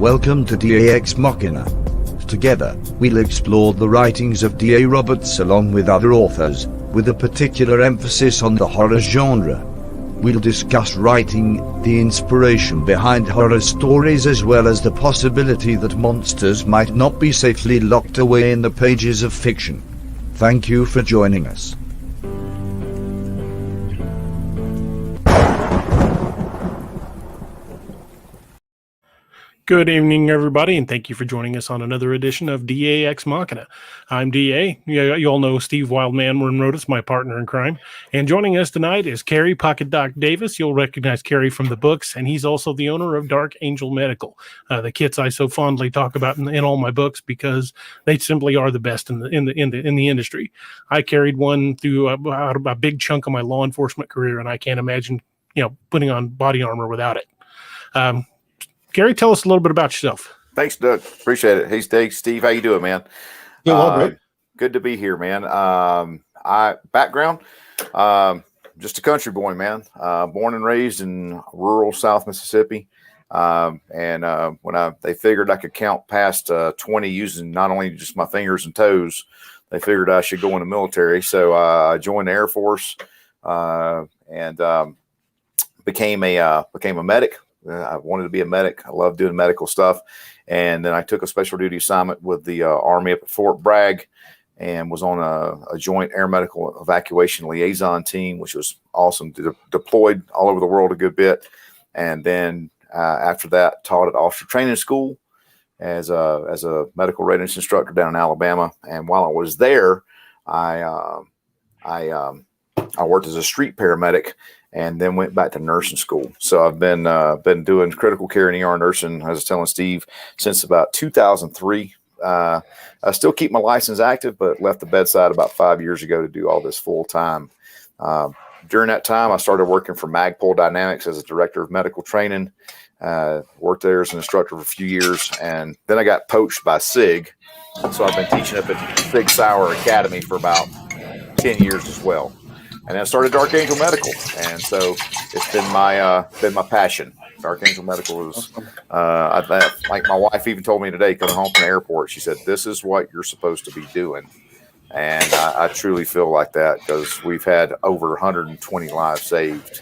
Welcome to DAX Machina. Together, we'll explore the writings of D.A. Roberts along with other authors, with a particular emphasis on the horror genre. We'll discuss writing, the inspiration behind horror stories, as well as the possibility that monsters might not be safely locked away in the pages of fiction. Thank you for joining us. Good evening, everybody, and thank you for joining us on another edition of DAX Machina. I'm DA. You all know Steve Wildman Monrotus, my partner in crime. And joining us tonight is Kerry Pocket Doc Davis. You'll recognize Kerry from the books, and he's also the owner of Dark Angel Medical, the kits I so fondly talk about in all my books because they simply are the best in the industry. I carried one through a big chunk of my law enforcement career, and I can't imagine putting on body armor without it. Gary, tell us a little bit about yourself. Thanks, Doug. Appreciate it. Hey, Steve, how you doing, man? Yeah, well, great. Good to be here, man. Background, just a country boy, man. Born and raised in rural South Mississippi. When they figured I could count past 20 using not only just my fingers and toes, they figured I should go in the military. So I joined the Air Force and became a medic. I wanted to be a medic. I love doing medical stuff. And then I took a special duty assignment with the Army up at Fort Bragg and was on a joint air medical evacuation liaison team, which was awesome. Deployed all over the world a good bit. And then after that, taught at officer training school as a medical readiness instructor down in Alabama. And while I was there, I worked as a street paramedic and then went back to nursing school. So I've been doing critical care and ER nursing, as I was telling Steve, since about 2003. I still keep my license active, but left the bedside about 5 years ago to do all this full time. During that time, I started working for Magpul Dynamics as a director of medical training. Worked there as an instructor for a few years, and then I got poached by SIG. So I've been teaching up at Sig Sauer Academy for about 10 years as well. And then I started Dark Angel Medical, and so it's been my passion. Dark Angel Medical is, like my wife even told me today, coming home from the airport, she said, "This is what you're supposed to be doing," and I truly feel like that because we've had over 120 lives saved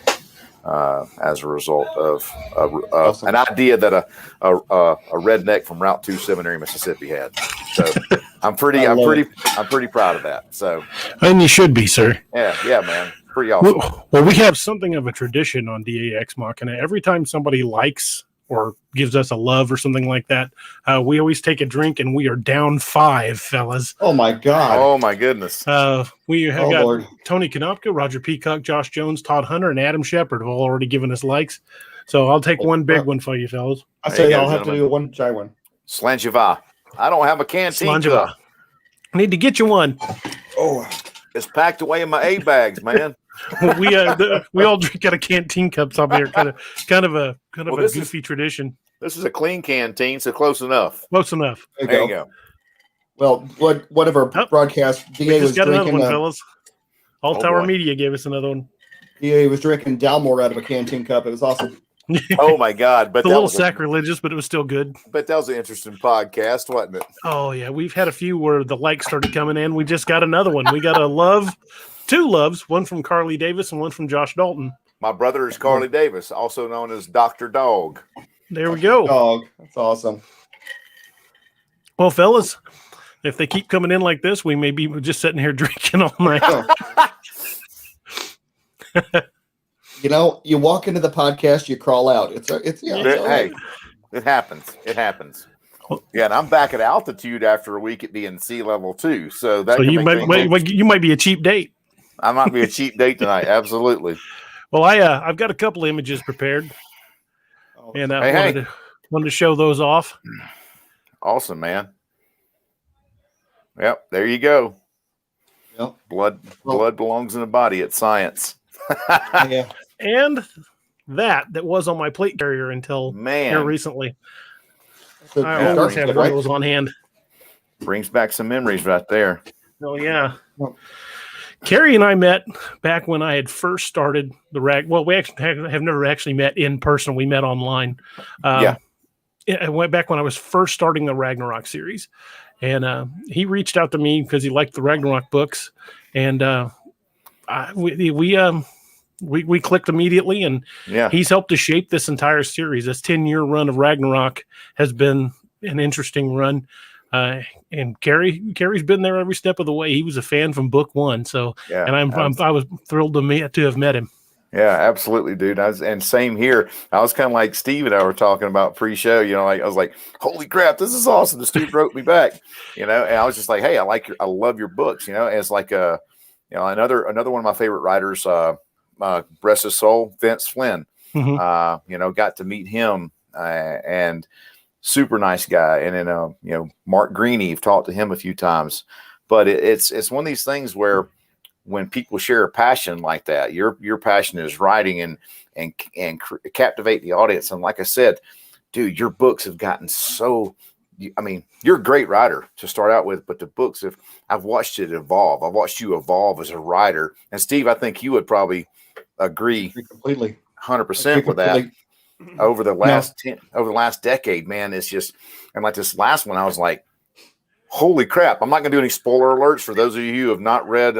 as a result of an idea that a redneck from Route 2 Seminary, Mississippi had. So I'm pretty proud of that. So, and you should be, sir. Yeah, man. Pretty awesome. Well, we have something of a tradition on DAX Machina. Every time somebody likes or gives us a love or something like that, we always take a drink, and we are down 5, fellas. Oh my God. Oh my goodness. We have got Lord. Tony Konopka, Roger Peacock, Josh Jones, Todd Hunter, and Adam Shepard have all already given us likes. So I'll take one big one for you, fellas. I say I'll have to do one giant one. Slanjava. I don't have a canteen cup. I need to get you one. Oh, It's packed away in my A bags, man. We all drink out of canteen cups up here. Kind of a goofy tradition. This is a clean canteen, so close enough. Close enough. There you go. Well, one of our broadcasts, We DA just was got another drinking. one, fellas. All Tower boy. Media gave us another one. DA was drinking Dalmore out of a canteen cup. It was awesome. Oh my God! But It's a little sacrilegious, but it was still good. But that was an interesting podcast, wasn't it? Oh yeah, we've had a few where the likes started coming in. We just got another one. We got two loves, one from Carly Davis and one from Josh Dalton. My brother is Carly Davis, also known as Dr. Dog. There we go. Dog. That's awesome. Well, fellas, if they keep coming in like this, we may be just sitting here drinking all night. You walk into the podcast, you crawl out. It's all Hey, right. it happens. It happens. Yeah, and I'm back at altitude after a week at being sea level too. So that you might be a cheap date. I might be a cheap date tonight. Absolutely. Well, I've got a couple images prepared, and I wanted to show those off. Awesome, man. Yep, there you go. Yep. Blood belongs in the body. It's science. Yeah. And that was on my plate carrier until here recently. So, I always have one of those on hand. Brings back some memories right there. Oh yeah. Kerry and I met back when I had first started the rag. Well, we actually have never actually met in person. We met online. I went back when I was first starting the Ragnarok series, and he reached out to me because he liked the Ragnarok books, and we clicked immediately, and Yeah. he's helped to shape this entire series. This 10-year run of Ragnarok has been an interesting run. And Kerry's been there every step of the way. He was a fan from book one. So, Yeah. and I was thrilled to have met him. Yeah, absolutely, dude. And same here. I was kind of like Steve and I were talking about pre-show, like I was like, holy crap, this is awesome. The Steve wrote me back, and I was just like, hey, I love your books, and it's like another one of my favorite writers, rest his soul, Vince Flynn. Mm-hmm. Got to meet him, and super nice guy. And then Mark Greene, I've talked to him a few times, but it's one of these things where when people share a passion like that, your passion is writing and captivate the audience. And like I said, dude, your books have gotten so. I mean, you're a great writer to start out with, but the books I've watched it evolve. I've watched you evolve as a writer. And Steve, I think you would probably agree completely, 100% with that. Over the last decade, man, it's just, and like this last one, I was like, holy crap. I'm not going to do any spoiler alerts for those of you who have not read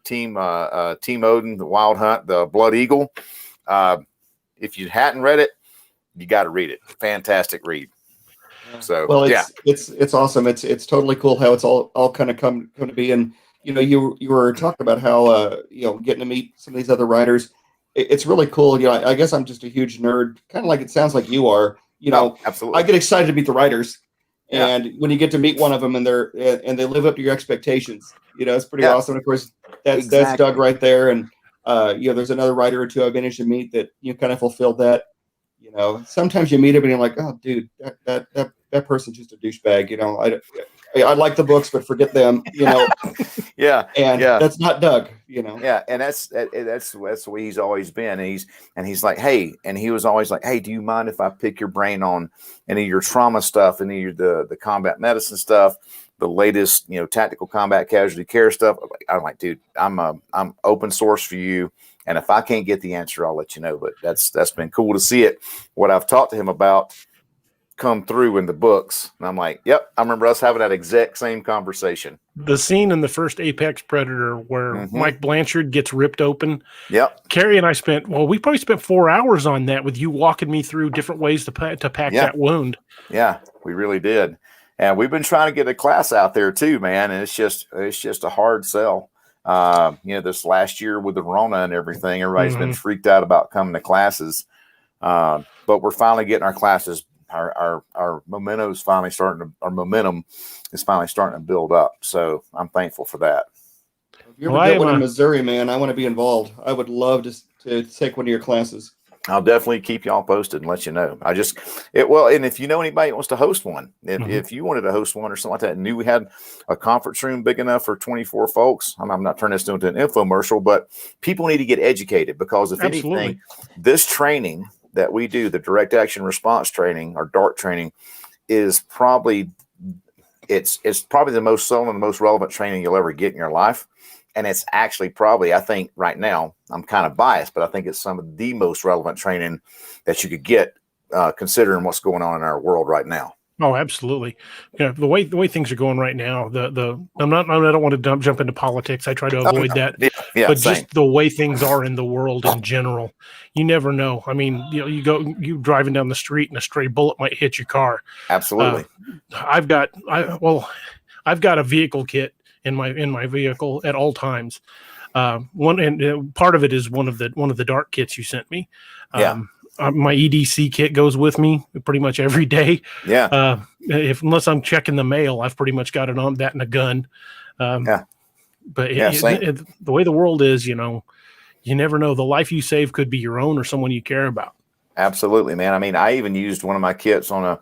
Team Odin, The Wild Hunt, The Blood Eagle. If you hadn't read it, you got to read it. Fantastic read. So, well, it's awesome. It's totally cool how it's all kind of come to be. And, you were talking about how, getting to meet some of these other writers. It's really cool. I guess I'm just a huge nerd, kind of like it sounds like you are. Absolutely. I get excited to meet the writers. And when you get to meet one of them and they live up to your expectations, it's pretty awesome. Of course, that's Doug right there. And there's another writer or two I've managed to meet that kind of fulfilled that. Sometimes you meet him and you're like, oh, dude, that person's just a douchebag. I like the books, but forget them. Yeah, and that's not Doug. Yeah, and that's the way he's always been. And he's like, hey, and he was always like, hey, do you mind if I pick your brain on any of your trauma stuff, any of the combat medicine stuff, the latest tactical combat casualty care stuff? I'm like, dude, I'm open source for you, and if I can't get the answer, I'll let you know. But that's been cool to see it. What I've talked to him about come through in the books, and I'm like, yep, I remember us having that exact same conversation. The scene in the first Apex Predator where Mike Blanchard gets ripped open. Yep. Kerry and I we probably spent 4 hours on that with you walking me through different ways to pack that wound. Yeah, we really did. And we've been trying to get a class out there too, man. And it's just a hard sell. This last year with the Rona and everything, everybody's been freaked out about coming to classes. But we're finally getting our classes. Our momentum is finally starting to build up. So I'm thankful for that. If you ever get one in Missouri, man, I want to be involved. I would love to take one of your classes. I'll definitely keep y'all posted and let you know. And if you know anybody that wants to host one, if you wanted to host one or something like that, and knew we had a conference room big enough for 24 folks, I'm not turning this into an infomercial, but people need to get educated, because if anything, this training that we do, the direct action response training or DART training, is probably the most selling and the most relevant training you'll ever get in your life. And it's actually probably, I think right now, I'm kind of biased, but I think it's some of the most relevant training that you could get, considering what's going on in our world right now. Oh, absolutely. The way things are going right now, I don't want to jump into politics. I try to avoid that. But same. Just the way things are in the world in general, you never know. I mean, you driving down the street and a stray bullet might hit your car. Absolutely. I've got a vehicle kit in my vehicle at all times. Part of it is one of the DART kits you sent me. My EDC kit goes with me pretty much every day. Yeah. Unless I'm checking the mail, I've pretty much got it on that and a gun. But the way the world is, you never know. The life you save could be your own or someone you care about. Absolutely, man. I mean, I even used one of my kits on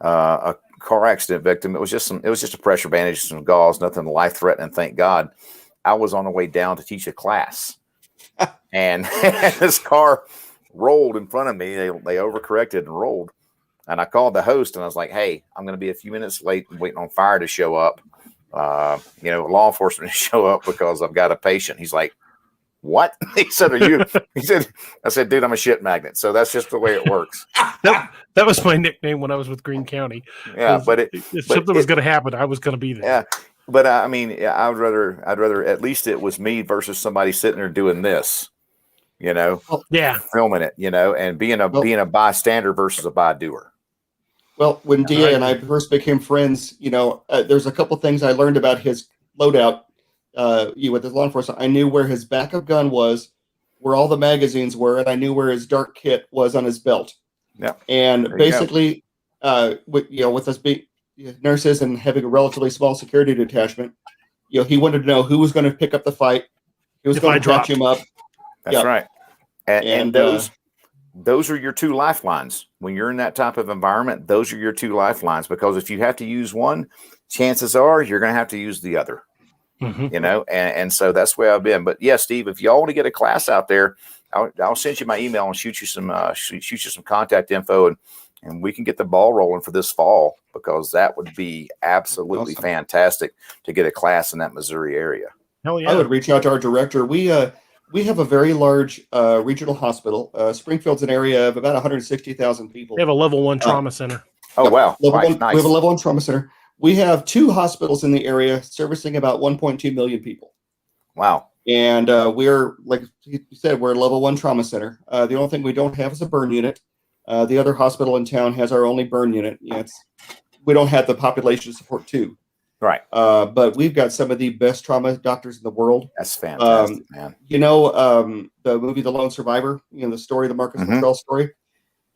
a car accident victim. It was just a pressure bandage, some gauze, nothing life threatening. Thank God. I was on the way down to teach a class, and this car rolled in front of me. They overcorrected and rolled, and I called the host and I was like, hey, I'm going to be a few minutes late and waiting on fire to show up, law enforcement to show up because I've got a patient. He's like, what? He said, he said, I said, dude, I'm a shit magnet. So that's just the way it works. That was my nickname when I was with Greene County. Yeah. If something was going to happen, I was going to be there. Yeah. But I mean, yeah, I'd rather at least it was me versus somebody sitting there doing this, filming it, and being a bystander versus a bydoer. Well, when DA and I first became friends, there's a couple things I learned about his loadout with his law enforcement. I knew where his backup gun was, where all the magazines were, and I knew where his dart kit was on his belt. Yeah. And basically, with us being nurses and having a relatively small security detachment, he wanted to know who was going to pick up the fight, who was going to catch him up. That's right. And those are your two lifelines. When you're in that type of environment, those are your two lifelines, because if you have to use one, chances are you're going to have to use the other, and so that's where I've been. But yeah, Steve, if y'all want to get a class out there, I'll send you my email and shoot you some contact info, and we can get the ball rolling for this fall, because that would be absolutely fantastic to get a class in that Missouri area. Hell yeah. I would reach out to our director. We have a very large regional hospital. Springfield's an area of about 160,000 people. We have a level 1 trauma center. Oh, wow. Nice. Nice. We have a level 1 trauma center. We have 2 hospitals in the area servicing about 1.2 million people. Wow. And we're, like you said, we're a level 1 trauma center. The only thing we don't have is a burn unit. The other hospital in town has our only burn unit. We don't have the population to support 2. Right. But we've got some of the best trauma doctors in the world. That's fantastic, man. The movie The Lone Survivor, the story, the Marcus Luttrell story.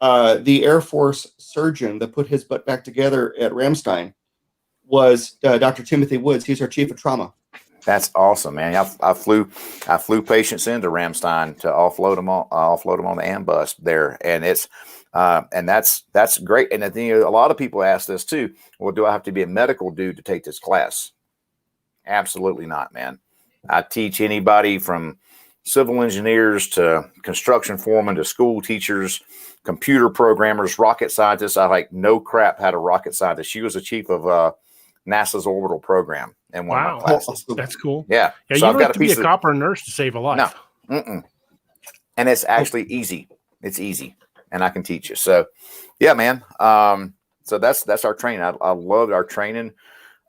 The Air Force surgeon that put his butt back together at Ramstein was Dr. Timothy Woods. He's our chief of trauma. That's awesome, man. I flew patients into Ramstein to offload them on the ambulance there, and it's and that's great. And I think a lot of people ask this too. Well, do I have to be a medical dude to take this class? Absolutely not, man. I teach anybody from civil engineers to construction foremen to school teachers, computer programmers, rocket scientists. No crap had a rocket scientist. She was the chief of NASA's orbital program in one of my classes. That's cool. Yeah. Yeah, so you don't have to be a cop or a nurse to save a life. No. And it's actually easy. It's easy. And I can teach you. So, yeah, man. So that's our training. I love our training.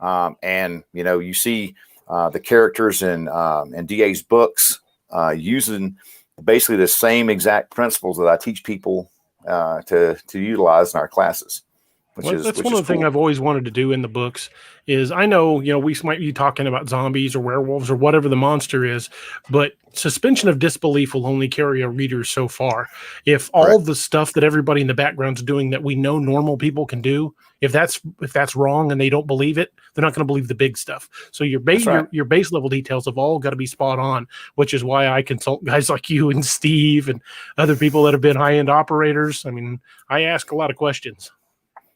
And, you see the characters in DA's books using basically the same exact principles that I teach people to utilize in our classes. That's one of the things I've always wanted to do in the books is I know, we might be talking about zombies or werewolves or whatever the monster is, but suspension of disbelief will only carry a reader so far. If all the stuff that everybody in the background's doing that we know normal people can do, if that's wrong and they don't believe it, they're not going to believe the big stuff. So your base level details have all got to be spot on, which is why I consult guys like you and Steve and other people that have been high-end operators. I mean, I ask a lot of questions.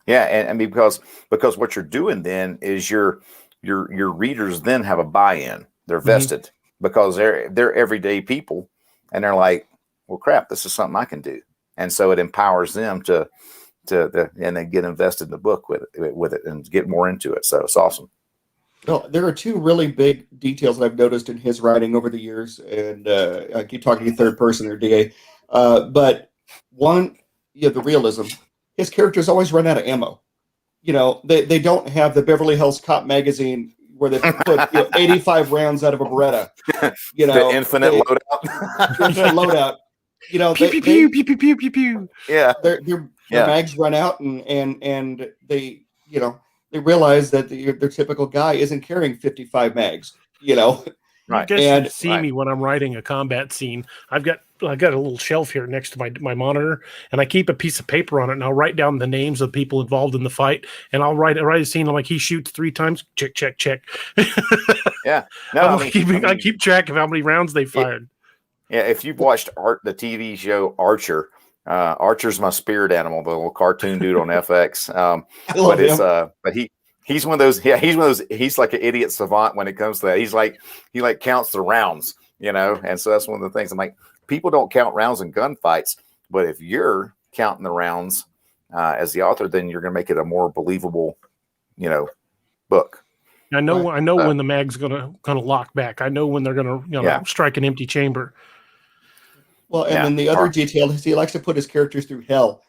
Yeah, and because what you're doing then is your readers then have a buy-in. They're vested because they're everyday people, and they're like, well, crap, this is something I can do, and so it empowers them to and they get invested in the book with it and get more into it. So it's awesome. Well, there are 2 really big details that I've noticed in his writing over the years, and I keep talking to third person there, DA. But one, the realism. His characters always run out of ammo. They don't have the Beverly Hills Cop magazine where they put 85 rounds out of a Beretta. The infinite loadout. Infinite loadout. Pew, pew, pew, pew, pew, pew, pew. Yeah. Their mags run out, and they realize that their typical guy isn't carrying 55 mags. Right. You guys should see me when I'm writing a combat scene. I've got a little shelf here next to my monitor, and I keep a piece of paper on it, and I'll write down the names of people involved in the fight, and I'll write a scene like he shoots 3 times. Check, check, check. Yeah. No, I keep track of how many rounds they fired. Yeah. If you've watched the TV show Archer, Archer's my spirit animal, the little cartoon dude on FX. But he's one of those. Yeah, he's one of those. He's like an idiot savant when it comes to that. He counts the rounds, and so that's one of the things. I'm like, people don't count rounds in gunfights, but if you're counting the rounds as the author, then you're going to make it a more believable, book. I know Right. when the mag's gonna lock back. I know when they're gonna strike an empty chamber. Well, and then the other detail is he likes to put his characters through hell.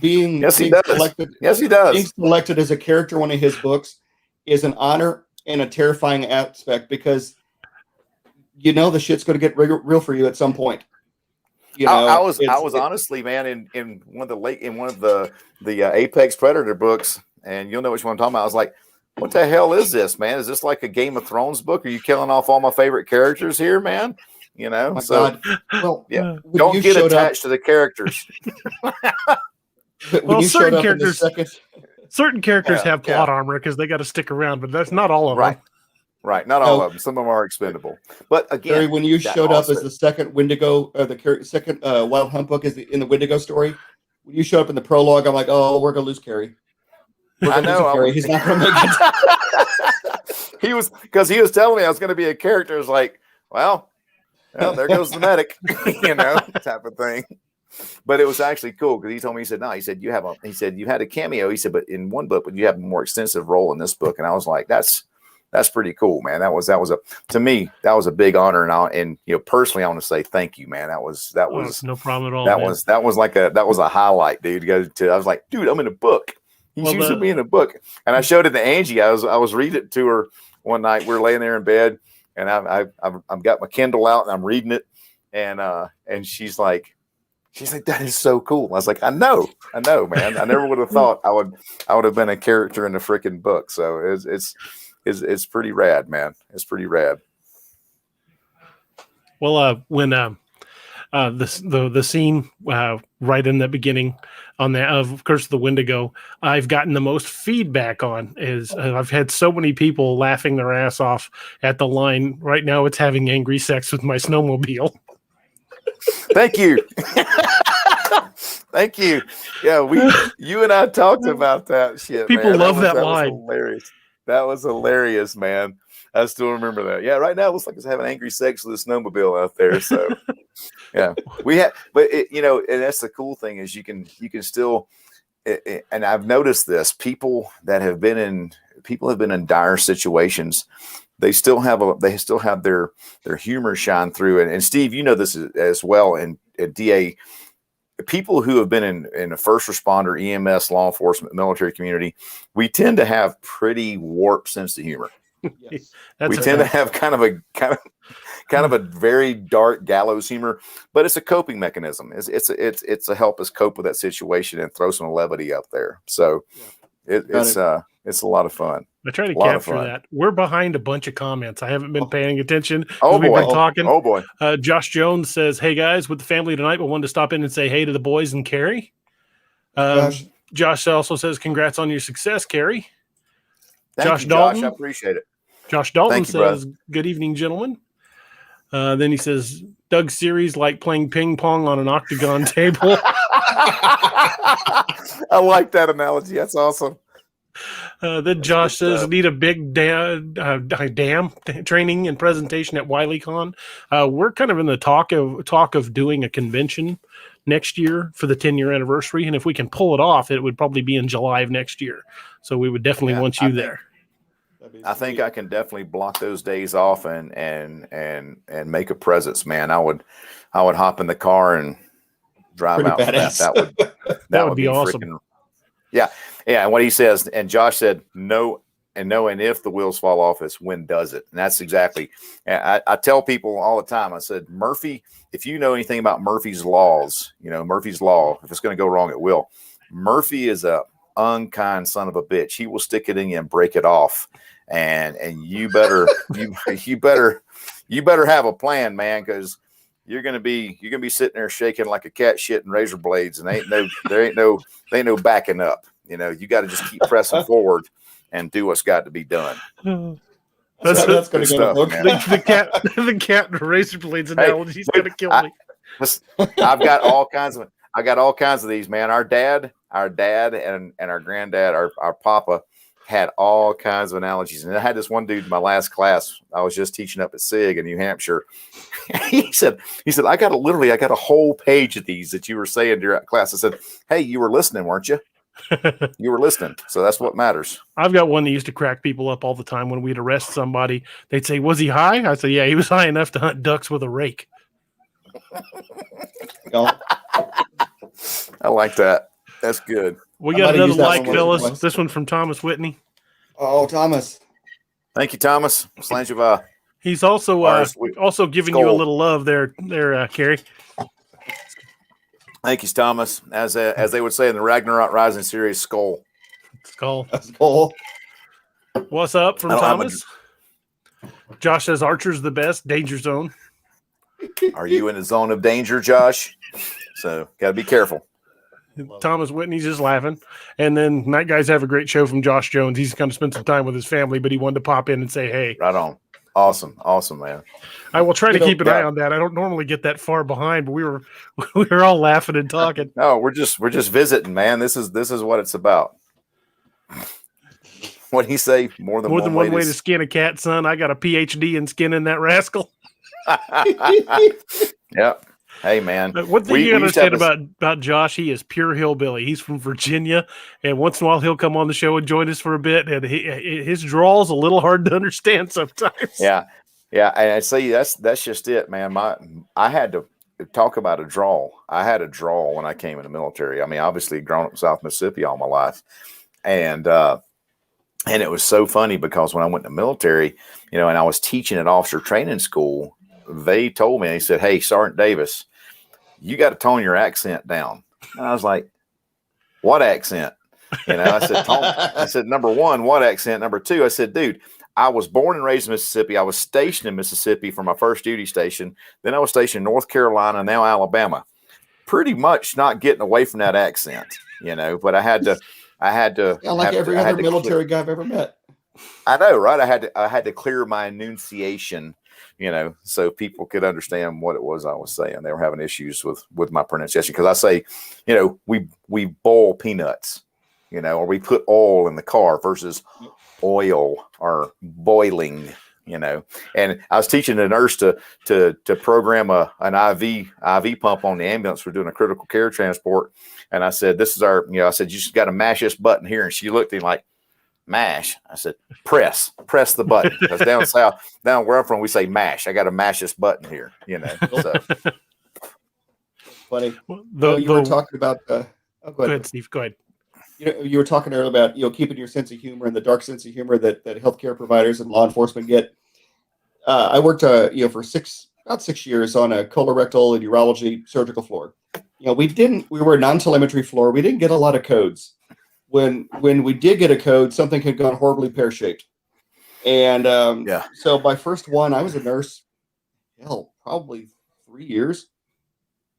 Being selected. Yes, he does. Being selected as a character in one of his books is an honor and a terrifying aspect because the shit's going to get real for you at some point. I was honestly, man, in one of the Apex Predator books, and you'll know which one I'm talking about. I was like, what the hell is this, man? Is this like a Game of Thrones book? Are you killing off all my favorite characters here, man? My God. Well, yeah. Don't get attached to the characters. Well, certain characters have plot armor because they got to stick around, but that's not all of them. Right, not all of them. Some of them are expendable. But again, Gary, when you showed up as the second Wendigo, the second Wild Hunt book is in the Wendigo story, when you showed up in the prologue, I'm like, oh, we're gonna lose Kerry. I know. Kerry. He's not gonna make it. He was telling me I was going to be a character. I was like, well, there goes the medic, type of thing. But it was actually cool because he told me, he said you had a cameo. He said, but in one book, but you have a more extensive role in this book. And I was like, that's pretty cool, man. To me, that was a big honor. And personally, I want to say thank you, man. That was no problem at all. That was a highlight, dude. I was like, dude, I'm in a book. He's using me in a book. And I showed it to Angie. I was reading it to her one night. We were laying there in bed, and I've got my Kindle out and I'm reading it. And she's like, that is so cool. I was like, I know, man. I never would have thought I would have been a character in a freaking book. So it's pretty rad, man. It's pretty rad. Well, when the scene right in the beginning on that of Curse of the Wendigo, I've gotten the most feedback on is I've had so many people laughing their ass off at the line. Right now, it's having angry sex with my snowmobile. Thank you. Thank you. Yeah, you and I talked about that shit. People love that line. Was hilarious. That was hilarious, man. I still remember that. Yeah, right now it looks like it's having angry sex with a snowmobile out there. So, yeah, and that's the cool thing is you can still, and I've noticed this. People have been in dire situations. They still have their humor shine through. And Steve, you know this as well. And DA, people who have been in a first responder, EMS, law enforcement, military community, we tend to have pretty warped sense of humor. Yes. We tend to have kind of a very dark gallows humor, but it's a coping mechanism. It's to help us cope with that situation and throw some levity up there. So it's a lot of fun. I try to capture that. We're behind a bunch of comments. I haven't been paying attention. Oh boy, we've been talking. Oh boy. Josh Jones says, "Hey guys, with the family tonight, but wanted to stop in and say hey to the boys and Kerry." Josh also says, "Congrats on your success, Kerry." Thank you, Josh. I appreciate it. Josh Dalton says, "Good evening, gentlemen." Then he says, "Doug's series like playing ping pong on an octagon table." I like that analogy. That's awesome. Then Josh says, "Need a big dam training and presentation at WileyCon." We're kind of in the talk of doing a convention next year for the 10-year anniversary, and if we can pull it off, it would probably be in July of next year. So we would definitely want you there. I think I can definitely block those days off and make a presence, man. I would hop in the car and drive out. That would be awesome. Yeah. And what he says, and Josh said, no, and if the wheels fall off, it's when does it? And that's exactly. I tell people all the time. I said, Murphy, if you know anything about Murphy's laws, Murphy's law. If it's going to go wrong, it will. Murphy is a unkind son of a bitch. He will stick it in you and break it off. And you better you better have a plan, man, because you're gonna be sitting there shaking like a cat shit and razor blades, and there ain't no backing up. You got to just keep pressing forward and do what's got to be done. That's going to get a book. The cat and razor blades analogy is going to kill me. I've got all kinds of these, man. Our dad and our granddad, our papa, had all kinds of analogies. And I had this one dude in my last class. I was just teaching up at SIG in New Hampshire. He said, I got a whole page of these that you were saying during class. I said, hey, you were listening, weren't you? You were listening. So that's what matters. I've got one that used to crack people up all the time when we'd arrest somebody. They'd say, "Was he high?" I say, "Yeah, he was high enough to hunt ducks with a rake." I like that. That's good. We got another like, fellas. Twice. This one from Thomas Whitney. Oh, Thomas. Thank you, Thomas. Slanjava. He's also also giving you a little love there, Kerry. Thank you, Thomas. As they would say in the Ragnarok Rising series, skull. Skull. What's up from Thomas? Josh says Archer's the best. Danger zone. Are you in a zone of danger, Josh? So got to be careful. Thomas Whitney's just laughing. And then Night Guys have a great show from Josh Jones. He's going to spend some time with his family, but he wanted to pop in and say, hey. Right on. Awesome, man. I will try to keep an eye on that. I don't normally get that far behind, but we were all laughing and talking. No, we're just visiting, man. This is what it's about. What'd he say? More than one way to skin a cat, son. I got a PhD in skinning that rascal. Yep. Hey, man. But one thing you understand about Josh, he is pure hillbilly. He's from Virginia, and once in a while he'll come on the show and join us for a bit, and his draw's a little hard to understand sometimes. Yeah. And I say that's just it, man. I had to talk about a draw. I had a draw when I came in the military. I mean, obviously grown up in South Mississippi all my life, and it was so funny because when I went to the military, and I was teaching at officer training school, they told me, they said, hey, Sergeant Davis, you got to tone your accent down. And I was like, what accent? I said, number one, what accent? Number two, I said, dude, I was born and raised in Mississippi. I was stationed in Mississippi for my first duty station. Then I was stationed in North Carolina, now Alabama. Pretty much not getting away from that accent, but I had to. Like every other military guy I've ever met. I know, right? I had to clear my enunciation, so people could understand what it was I was saying. They were having issues with my pronunciation because I say, we boil peanuts, or we put oil in the car versus oil or boiling, And I was teaching a nurse to program an IV pump on the ambulance. We're doing a critical care transport, and I said, "This is our," I said, "You just got to mash this button here." And she looked at me like, "Mash?" I said, press the button." Because down south, down where I'm from, we say mash. I got to mash this button here, So. Funny. You were talking about. Go ahead, Steve. Go ahead. You were talking earlier about keeping your sense of humor and the dark sense of humor that healthcare providers and law enforcement get. I worked for about 6 years on a colorectal and urology surgical floor. We were a non-telemetry floor. We didn't get a lot of codes. When we did get a code, something had gone horribly pear-shaped. And so my first one, I was a nurse, probably 3 years.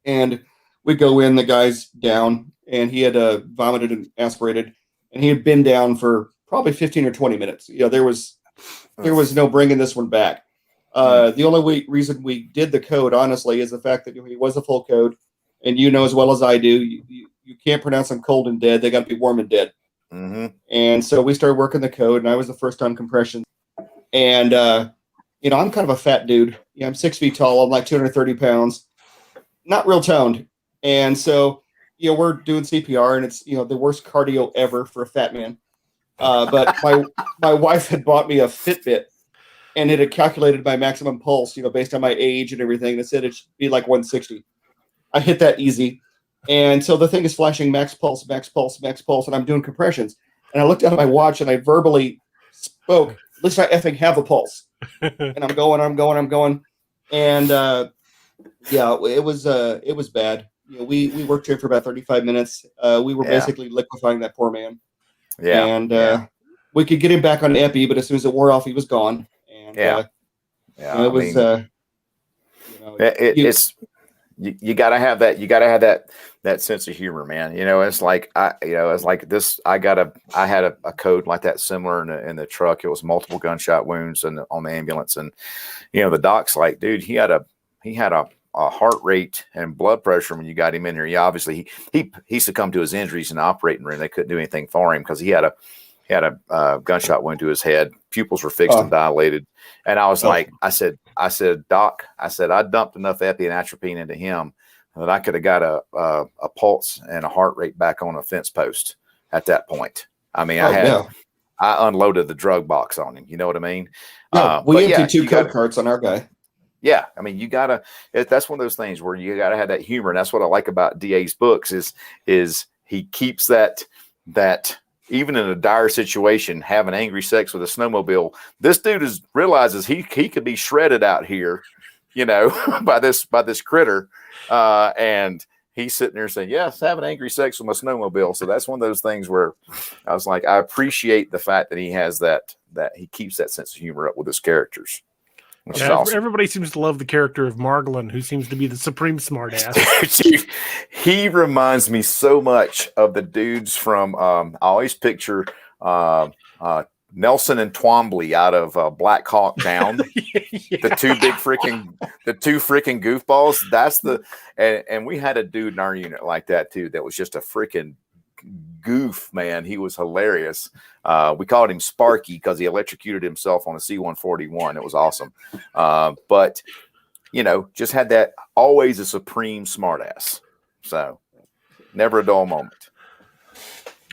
And we go in, the guy's down, and he had vomited and aspirated, and he had been down for probably 15 or 20 minutes. There was no bringing this one back. The only reason we did the code, honestly, is the fact that he was a full code, and as well as I do, you can't pronounce them cold and dead. They got to be warm and dead. Mm-hmm. And so we started working the code, and I was the first on compression. And I'm kind of a fat dude. I'm 6 feet tall. I'm like 230 pounds, not real toned. And so, we're doing CPR, and it's the worst cardio ever for a fat man. But my wife had bought me a Fitbit, and it had calculated my maximum pulse, based on my age and everything. And it said it should be like 160. I hit that easy. And so the thing is flashing max pulse, and I'm doing compressions. And I looked down at my watch, and I verbally spoke, at least I effing have a pulse. And I'm going. And it was bad. We worked here for about 35 minutes. We were basically liquefying that poor man. Yeah. And we could get him back on epi, but as soon as it wore off, he was gone. And it was it's you got to have that. You got to have that sense of humor, man. It's like it's like this. I had a code like that similar in the truck. It was multiple gunshot wounds on the ambulance, and the doc's like, dude, he had a heart rate and blood pressure when you got him in here. Obviously he succumbed to his injuries in the operating room. They couldn't do anything for him because he had a gunshot wound to his head. Pupils were fixed and dilated. And I was like, I said, Doc, I dumped enough epi and atropine into him that I could have got a pulse and a heart rate back on a fence post. at that point. I mean, Yeah. I unloaded the drug box on him. You know what I mean? Yeah, we emptied two code carts on our guy. Yeah, I mean, that's one of those things where you gotta have that humor, and that's what I like about DA's books is he keeps that even in a dire situation, having angry sex with a snowmobile. This dude realizes he could be shredded out here, by this critter, and he's sitting there saying, "Yes, having angry sex with my snowmobile." So that's one of those things where I was like, I appreciate the fact that he has that he keeps that sense of humor up with his characters. Which is awesome. Everybody seems to love the character of Margolin, who seems to be the supreme smartass. He reminds me so much of the dudes from. I always picture Nelson and Twombly out of Black Hawk Down. Yeah. the two freaking goofballs. That's and we had a dude in our unit like that too. That was just a freaking goof, man. He was hilarious. We called him Sparky because he electrocuted himself on a C-141. It was awesome. But just had that always a supreme smartass. So never a dull moment.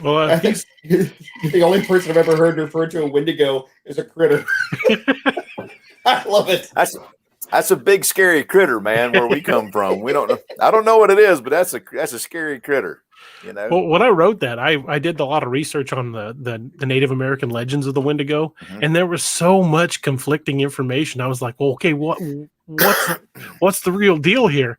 Well, I think the only person I've ever heard refer to a Wendigo as a critter. I love it. That's a big scary critter, man. Where we come from, we don't know. I don't know what it is, but that's a scary critter. Well, when I wrote that, I did a lot of research on the Native American legends of the Wendigo, and there was so much conflicting information. I was like, well, okay, what's the real deal here?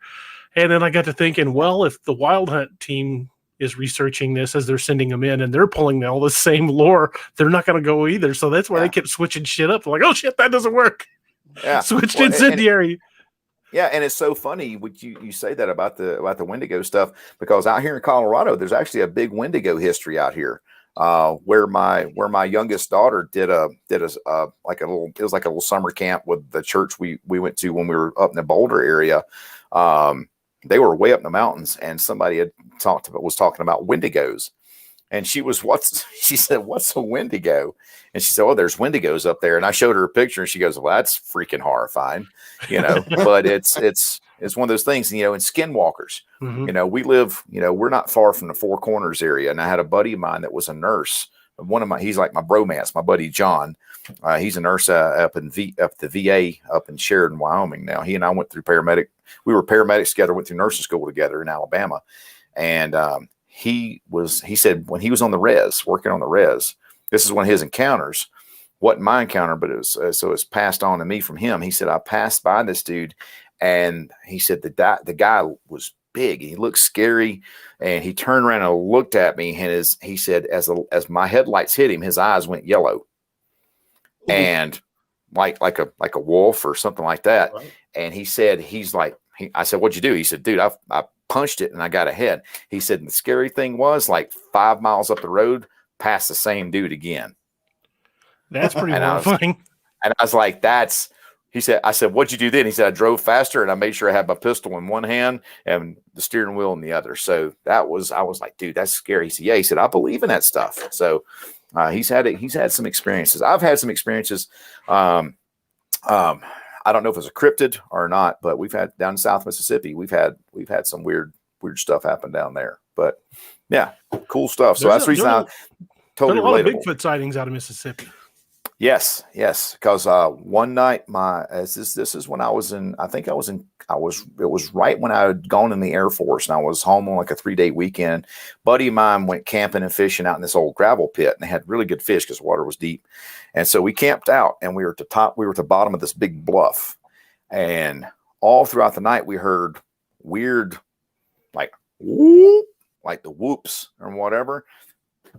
And then I got to thinking, well, if the Wild Hunt team is researching this as they're sending them in and they're pulling all the same lore, they're not going to go either. So that's why they kept switching shit up. Like, oh shit, that doesn't work. Yeah, switched incendiary. And it's so funny what you say that about the Wendigo stuff, because out here in Colorado, there's actually a big Wendigo history out here. Where my youngest daughter did a little summer camp with the church we went to when we were up in the Boulder area. They were way up in the mountains, and somebody was talking about Wendigos. And she said, "What's a Wendigo?" And she said, "Oh, there's Wendigos up there." And I showed her a picture, and she goes, "Well, that's freaking horrifying," But it's one of those things, in skinwalkers. We live, we're not far from the Four Corners area, and I had a buddy of mine that was a nurse. He's like my bromance, my buddy John. He's a nurse up the VA up in Sheridan, Wyoming. Now he and I went through we were paramedics together, went through nursing school together in Alabama, and he said when he was on the res, working on the res, this is one of his encounters. Wasn't my encounter, but it was so it's passed on to me from him. He said, I passed by this dude, and he said the guy was big. He looked scary, and he turned around and looked at me, and he said, as my headlights hit him, his eyes went yellow, and like a wolf or something like that. Right. And he said, I said, "What'd you do?" He said, "Dude, I punched it and I got ahead." He said, the scary thing was, like 5 miles up the road, past the same dude again. That's pretty horrifying. And I was like, I said, "What'd you do then?" He said, "I drove faster and I made sure I had my pistol in one hand and the steering wheel in the other." So I was like, "Dude, that's scary." He said, "Yeah." He said, "I believe in that stuff." So he's had some experiences. I've had some experiences. I don't know if it was a cryptid or not, but we've had down in South Mississippi, we've had some weird stuff happen down there. But yeah, cool stuff. So that's the reason I totally relatable. A lot of Bigfoot sightings out of Mississippi. Yes. Because one night, this is when I was in. It was right when I had gone in the Air Force, and I was home on like a 3-day weekend. Buddy of mine went camping and fishing out in this old gravel pit, and they had really good fish because the water was deep. And so we camped out, and we were at the bottom of this big bluff, and all throughout the night we heard weird, like whoop, like the whoops or whatever.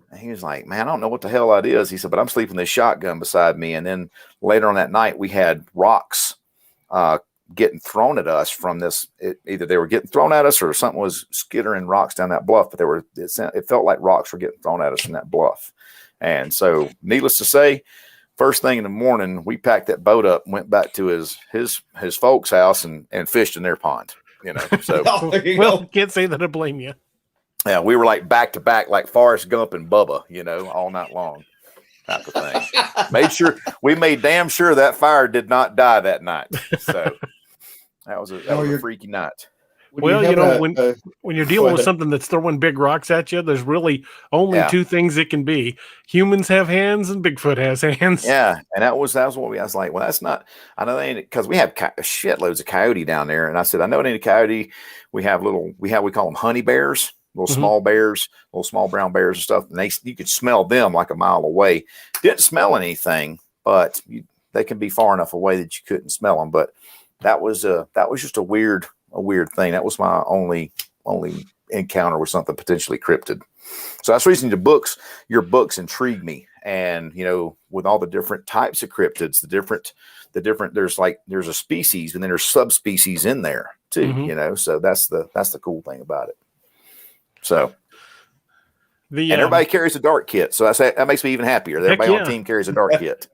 And he was like, "Man, I don't know what the hell that is." He said, "But I'm sleeping with this shotgun beside me." And then later on that night, we had rocks getting thrown at us from this. Either they were getting thrown at us or something was skittering rocks down that bluff. But it felt like rocks were getting thrown at us from that bluff. And so, needless to say, first thing in the morning, we packed that boat up and went back to his folks' house and fished in their pond. So well, can't say that I blame you. Yeah, we were like back to back, like Forrest Gump and Bubba, all night long, type of thing. We made damn sure that fire did not die that night. So that was a freaky night. Well, when you're dealing with something that's throwing big rocks at you, there's really only two things it can be. Humans have hands and Bigfoot has hands. Yeah. And that was what I was like, well, that's not, I know they ain't, because we have shitloads of coyote down there. And I said, I know it ain't a coyote. We call them honey bears, little small bears, little small brown bears and stuff. And you could smell them like a mile away. Didn't smell anything, but they can be far enough away that you couldn't smell them. But that was just a weird thing. That was my only encounter with something potentially cryptid. So that's the reason your books intrigue me. And, with all the different types of cryptids, the different, there's a species and then there's subspecies in there too, so that's the cool thing about it. So, and everybody carries a dart kit. So that makes me even happier. Everybody on the team carries a dart kit.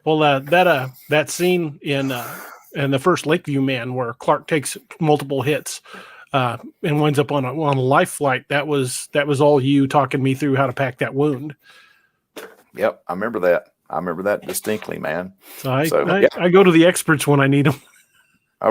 Well, that scene in the first Lakeview Man where Clark takes multiple hits and winds up on a life flight, that was all you talking me through how to pack that wound. Yep, I remember that distinctly, man. So I go to the experts when I need them.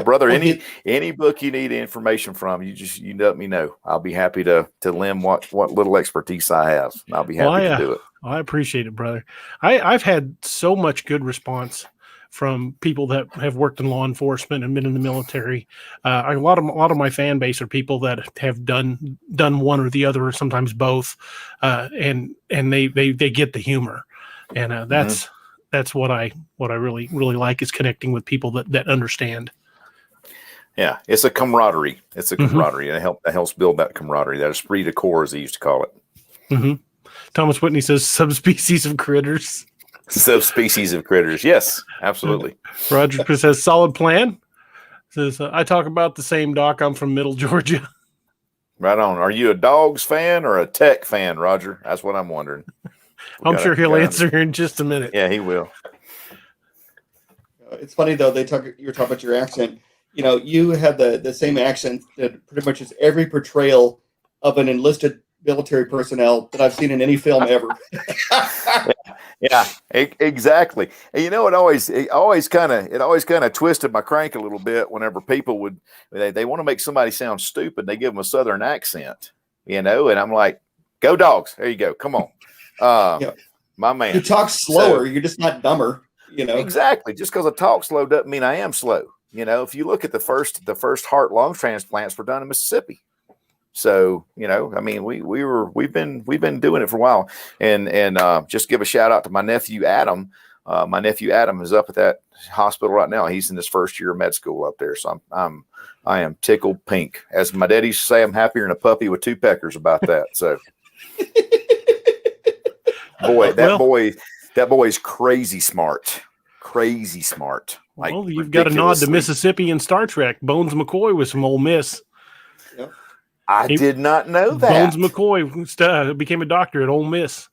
Brother, any book you need information from, you let me know. I'll be happy to lend what little expertise I have. And I'll be happy to do it. I appreciate it, brother. I've had so much good response from people that have worked in law enforcement and been in the military. A lot of my fan base are people that have done one or the other, or sometimes both, and they get the humor, and that's what I really like is connecting with people that understand. Yeah, it's a camaraderie. It's a camaraderie, and it helps build that camaraderie. That esprit de corps, as they used to call it. Mm-hmm. Thomas Whitney says subspecies of critters. Subspecies of critters. Yes, absolutely. Roger says solid plan. Says I talk about the same, Doc. I'm from Middle Georgia. Right on. Are you a dogs fan or a tech fan, Roger? That's what I'm wondering. I'm sure he'll answer in just a minute. Yeah, he will. It's funny though. You're talking about your accent. You have the same accent that pretty much is every portrayal of an enlisted military personnel that I've seen in any film ever. Yeah, exactly. And it always kind of twisted my crank a little bit whenever people they want to make somebody sound stupid. They give them a Southern accent, and I'm like, go dogs. There you go. Come on. My man. You talk slower. You're just not dumber, Exactly. Just because I talk slow doesn't mean I am slow. If you look at the first heart lung transplants were done in Mississippi. So, we've been doing it for a while, and just give a shout out to my nephew, Adam. My nephew, Adam, is up at that hospital right now. He's in his first year of med school up there. So I am tickled pink. As my daddy used to say, I'm happier than a puppy with two peckers about that. So that boy's crazy smart. Like, well, you've got a nod to Mississippi and Star Trek. Bones McCoy was from Ole Miss. Yep. I did not know that. Bones McCoy became a doctor at Ole Miss.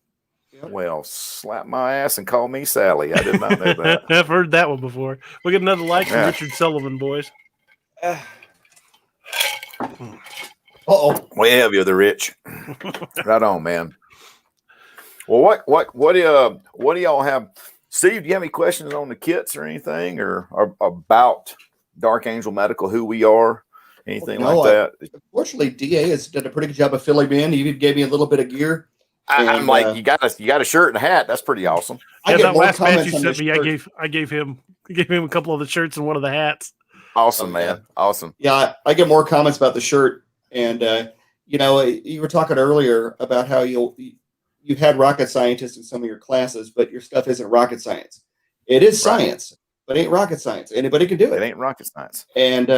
Yep. Well, slap my ass and call me Sally. I did not know that. I've heard that one before. We get another like from Richard Sullivan, boys. Way heavier, the rich. Right on, man. Well, what do y'all have? Steve, do you have any questions on the kits or anything, or about Dark Angel Medical, who we are? Anything like that? Unfortunately, DA has done a pretty good job of filling me in. He even gave me a little bit of gear. I'm like, you got a shirt and a hat. That's pretty awesome. That last match you sent me, I gave him a couple of the shirts and one of the hats. Awesome, man. Awesome. Yeah, I get more comments about the shirt, and you were talking earlier about how you had rocket scientists in some of your classes, but your stuff isn't rocket science. It is science, but it ain't rocket science. Anybody can do it. It ain't rocket science. And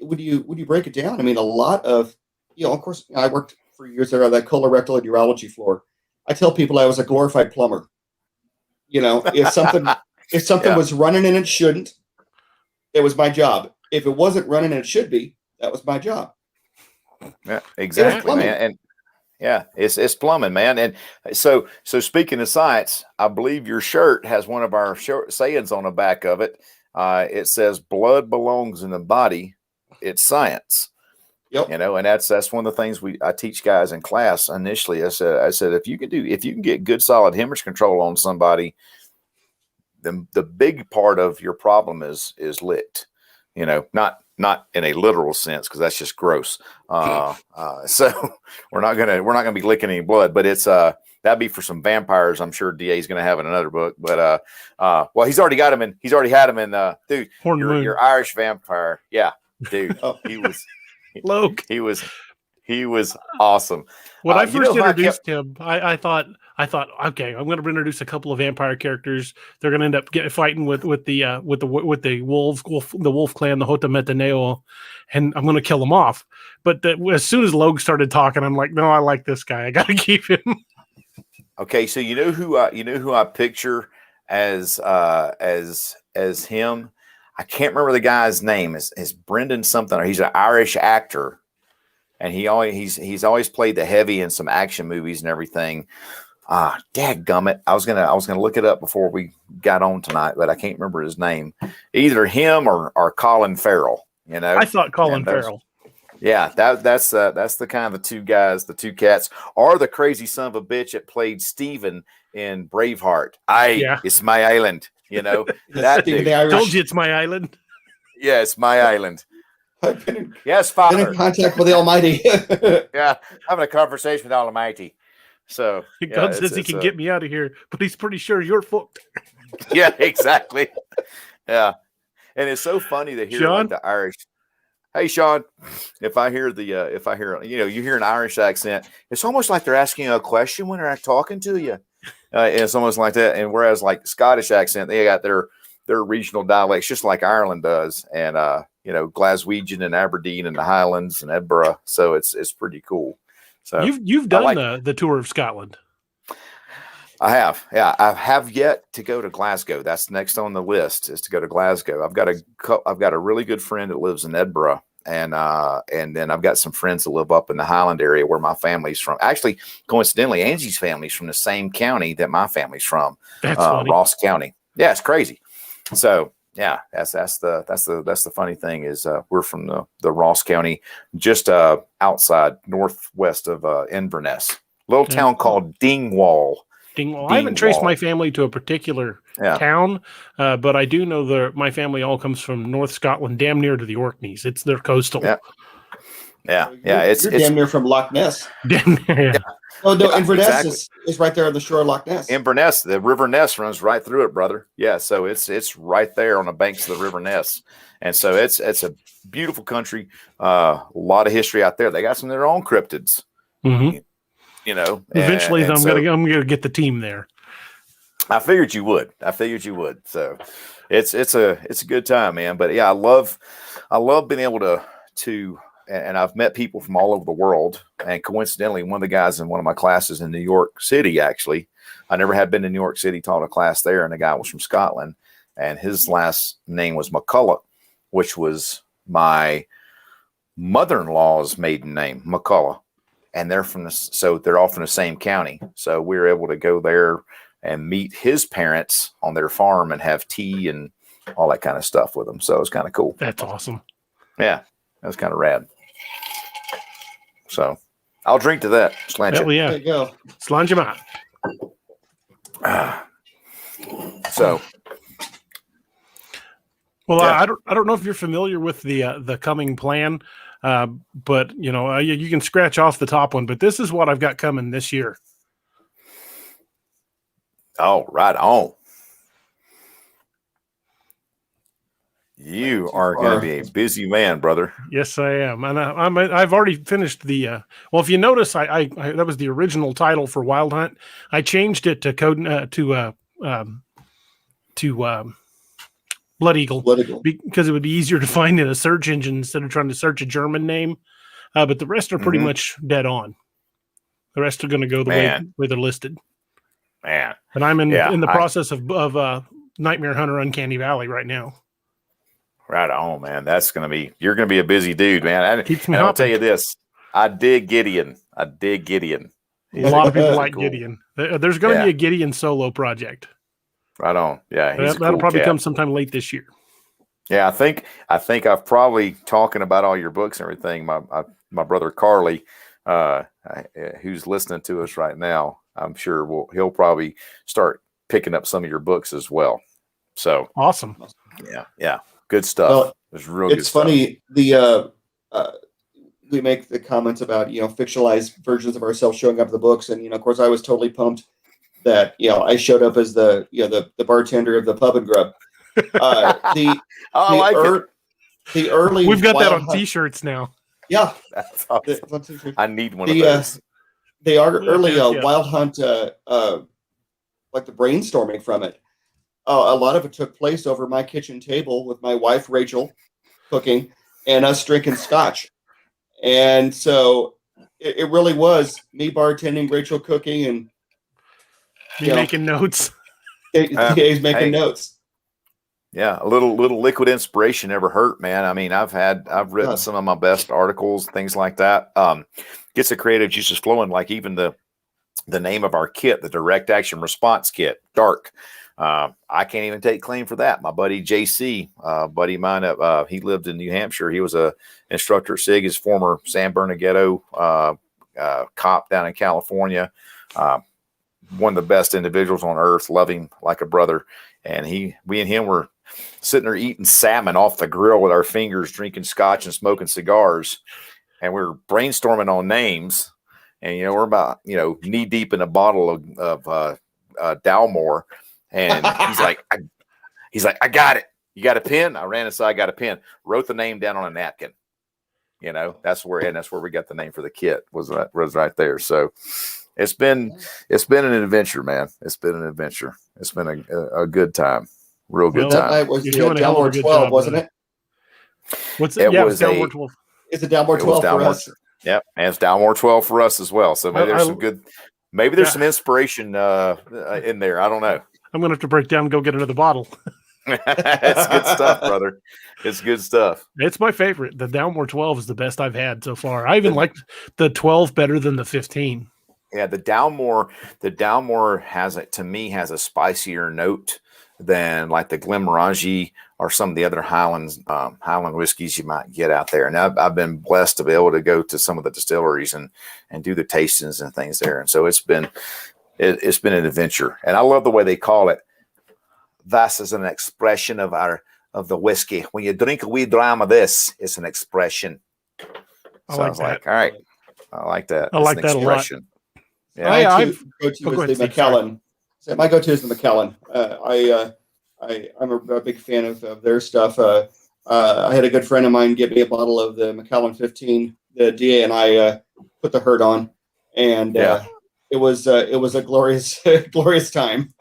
would you break it down? A lot of, of course, I worked for years there on that colorectal and urology floor. I tell people I was a glorified plumber. If something was running and it shouldn't, it was my job. If it wasn't running and it should be, that was my job. Yeah, exactly, man. And yeah, it's plumbing, man. And so speaking of science, I believe your shirt has one of our sayings on the back of it. It says, "Blood belongs in the body. It's science." Yep. And that's one of the things I teach guys in class initially. I said if you can get good solid hemorrhage control on somebody, then the big part of your problem is licked. Not not in a literal sense, because that's just gross. So we're not gonna be licking any blood, but it's that'd be for some vampires. I'm sure DA is gonna have in another book, but well, he's already had him in, dude. Your Irish vampire, yeah, dude. He was Loke. He was awesome. When I first introduced him, I thought, okay, I'm going to introduce a couple of vampire characters. They're going to end up fighting with the wolf clan, the Hota Metaneo, and I'm going to kill them off. But as soon as Logue started talking, I'm like, no, I like this guy. I got to keep him. Okay, so you know who I picture as him. I can't remember the guy's name. Is Brendan something? Or he's an Irish actor. And he's always played the heavy in some action movies and everything. Dadgummit. I was gonna look it up before we got on tonight, but I can't remember his name. Either him or Colin Farrell. You know, I thought Colin Farrell. Yeah, that's the kind of the two guys, the two cats, or the crazy son of a bitch that played Stephen in Braveheart. It's my island. You know, that dude. Told you it's my island. Yeah, it's my island. Yes, Father. Father. In contact with the Almighty. Yeah, having a conversation with the Almighty. So God says he can get me out of here, but he's pretty sure you're fucked. Yeah, exactly. Yeah, and it's so funny to hear like the Irish. Hey, Sean, if I hear you hear an Irish accent, it's almost like they're asking a question when they're talking to you. It's almost like that. And whereas like Scottish accent, they got their regional dialects, just like Ireland does, and Glaswegian and Aberdeen and the Highlands and Edinburgh. So it's pretty cool. So you've done the tour of Scotland. I have. Yeah, I have yet to go to Glasgow. That's next on the list, is to go to Glasgow. I've got a really good friend that lives in Edinburgh, and then I've got some friends that live up in the Highland area where my family's from. Actually, coincidentally, Angie's family's from the same county that my family's from. That's funny. Ross County. Yeah, it's crazy. So yeah, that's the funny thing is we're from the Ross County, just outside northwest of Inverness, little town called Dingwall. I haven't traced my family to a particular town, but I do know my family all comes from North Scotland, damn near to the Orkneys. They're coastal. Yeah. You're damn near from Loch Ness. Damn near. Yeah. Oh no, Inverness is right there on the shore of Loch Ness. Inverness, the River Ness runs right through it, brother. Yeah, so it's right there on the banks of the River Ness, and so it's a beautiful country. A lot of history out there. They got some of their own cryptids. Mm-hmm. You know, eventually I'm gonna get the team there. I figured you would. So it's a good time, man. But yeah, I love being able to and I've met people from all over the world. And coincidentally, one of the guys in one of my classes in New York City, actually, I never had been to New York City, taught a class there, and the guy was from Scotland, and his last name was McCullough, which was my mother-in-law's maiden name, McCullough. And they're they're all from the same county. So we were able to go there and meet his parents on their farm and have tea and all that kind of stuff with them. So it was kind of cool. That's awesome. Yeah, that was kind of rad. So I'll drink to that. Slant you. Yeah. There you go. Slant you out. So. Well, yeah. I don't know if you're familiar with the coming plan. But you can scratch off the top one, but this is what I've got coming this year. Oh, right on. You are going to be a busy man, brother. Yes, I am. And I've already finished the, well, if you notice, I that was the original title for Wild Hunt. I changed it to Blood Eagle, because it would be easier to find in a search engine instead of trying to search a German name. But the rest are pretty much dead on. The rest are going to go the way they're listed. Man, and I'm in the process of Nightmare Hunter Uncanny Valley right now. Right on, man. You're going to be a busy dude, man. Keeps me and I'll tell you this. I dig Gideon. A lot of people like Gideon. There's going to be a Gideon solo project. Right on. Yeah. That'll probably come sometime late this year. Yeah. I think I've probably talking about all your books and everything. My brother Carly, who's listening to us right now, I'm sure he'll probably start picking up some of your books as well. So awesome. Yeah. Good stuff. Well, it's real good it's stuff. funny. We make the comments about, fictionalized versions of ourselves showing up in the books. And, of course, I was totally pumped that, I showed up as the bartender of the pub and grub. The early We've got that on Hunt, t-shirts now. Yeah. That's awesome. I need one of those. The early yeah. Wild Hunt, like the brainstorming from it, a lot of it took place over my kitchen table with my wife, Rachel, cooking, and us drinking scotch. And so it really was me bartending, Rachel cooking, and me making notes. He's making notes. Yeah, a little liquid inspiration never hurt, man. I mean, I've written some of my best articles, things like that. Gets the creative juices flowing, like even the name of our kit, the Direct Action Response Kit, DARK. I can't even take claim for that. My buddy JC, buddy of mine, he lived in New Hampshire. He was a instructor at SIG, his former San Bernardino cop down in California. One of the best individuals on earth, love him like a brother. And we and him were sitting there eating salmon off the grill with our fingers, drinking scotch and smoking cigars. And we were brainstorming on names. And, we're about, knee deep in a bottle of Dalmore. And he's like, I got it. You got a pen? I ran inside, got a pen, wrote the name down on a napkin. That's where we got the name for the kit was right there. So it's been an adventure, man. It's been an adventure. It's been a good time. Real good time. That night was the Dalmore 12, wasn't it? What's it? It was Dalmore 12. It's a Dalmore 12 for us. Yep, and it's Dalmore 12 for us as well. So maybe there's some good. Maybe there's some inspiration in there. I don't know. I'm gonna have to break down and go get another bottle. It's good stuff, brother. It's good stuff. It's my favorite. The Dalmore 12 is the best I've had so far. I even like the 12 better than the 15. Yeah, the Dalmore has a spicier note than like the Glenmorangie or some of the other Highland whiskeys you might get out there. And I've been blessed to be able to go to some of the distilleries and do the tastings and things there. And so it's been an adventure. And I love the way they call it. This is an expression of the whiskey. When you drink a wee dram of this, it's an expression. I like that. All right. I like that. I like that expression. A lot. Yeah. My go-to is the Macallan. So my go-to is the Macallan. I'm a big fan of their stuff. I had a good friend of mine get me a bottle of the Macallan 15. The DA and I put the hurt on, and it was a glorious time.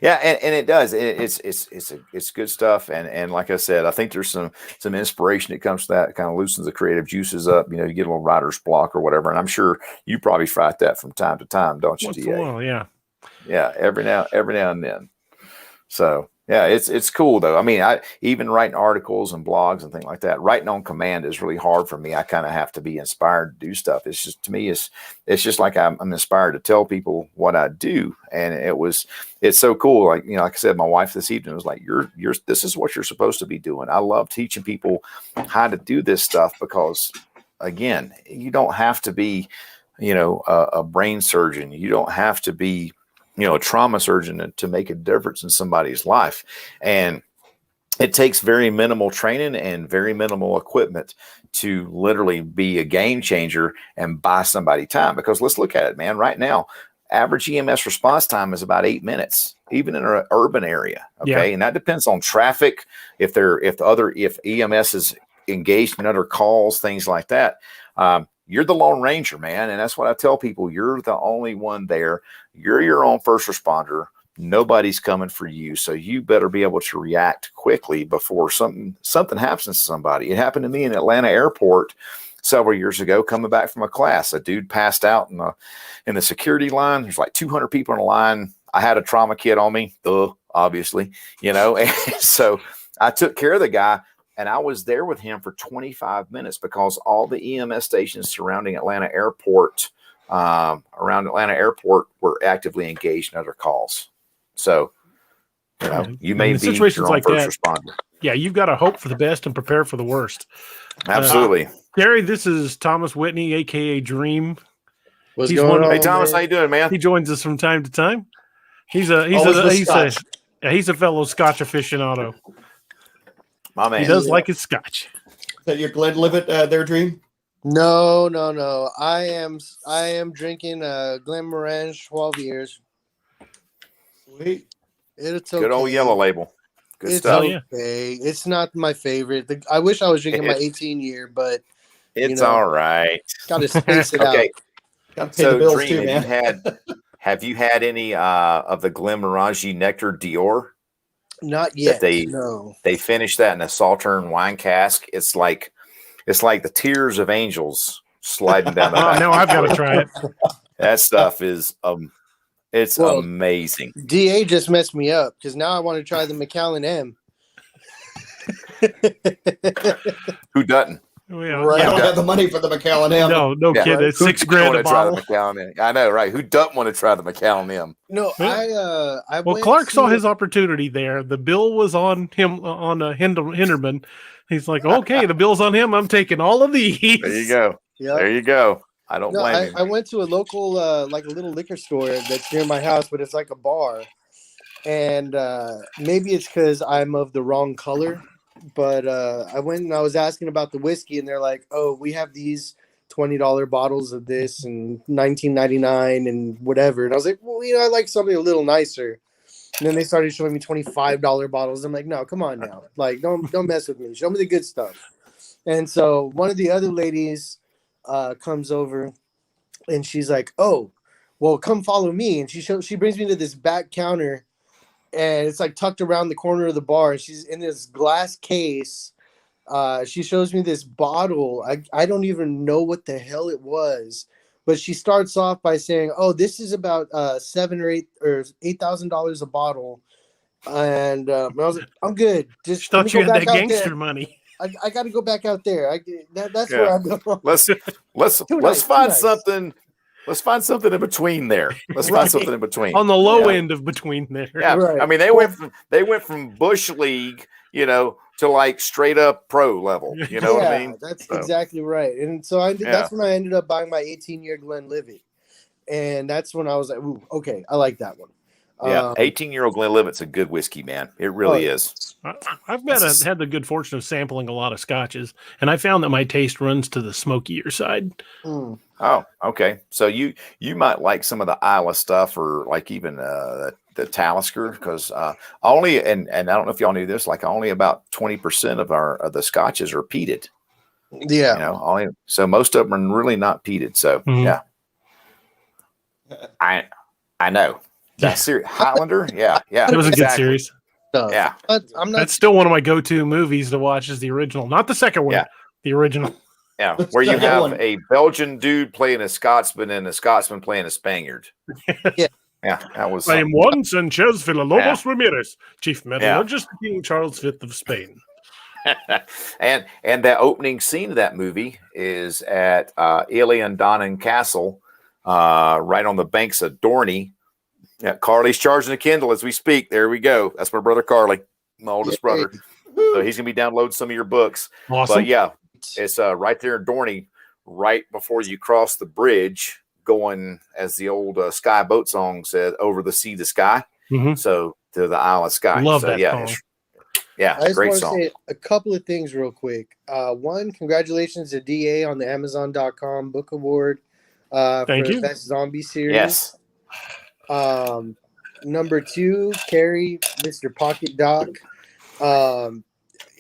Yeah, and it does. It's good stuff. And like I said, I think there's some inspiration that comes to that. It kind of loosens the creative juices up. You get a little writer's block or whatever. And I'm sure you probably fight that from time to time, don't you, Once DA? in a while, yeah. Yeah, every now and then. So yeah, it's cool though. I mean, I even writing articles and blogs and things like that. Writing on command is really hard for me. I kind of have to be inspired to do stuff. It's just, to me, it's just like I'm inspired to tell people what I do, and it's so cool. Like like I said, my wife this evening was like, this is what you're supposed to be doing. I love teaching people how to do this stuff because, again, you don't have to be, a brain surgeon. You don't have to be a trauma surgeon to make a difference in somebody's life. And it takes very minimal training and very minimal equipment to literally be a game changer and buy somebody time. Because let's look at it, man. Right now, average EMS response time is about 8 minutes, even in an urban area. Okay. Yeah. And that depends on traffic. If EMS is engaged in other calls, things like that. You're the Lone Ranger, man. And that's what I tell people. You're the only one there. You're your own first responder. Nobody's coming for you. So you better be able to react quickly before something happens to somebody. It happened to me in Atlanta airport several years ago, coming back from a class. A dude passed out in the security line. There's like 200 people in a line. I had a trauma kit on me, obviously, and so I took care of the guy. And I was there with him for 25 minutes because all the EMS stations surrounding Atlanta Airport, were actively engaged in other calls. So, you may be situations like first responder. Yeah, you've got to hope for the best and prepare for the worst. Absolutely. Gary, this is Thomas Whitney, a.k.a. Dream. What's going on? Hey, Thomas, how you doing, man? He joins us from time to time. He's a fellow Scotch aficionado. My man. He does like his scotch. Is that your Glenlivet there, Dream? No. I am drinking Glenmorangie 12 years. Sweet. It's okay. Good old yellow label. Good It's stuff. okay. It's not my favorite. I wish I was drinking my 18 year, but It's all right. got to space it Okay. out. Got to pay the bills Dream, too, man. have you had any of the Glenmorangie Nectar Dior? Not yet. That No. They finished that in a Sauternes wine cask. It's like the tears of angels sliding down the Oh, back. now I've got to try it. That stuff is amazing. DA just messed me up because now I want to try the Macallan M. Who doesn't? Well, Right. I don't have the money for the Macallan M. No Yeah. kid. It's Who $6,000 doesn't a wanna try the bottle. Macallan M? I know, right? Who doesn't want to try the Macallan M? No, Yeah. I Well, went Clark to- saw his opportunity there. The bill was on him on Hinderman. He's like, okay, the bill's on him. I'm taking all of these. There you go. Yep. There you go. I don't No, blame him. I went to a local, like a little liquor store that's near my house, but it's like a bar. And maybe it's because I'm of the wrong color, but I went and I was asking about the whiskey, and they're like, "Oh, we have these $20 bottles of this and $19.99 and whatever." And I was like, "Well, I like something a little nicer." And then they started showing me $25 bottles. I'm like, "No, come on now, like don't mess with me. Show me the good stuff." And so one of the other ladies comes over, and she's like, "Oh, well, come follow me." And she brings me to this back counter. And it's like tucked around the corner of the bar. And she's in this glass case. She shows me this bottle. I don't even know what the hell it was, but she starts off by saying, "Oh, this is about $7,000 or $8,000 a bottle." And I was like, "I'm good. Just Thought let you me go had that back out gangster there. money. I got to go back out there. That's Yeah. where I'm going." Let's nice, find nice. something. Let's find something in between there. Let's Right. find something in between. On the low Yeah. end of between there. Yeah, Right. I mean they went from Bush League, to like straight up pro level. You know what I mean? That's So. exactly right. And so that's when I ended up buying my 18-year Glenlivet. And that's when I was like, "Ooh, okay, I like that one." Yeah, 18-year-old Glenlivet's a good whiskey, man. It really is. I've had the good fortune of sampling a lot of scotches, and I found that my taste runs to the smokier side. Mm. Oh, okay. So you might like some of the Isla stuff, or like even the Talisker, because only and I don't know if y'all knew this, like only about 20% of the scotches are peated. Yeah. So most of them are really not peated. So Mhm. yeah, I know. That's serious. Highlander, yeah. It was a good exactly. series. Stuff. Yeah. But I'm not. That's still one of my go-to movies to watch. Is the original, not the second one. Yeah. The original. Yeah, where you Second have one. a Belgian dude playing a Scotsman and a Scotsman playing a Spaniard. Yeah. Yeah, that was. I am Juan Sanchez Villalobos Ramirez, Chief Metallurgist of King Charles V of Spain. and the opening scene of that movie is at Alien Donnan Castle, right on the banks of Dorney. Yeah, Carly's charging a Kindle as we speak. There we go. That's my brother Carly, my oldest brother. So he's gonna be downloading some of your books. Awesome. But yeah, it's right there in Dorney, right before you cross the bridge, going, as the old Sky Boat song said, over the sea to sky. Mhm. So to the Isle of Skye. Love so, that yeah, song. I just great want to song. say a couple of things real quick. One, congratulations to DA on the Amazon.com book award Thank for you. the best zombie series. Yes. Mm-hmm. Number 2, Kerry, Mr. Pocket Doc.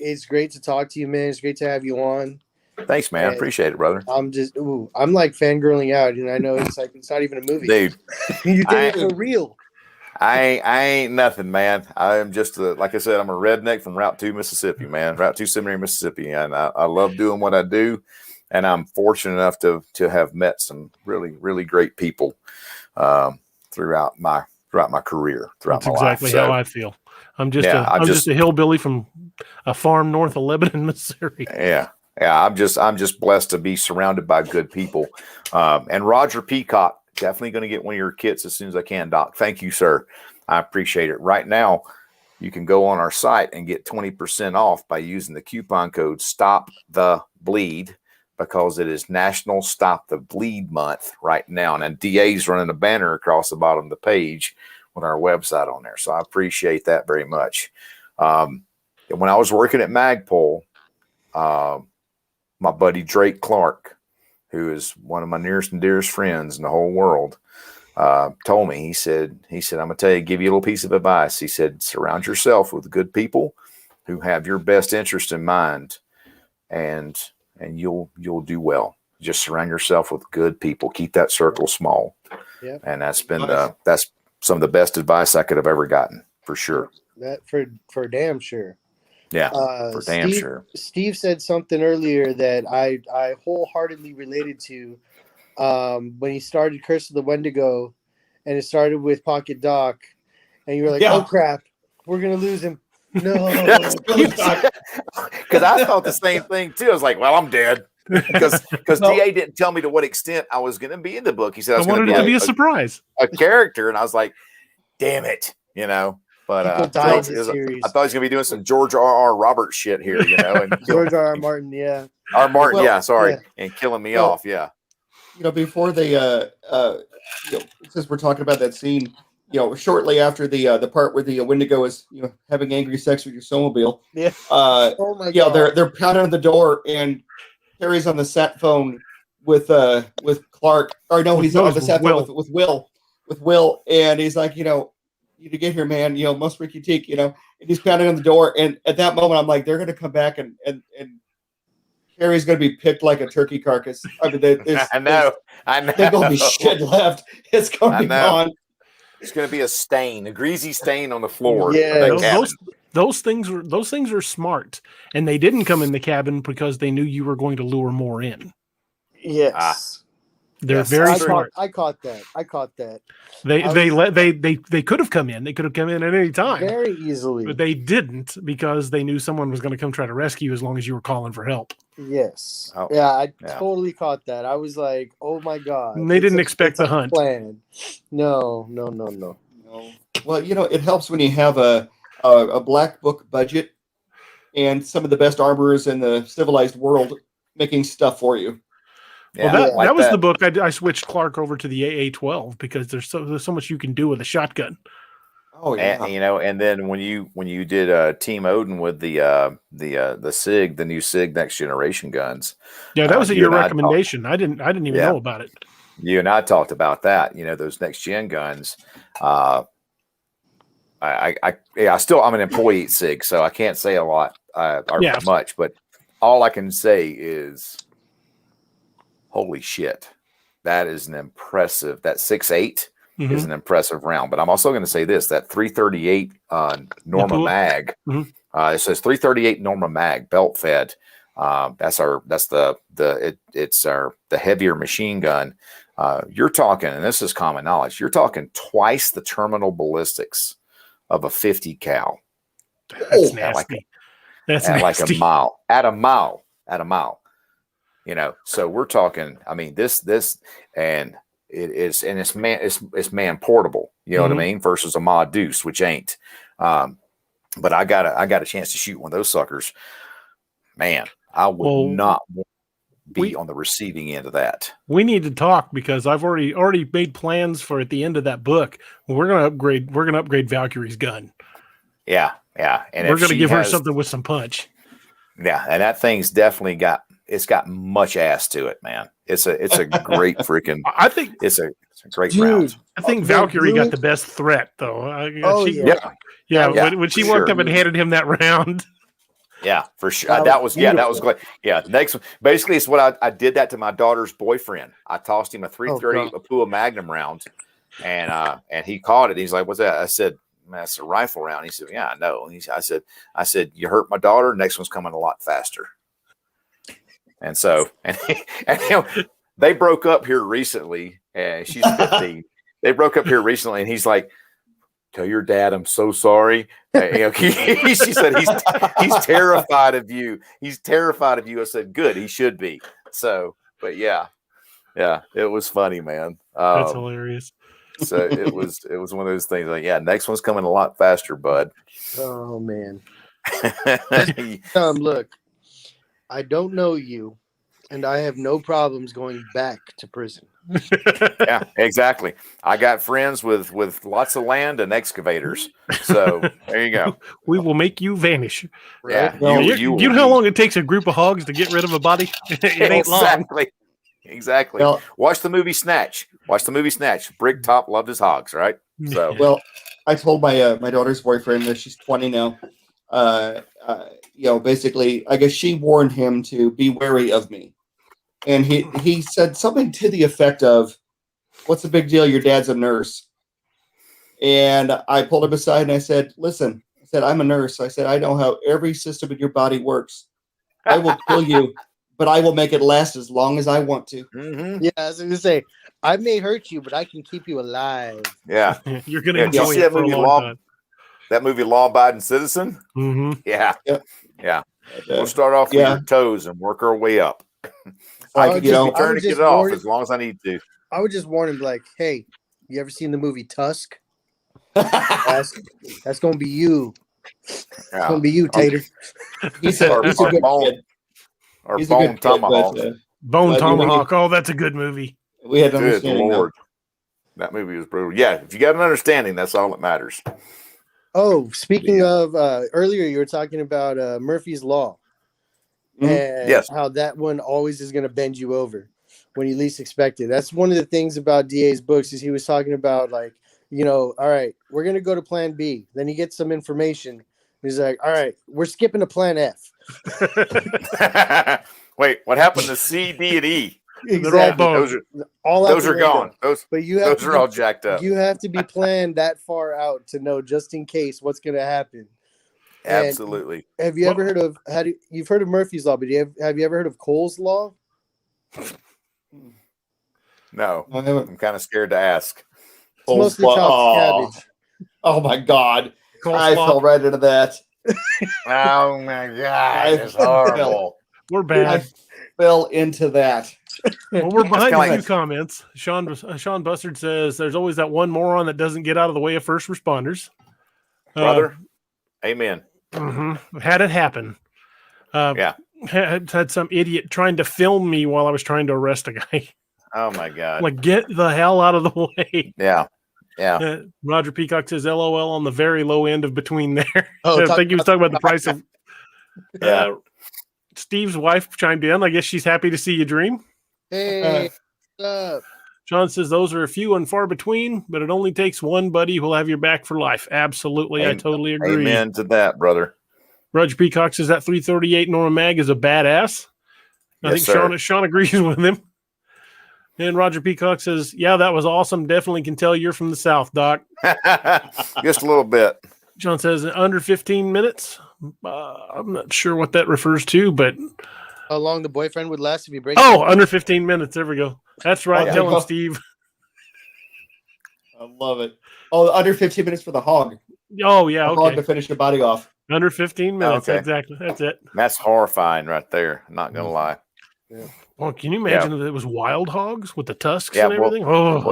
It's great to talk to you, man. It's great to have you on. Thanks, man. And Appreciate it, brother. I'm like fangirling out, and I know it's not even a movie. Dude, You did it for real. I ain't nothing, man. I'm just like I said, I'm a redneck from Route 2, Mississippi, man. Route 2 Seminary, Mississippi, and I love doing what I do. And I'm fortunate enough to have met some really, really great people throughout my career, throughout That's my exactly life. how I feel. I'm just Yeah, I'm just a hillbilly from a farm north of Lebanon, Missouri. Yeah. I'm just blessed to be surrounded by good people. And Roger Peacock, definitely going to get one of your kits as soon as I can, Doc. Thank you, sir. I appreciate it. Right now, you can go on our site and get 20% off by using the coupon code Stop the Bleed, because it is National Stop the Bleed Month right now. And DA's running a banner across the bottom of the page with our website on there. So I appreciate that very much. when I was working at Magpul, my buddy Drake Clark, who is one of my nearest and dearest friends in the whole world, told me, he said, I'm going to tell you, give you a little piece of advice. He said, surround yourself with good people who have your best interest in mind, and you'll do well. Just surround yourself with good people. Keep that circle small. Yep. And that's been that's some of the best advice I could have ever gotten, for sure. That for damn sure. Yeah, for damn sure. Steve said something earlier that I wholeheartedly related to when he started Curse of the Wendigo, and it started with Pocket Doc, and you were like, oh crap, we're gonna lose him. No, because I thought the same thing too. I was like, well, I'm dead. Because DA didn't tell me to what extent I was going to be in the book. He said I wanted it to be a surprise, a character, and I was like, damn it, But I thought he was going to be doing some George R.R. Roberts shit here, and George R.R. Martin, yeah. R. Martin, and killing me off, yeah. Before they, since we're talking about that scene, shortly after the part where the Wendigo is, having angry sex with your snowmobile. Yeah. Oh my God. They're pounding on the door, and Terry's on the sat phone with Clark. Or no, he's on the sat phone with Will, and he's like, you need to get here, man. Most Ricky Teak, and he's pounding on the door. And at that moment, I'm like, they're going to come back and Terry's going to be picked like a turkey carcass. I mean, I know. There's going to be shit left. It's going to be gone. It's going to be a greasy stain on the floor. Yeah, those things are smart, and they didn't come in the cabin because they knew you were going to lure more in. Yes, they're very smart. I caught that. They could have come in. They could have come in at any time very easily, but they didn't because they knew someone was going to come try to rescue you as long as you were calling for help. Yes. Oh, yeah, I totally caught that. I was like, "Oh my God!" And they didn't expect the hunt. Plan. No. Well, it helps when you have a black book budget and some of the best armorers in the civilized world making stuff for you. Yeah, well, that was the book. I switched Clark over to the AA-12 because there's so much you can do with a shotgun. Oh yeah, and then when you did Team Odin with the SIG, the new SIG Next Generation guns. Yeah, that was your recommendation. I didn't even know about it. You and I talked about that. Those next gen guns. I'm an employee at SIG, so I can't say a lot or much, but all I can say is, holy shit, that is an impressive. That 6.8 is an impressive round. But I'm also going to say this: that 338 Norma mag. It says 338 Norma mag, belt fed. That's the heavier machine gun. You're talking, and this is common knowledge, you're talking twice the terminal ballistics of a 50 cal. That's nasty. That's nasty. Like a mile. At a mile. So we're talking, I mean, this and it's man portable, you know what I mean, versus a mod deuce, which ain't. But I got a chance to shoot one of those suckers. Man, I would not want to be on the receiving end of that. We need to talk because I've already made plans for at the end of that book. We're gonna upgrade Valkyrie's gun. Yeah. And we're gonna give her something with some punch. Yeah, and that thing's definitely got much ass to it, man. It's a great freaking. I think it's a great round. I think Valkyrie got the best threat, though. When she walked up and handed him that round. Yeah, for sure. That was great. Yeah, next one. Basically, it's what I did that to my daughter's boyfriend. I tossed him a 330 Apua Magnum round, and he caught it. He's like, "What's that?" I said, "Man, it's a rifle round." He said, "Yeah, I know." And I said, "You hurt my daughter. Next one's coming a lot faster." And so, they broke up here recently. And she's 15. They broke up here recently, and he's like, "Tell your dad I'm so sorry." She said he's terrified of you. He's terrified of you. I said, "Good, he should be." So, but yeah, it was funny, man. That's hilarious. So it was one of those things. Like, yeah, next one's coming a lot faster, bud. Oh man. Look. I don't know you, and I have no problems going back to prison. Yeah, exactly. I got friends with lots of land and excavators. So there you go. We will make you vanish. Yeah, Well, You know how long it takes a group of hogs to get rid of a body? It ain't long. Exactly. Well, Watch the movie Snatch. Brick Top loved his hogs, right? So well, I told my my daughter's boyfriend that she's 20 now. Basically, I guess she warned him to be wary of me, and he said something to the effect of, "What's the big deal? Your dad's a nurse." And I pulled him aside and I said, "Listen," I said, "I'm a nurse." I said, "I know how every system in your body works. I will kill you, but I will make it last as long as I want to." mm-hmm. Yeah, I was going to say, I may hurt you, but I can keep you alive. Yeah. You're going to Yeah, enjoy you it for a long time. That movie Law Abiding Citizen? Mm-hmm. Yeah. Yep. Yeah. We'll start off with your toes and work our way up. I Like, can you just know, be turning to get it off as long as I need to. I would just warn him, like, hey, you ever seen the movie Tusk? That's going to be you. It's going to be you, Tater. he's a good kid. Or He's Bone a good kid, Tomahawk. but, Bone we- Tomahawk. Oh, that's a good movie. we had an Good understanding now. Lord. That movie was brutal. Yeah, if you got an understanding, that's all that matters. Oh, speaking of, earlier you were talking about Murphy's Law. And Yes. how that one always is going to bend you over when you least expect it. That's one of the things about DA's books is he was talking about, like, you know, all right, we're going to go to plan B. Then he gets some information. He's like, all right, we're skipping to plan F. Wait, what happened to C, D, and E? They're all boned. Those are gone. Those are all jacked up. You have to be planned that far out to know just in case what's going to happen. Absolutely. And have you ever heard of you've heard of Murphy's Law, but have you ever heard of Cole's Law? No, I haven't. I'm kind of scared to ask. It's mostly chopped cabbage. Oh my God. Coleslaw. I fell right into that. Oh my God, it's horrible. We're bad. I fell into that. Well, we're behind kinda a few like- comments. Sean Bussard says there's always that one moron that doesn't get out of the way of first responders. Brother, amen. Had it happen. Yeah. Had some idiot trying to film me while I was trying to arrest a guy. Oh my God. Like, get the hell out of the way. Yeah. Yeah. Roger Peacock says LOL on the very low end of between there. Oh, I think he was talking about the price of. Yeah. Steve's wife chimed in. I guess she's happy to see you dream. Hey, what's up? John says those are few and far between, but it only takes one buddy who'll have your back for life. Absolutely. I totally agree. Amen to that, brother. Roger Peacock says that 338 Norma Mag is a badass. I Yes, think Sean agrees with him. And Roger Peacock says, yeah, that was awesome. Definitely can tell you're from the South, Doc. Just a little bit. John says under 15 minutes. I'm not sure what that refers to, but How long the boyfriend would last if you break? under 15 minutes. There we go. That's right. Oh, Tell yeah. him, Steve. I love it. Oh, under 15 minutes for the hog. Oh, yeah. The hog Okay. to finish your body off. Under 15 minutes. Okay. Exactly. That's it. That's horrifying right there. I'm not going to lie. Well, can you imagine that it was wild hogs with the tusks Yeah, and everything? Well,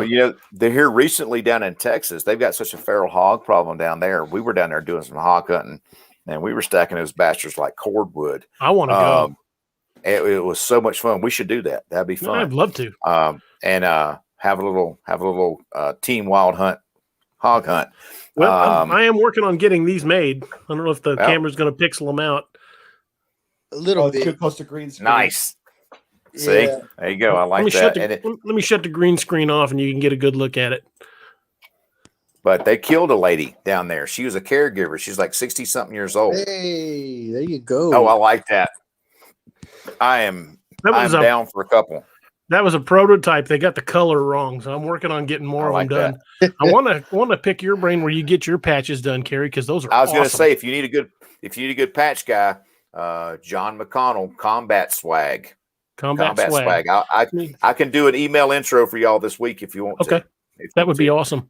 they're here recently down in Texas. They've got such a feral hog problem down there. We were down there doing some hog hunting, and we were stacking those bastards like cordwood. I want to go. It was so much fun. We should do that. That'd be fun. I'd love to. And have a little team wild hunt, hog hunt. Well, I am working on getting these made. I don't know if the camera's going to pixel them out. A little It's too bit. close to green screen. Nice. See, Yeah. there you go. I like let that. me shut the green screen off, and you can get a good look at it. But they killed a lady down there. She was a caregiver. She's like 60-something years old. Hey, there you go. Oh, I like that. I'm down for a couple. That was a prototype. They got the color wrong, so I'm working on getting more I of them done. I want to pick your brain where you get your patches done, Kerry, because those are. I was going to awesome. say if you need a good patch guy, John McConnell, Combat Swag. Combat swag. I can do an email intro for y'all this week if you want to. Okay, that would be awesome.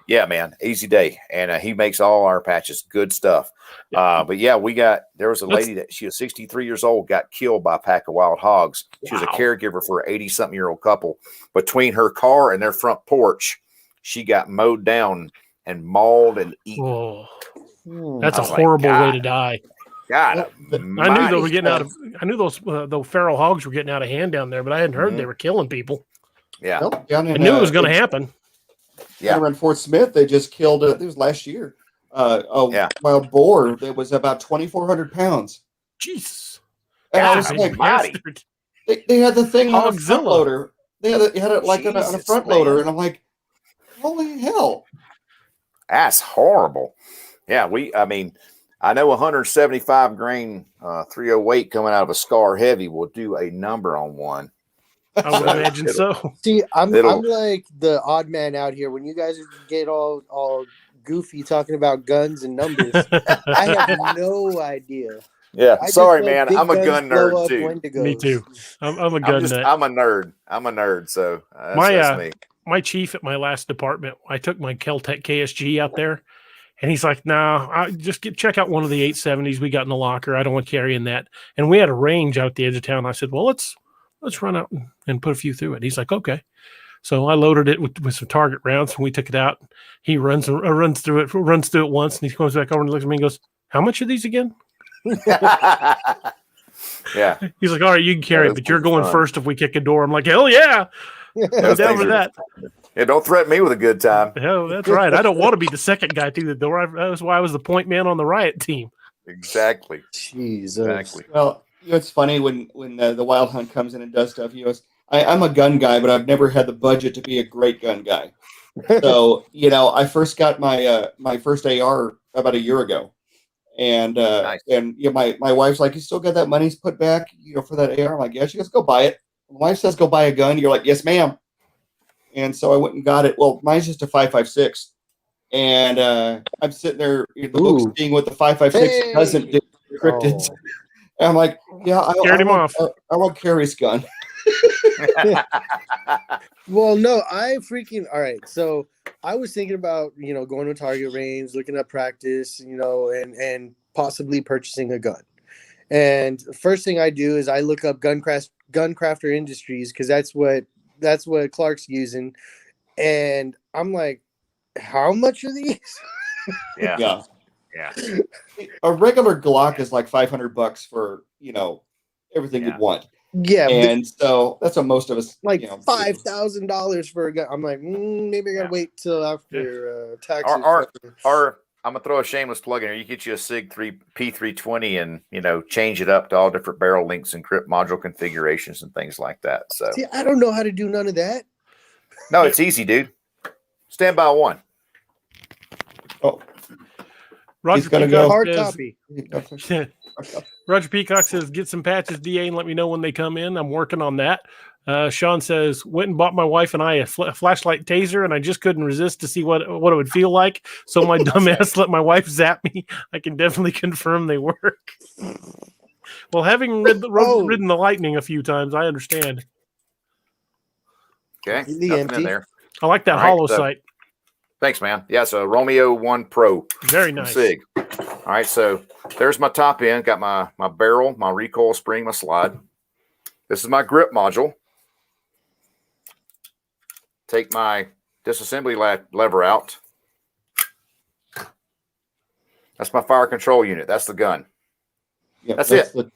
Yeah, man, easy day, and he makes all our patches. Good stuff. But yeah, there was a lady that she was 63 years old, got killed by a pack of wild hogs. She was a caregiver for an 80-something-year-old couple. Between her car and their front porch, she got mowed down and mauled and eaten. Oh, that's a like, horrible way God. to die. God, I knew they were getting out of. I knew those feral hogs were getting out of hand down there, but I hadn't heard they were killing people. Yeah. Nope, down I in, knew it was going to happen. Yeah. around Fort Smith, they just killed. It was last year. A wild boar that was about 2,400 pounds, Jeez. and I God, was I mean, like, mighty. Bastard. they had the thing on a front Hogzilla. loader. They had it like on a Jesus, front man. loader, and I'm like, holy hell! That's horrible. Yeah, I know 175 grain 308 coming out of a Scar Heavy will do a number on one. I would imagine so. See, I'm It'll- like the odd man out here. When you guys get all goofy talking about guns and numbers, I have no idea. Yeah, I just sorry, know man. big I'm a guns gun blow nerd up too. Wendigos. Me too. I'm a gun nut. I'm a nerd. So that's me. My chief at my last department, I took my Kel-Tec KSG out there, and he's like, "No, I just check out one of the 870s we got in the locker. I don't want carrying that." And we had a range out the edge of town. I said, "Well, let's run out and put a few through it." He's like, "Okay." So I loaded it with some target rounds, and we took it out. He runs through it once, and he comes back over and looks at me and goes, "How much are these again?" Yeah. He's like, "All right, you can carry it, but you're going fun. first if we kick a door." I'm like, "Hell yeah, I'm Those down things with are- that." Yeah, don't threaten me with a good time. Hell, that's right. I don't want to be the second guy through the door. That's why I was the point man on the riot team. Exactly. Jesus. Exactly. Well, it's funny when the wild hunt comes in and does stuff. I'm a gun guy, but I've never had the budget to be a great gun guy. So I first got my my first AR about a year ago, and Nice. my wife's like, "You still got that money put back, for that AR?" I'm like, "Yeah." She goes, "Go buy it." My wife says, "Go buy a gun." You're like, "Yes, ma'am." And so I went and got it. Well, mine's just a 5.56, and I'm sitting there in the book Ooh. seeing what the 5.56 doesn't do. Cryptids. Oh. And I'm like, "Yeah, Scared him off. I want Kerry's gun." Well, no, all right. So I was thinking about, going to a target range, looking at practice, and possibly purchasing a gun. And the first thing I do is I look up Guncrafter Industries, because that's what Clark's using. And I'm like, how much are these? Yeah. Yeah. A regular Glock is like $500 for, everything Yeah. you'd want. Yeah, And so that's what most of us like do. $5,000 for a gun. I'm like, maybe I gotta Yeah. wait till after taxes. Or I'm gonna throw a shameless plug in here. You get you a SIG P320 and change it up to all different barrel lengths and grip module configurations and things like that. So See, I don't know how to do none of that. no, it's easy, dude. Stand by one. Oh, Roger he's gonna Peacock go. Hard says, copy. Roger Peacock says, "Get some patches, DA, and let me know when they come in. I'm working on that." Sean says, "Went and bought my wife and I a flashlight taser, and I just couldn't resist to see what it would feel like. So my dumbass let my wife zap me. I can definitely confirm they work." Well, having ridden the Lightning a few times, I understand. Okay, Completely nothing empty. in there. I like that All right, hollow so- sight. Thanks, man. Yeah, so Romeo 1 Pro. Very from nice. SIG. All right, so there's my top end. Got my barrel, my recoil spring, my slide. This is my grip module. Take my disassembly lever out. That's my fire control unit. That's the gun. Yep, That's it. the-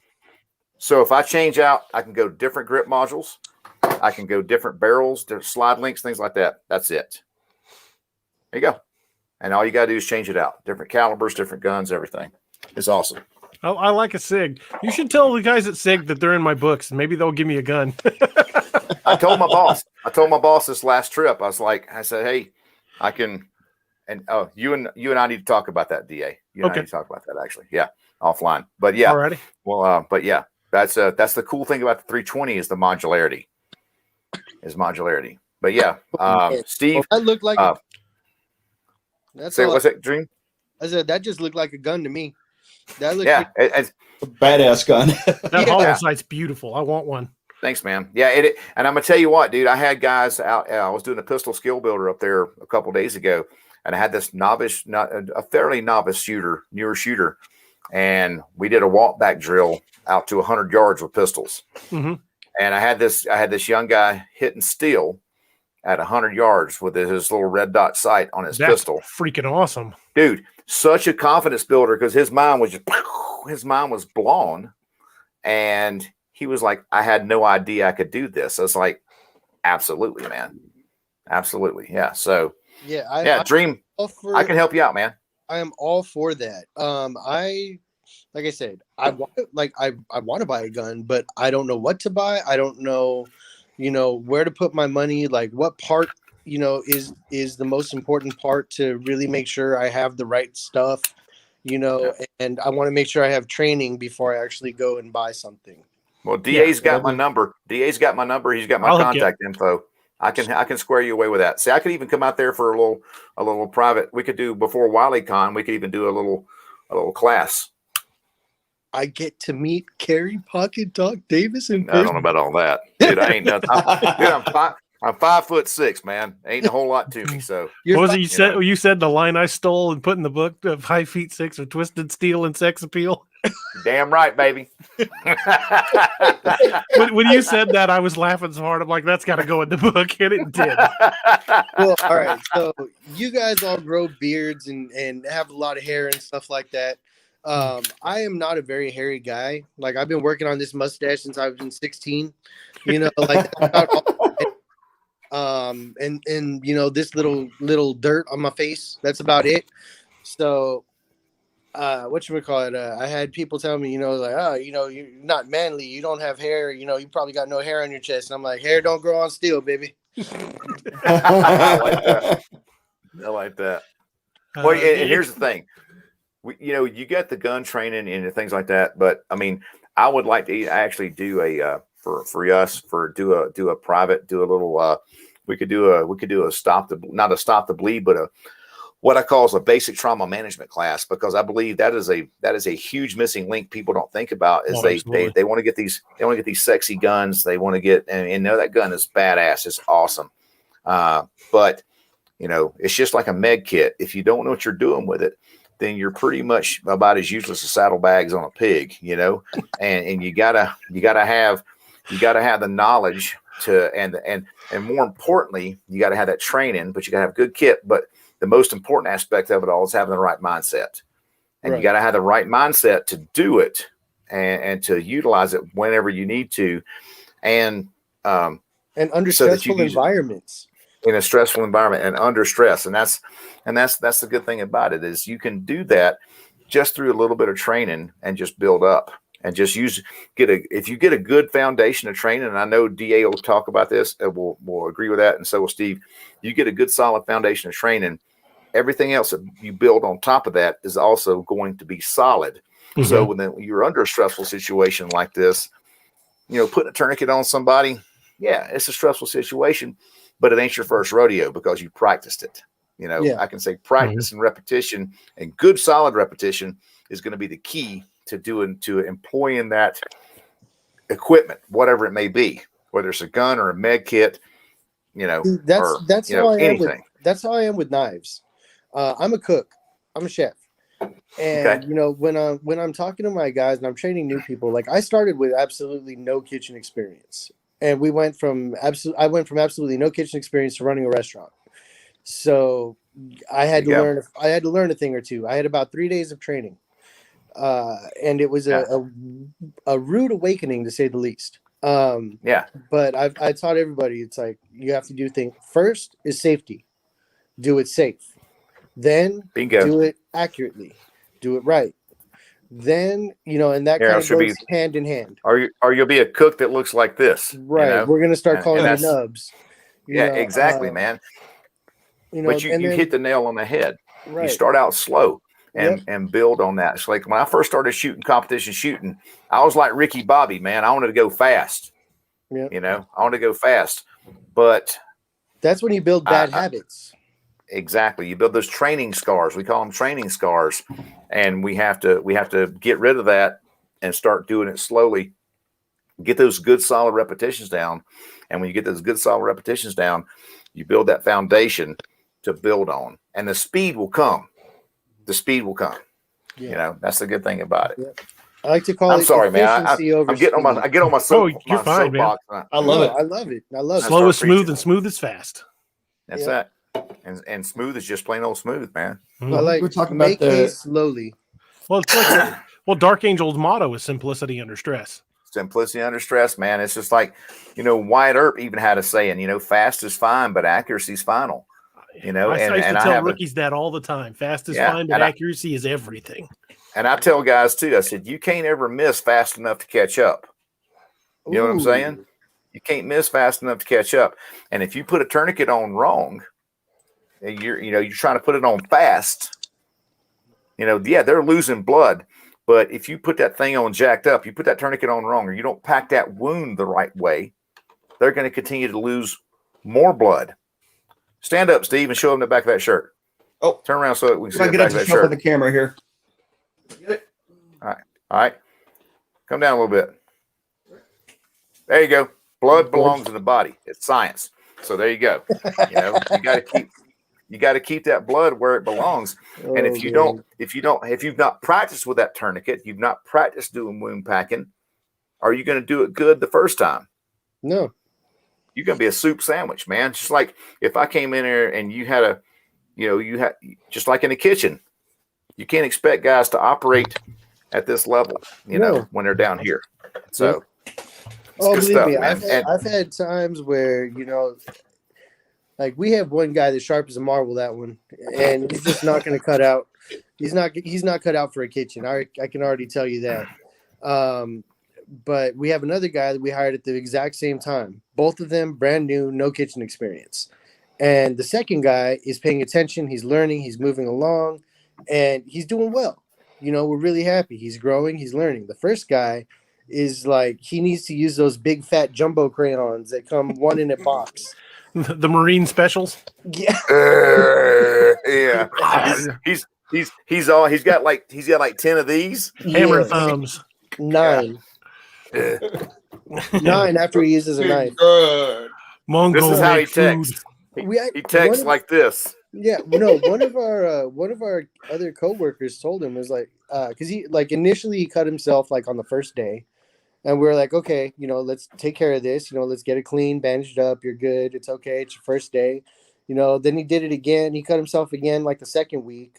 So if I change out, I can go different grip modules. I can go different barrels, different slide links, things like that. That's it. There you go. And all you got to do is change it out. Different calibers, different guns, everything. It's awesome. I like a SIG. You should tell the guys at SIG that they're in my books, and maybe they'll give me a gun. I told my boss this last trip. I said, hey, I can, and you and I need to talk about that, DA. You and I Okay. need to talk about that actually. Yeah, offline. But yeah, Alrighty. well, but yeah, that's the cool thing about the 320 is the modularity. But yeah, Steve, That looked like that's all. what's that, Dream? I said that just looked like a gun to me. That looked Yeah, it's a badass gun. That Yeah. hollow sight's beautiful. I want one. Thanks, man. Yeah, and I'm gonna tell you what, dude. I had guys out. I was doing a pistol skill builder up there a couple days ago, and I had this a fairly novice newer shooter, and we did a walk back drill out to 100 yards with pistols. Mm-hmm. And I had this young guy hitting steel at 100 yards with his little red dot sight on his That's pistol. freaking awesome. Dude, such a confidence builder because his mind was blown, and he was like, I had no idea I could do this. I was like, Absolutely, man. Absolutely. Yeah. So yeah, Dream, I can help you out, man. I am all for that. Like I said, I want to buy a gun, but I don't know what to buy. I don't know, where to put my money. Like what part, is the most important part to really make sure I have the right stuff, and I want to make sure I have training before I actually go and buy something. Well, DA's got my number. DA's got my number. He's got my contact info. I can square you away with that. See, I could even come out there for a little private. We could do before WileyCon. We could even do a little class. I get to meet Kerry Pocket Doc Davis in person. I don't know about all that, dude. I ain't nothing. I'm 5'6", man. Ain't a whole lot to me. So what was it you said? You said the line I stole and put in the book of 5'6" of Twisted Steel and Sex Appeal. Damn right, baby. when you said that, I was laughing so hard. I'm like, that's got to go in the book, and it did. Well, all right. So you guys all grow beards and have a lot of hair and stuff like that. I am not a very hairy guy. Like I've been working on this mustache since I've been 16. Like and this little dirt on my face. That's about it. So whatchamacallit, I had people tell me, like, oh, you're not manly, you don't have hair, you probably got no hair on your chest. And I'm like, hair don't grow on steel, baby. I like that. Well, and here's the thing. You get the gun training and things like that, but I mean, I would like to actually do a do a private, do a little we could do a not a stop the bleed, but what I call is a basic trauma management class, because I believe that is a huge missing link people don't think about is they want to get these sexy guns. They want to get and know that gun is badass. It's awesome. But it's just like a med kit. If you don't know what you're doing with it, then you're pretty much about as useless as saddlebags on a pig, and you gotta have the knowledge to, and more importantly, you gotta have that training, but you gotta have good kit. But the most important aspect of it all is having the right mindset, and you gotta have the right mindset to do it and to utilize it whenever you need to, and under stressful environments. In a stressful environment and under stress. And that's the good thing about it is you can do that just through a little bit of training and just build up and just if you get a good foundation of training, and I know DA will talk about this and will agree with that. And so will Steve, you get a good solid foundation of training. Everything else that you build on top of that is also going to be solid. Mm-hmm. So when you're under a stressful situation like this, putting a tourniquet on somebody, yeah, it's a stressful situation, but it ain't your first rodeo because you practiced it. I can say practice and repetition, and good solid repetition is going to be the key to employing that equipment, whatever it may be, whether it's a gun or a med kit, that's how anything. That's how I am with knives. I'm a cook. I'm a chef. And when I'm talking to my guys and I'm training new people, like I started with absolutely no kitchen experience. And I went from absolutely no kitchen experience to running a restaurant. So I had to learn a thing or two. I had about 3 days of training. And it was a rude awakening, to say the least. But I taught everybody, it's like, you have to do things. First is safety. Do it safe. Then do it accurately. Do it right. Then, and that kind of goes hand in hand. Or you'll be a cook that looks like this. Right. We're going to start calling you nubs. Exactly, man. But you hit the nail on the head. Right. You start out slow and build on that. It's like when I first started competition shooting, I was like Ricky Bobby, man. I wanted to go fast. Yeah. I wanted to go fast. But that's when you build bad habits. Exactly. You build those training scars. We call them training scars. And we have to get rid of that and start doing it slowly. Get those good solid repetitions down. And when you get those good solid repetitions down, you build that foundation to build on. And the speed will come. Yeah. That's the good thing about it. Yeah. I like to call it. I'm sorry, man. I get on my soap. Oh, you're fine, man. I love it. I love it. Slow is smooth and smooth is fast. That's that. And smooth is just plain old smooth, man. We're talking about slowly. Well, Dark Angel's motto is simplicity under stress. Simplicity under stress, man. It's just like, Wyatt Earp even had a saying, fast is fine, but accuracy is final. I used to tell rookies that all the time. Fast is fine, but accuracy is everything. And I tell guys too, I said, you can't ever miss fast enough to catch up. You know what I'm saying? You can't miss fast enough to catch up. And if you put a tourniquet on wrong, you're trying to put it on fast, they're losing blood. But if you put that thing on jacked up, you put that tourniquet on wrong, or you don't pack that wound the right way, they're going to continue to lose more blood. Stand up, Steve, and show them the back of that shirt. Oh, turn around so we can see the get back up of that to show shirt. the camera here. All right. Come down a little bit. There you go. Blood belongs in the body. It's science. So there you go. You got to keep that blood where it belongs. And if you've not practiced with that tourniquet, you've not practiced doing wound packing, are you going to do it good the first time? No. You're going to be a soup sandwich, man. Just like if I came in here and you had just like in the kitchen, you can't expect guys to operate at this level, when they're down here. So, believe me, I've had times where, like we have one guy that's sharp as a marble, that one, and he's just not going to cut out. He's not cut out for a kitchen. I can already tell you that. But we have another guy that we hired at the exact same time. Both of them brand new, no kitchen experience. And the second guy is paying attention. He's learning. He's moving along, and he's doing well. We're really happy. He's growing. He's learning. The first guy is like, he needs to use those big fat jumbo crayons that come one in a box. The Marine specials. Yeah. Yeah. He's got like 10 of these. Hammer thumbs. 9. 9 after he uses a knife. Mongol. This is how he texts. He texts like this. Yeah, one of our other coworkers told him, was like, because he initially he cut himself like on the first day, and we were like, okay, let's take care of this, let's get it clean, bandaged up, you're good, it's okay, it's your first day, Then he did it again. He cut himself again like the second week,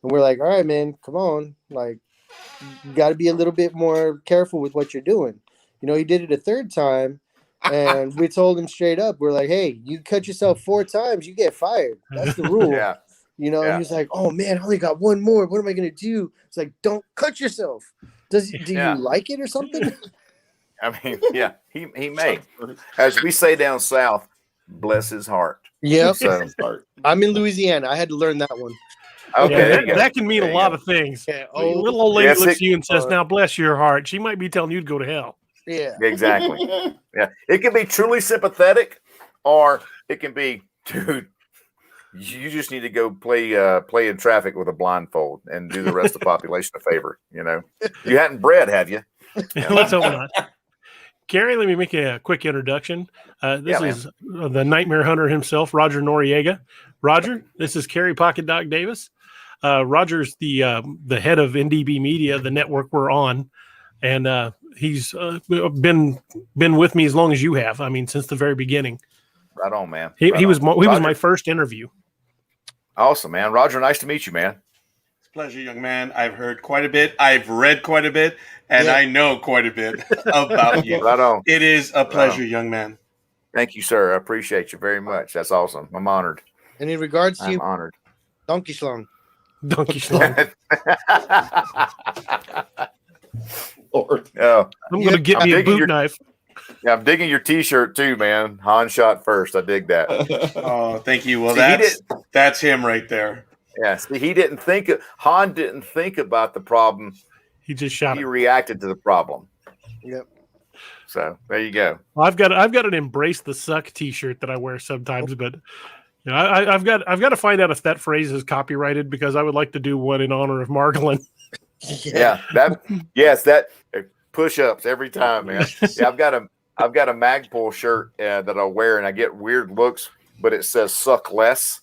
and we're like, all right, man, come on, like you got to be a little bit more careful with what you're doing. He did it a third time. And we told him straight up, we're like, hey, you cut yourself 4 times, you get fired. That's the rule. Yeah. And he's like, oh man, I only got one more. What am I going to do? It's like, don't cut yourself. Do you like it or something? I mean, yeah, he may. As we say down south, bless his heart. Yeah. So, I'm in Louisiana. I had to learn that one. Okay. That can mean a lot of things. Yeah. Little old lady looks at you and says, now bless your heart. She might be telling you to go to hell. Yeah, exactly. Yeah, it can be truly sympathetic, or it can be, dude, you just need to go play in traffic with a blindfold and do the rest of the population a favor. You hadn't bred, have you? Let's hope not. Kerry, let me make a quick introduction. This is the Nightmare Hunter himself, Roger Noriega. Roger, this is Kerry Pocket Doc Davis. Roger's the head of NDB Media, the network we're on, and he's been with me as long as you have. I mean, since the very beginning. Right on, man. He was my first interview. Awesome, man. Roger, nice to meet you, man. It's a pleasure, young man. I've heard quite a bit. I've read quite a bit, and I know quite a bit about you. Right on. It is a pleasure, young man. Thank you, sir. I appreciate you very much. That's awesome. I'm honored. And in regards to I'm honored. Donkey Schlong. Donkey Schlong. Lord. Oh, I'm going to get me a boot knife. Yeah, I'm digging your T-shirt too, man. Han shot first. I dig that. Oh, thank you. Well, that's him right there. Yeah. See, Han didn't think about the problem. He just shot. He reacted to the problem. Yep. So there you go. Well, I've got an embrace the suck T-shirt that I wear sometimes, but I've got to find out if that phrase is copyrighted, because I would like to do one in honor of Margolin. Yeah. That push-ups every time, man. Yeah, I've got a Magpul shirt that I wear, and I get weird looks, but it says "suck less."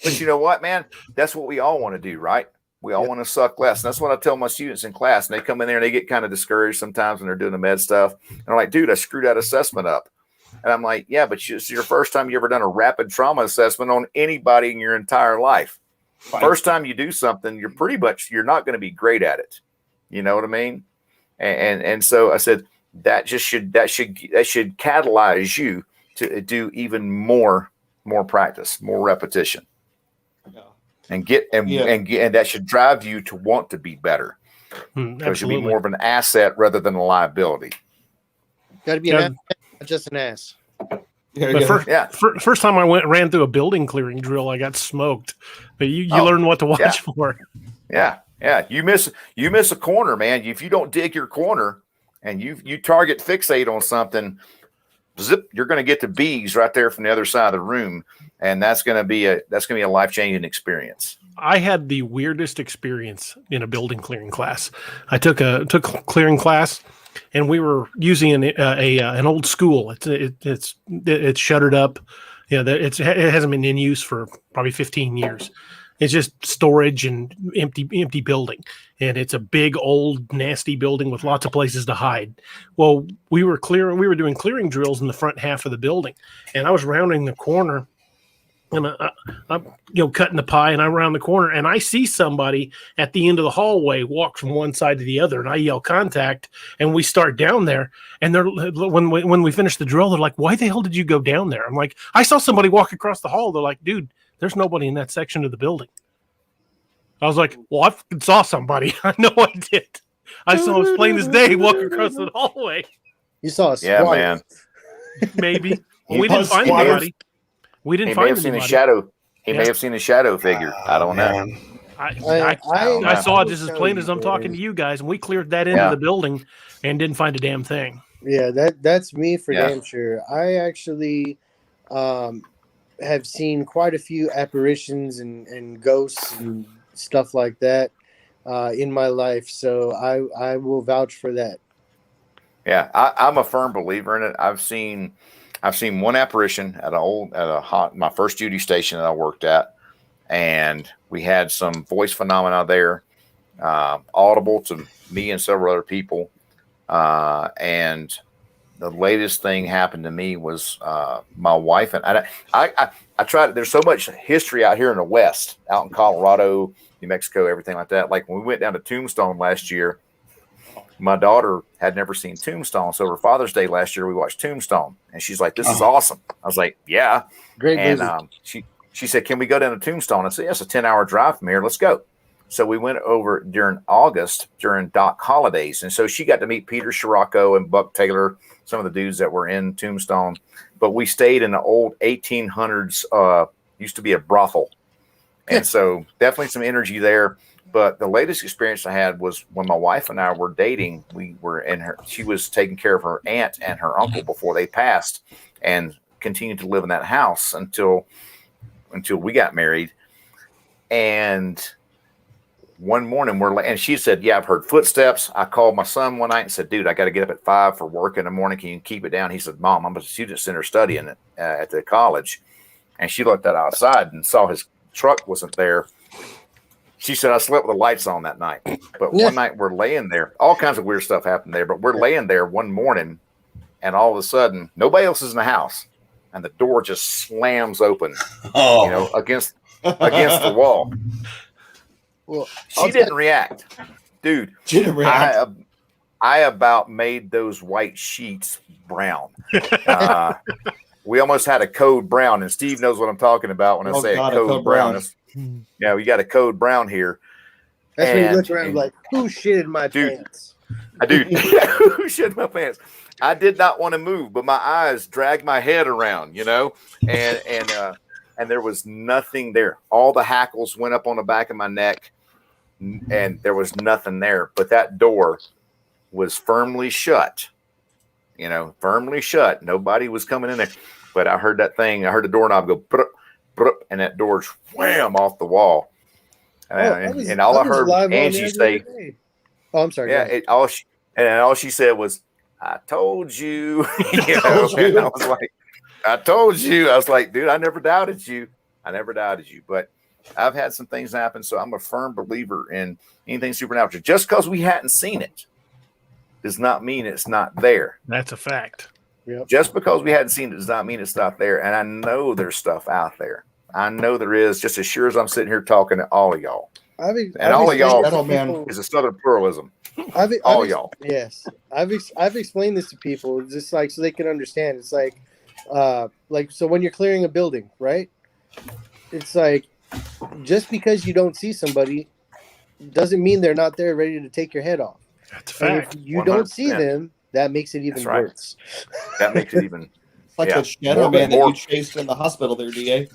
But you know what, man? That's what we all want to do, right? We all want to suck less. And that's what I tell my students in class. And they come in there and they get kind of discouraged sometimes when they're doing the med stuff. And I'm like, dude, I screwed that assessment up. And I'm like, yeah, but it's your first time you ever done a rapid trauma assessment on anybody in your entire life. Fine. First time you do something, you're not going to be great at it. You know what I mean? And so I said that should catalyze you to do even more practice, more repetition, and that should drive you to want to be better, because you'll be more of an asset rather than a liability. Got to be an ass, not just an ass. First time I ran through a building clearing drill, I got smoked. But you learn what to watch for. Yeah. You miss a corner, man. If you don't dig your corner and you target fixate on something, zip, you're going to get the bees right there from the other side of the room, and that's going to be a life-changing experience. I had the weirdest experience in a building clearing class. I took a clearing class, and we were using an old school. It's shuttered up. It hasn't been in use for probably 15 years. It's just storage and empty building. And it's a big, old, nasty building with lots of places to hide. Well, we were doing clearing drills in the front half of the building. And I was rounding the corner, and I'm cutting the pie, and I'm around the corner, and I see somebody at the end of the hallway walk from one side to the other, and I yell contact, and we start down there. And when we finish the drill, they're like, "Why the hell did you go down there?" I'm like, "I saw somebody walk across the hall." They're like, "Dude, there's nobody in that section of the building." I was like, "Well, I saw somebody. I know I did. I saw as plain as day walk across the hallway." You saw a squad. Yeah, man. Maybe. Well, we didn't find anybody. We didn't find anybody. He may have seen a shadow figure. I don't know. I saw it just as plain as I'm talking to you guys, and we cleared that end of the building and didn't find a damn thing. Yeah, that's me for damn sure. I actually have seen quite a few apparitions and ghosts and stuff like that in my life, so I will vouch for that. Yeah, I'm a firm believer in it. I've seen one apparition at my first duty station that I worked at, and we had some voice phenomena there, audible to me and several other people. And the latest thing happened to me was my wife and I tried. There's so much history out here in the West, out in Colorado, New Mexico, everything like that. Like when we went down to Tombstone last year, my daughter had never seen Tombstone. So for Father's Day last year, we watched Tombstone, and she's like, "This is awesome." I was like, "Yeah." Great. And she said, "Can we go down to Tombstone?" I said, "Yes, a 10-hour drive from here. Let's go." So we went over during August during Doc holidays. And so she got to meet Peter Scirocco and Buck Taylor, some of the dudes that were in Tombstone. But we stayed in the old 1800s, used to be a brothel. And so definitely some energy there. But the latest experience I had was when my wife and I were dating. She was taking care of her aunt and her uncle before they passed, and continued to live in that house until we got married. And one morning and she said, "Yeah, I've heard footsteps." I called my son one night and said, "Dude, I got to get up at 5 for work in the morning. Can you keep it down?" He said, "Mom, I'm a student center studying at the college." And she looked outside and saw his truck wasn't there. She said, "I slept with the lights on that night." But one night we're laying there. All kinds of weird stuff happened there. But we're laying there one morning, and all of a sudden, nobody else is in the house, and the door just slams open, against the wall. Well, she didn't react, dude. She didn't react. I about made those white sheets brown. We almost had a code brown, and Steve knows what I'm talking about when I say a code brown. Yeah, we got a code brown here. That's when you look around like, who shit in my pants? Who shit in my pants? I did not want to move, but my eyes dragged my head around, and there was nothing there. All the hackles went up on the back of my neck, and there was nothing there. But that door was firmly shut, firmly shut. Nobody was coming in there. But I heard that thing. I heard the doorknob go, brup, brup, and that door wham off the wall. And all I heard Angie say, "Oh, I'm sorry." Yeah, all she said was, "I told you." And I was like, "I told you." I was like, "Dude, I never doubted you. But I've had some things happen, so I'm a firm believer in anything supernatural. Just because we hadn't seen it does not mean it's not there. That's a fact. Yep. Just because we hadn't seen it does not mean it's not there. And I know there's stuff out there. I know there is, just as sure as I'm sitting here talking to all of y'all. All of y'all is a Southern pluralism. All y'all. Yes, I've explained this to people just like so they can understand. It's like so when you're clearing a building, right? It's like just because you don't see somebody doesn't mean they're not there ready to take your head off. That's a And fact. if you don't see 100%. them, that makes it even That's right. worse. That makes it even. Like Yeah. the shadow man that you chased in the hospital there, DA.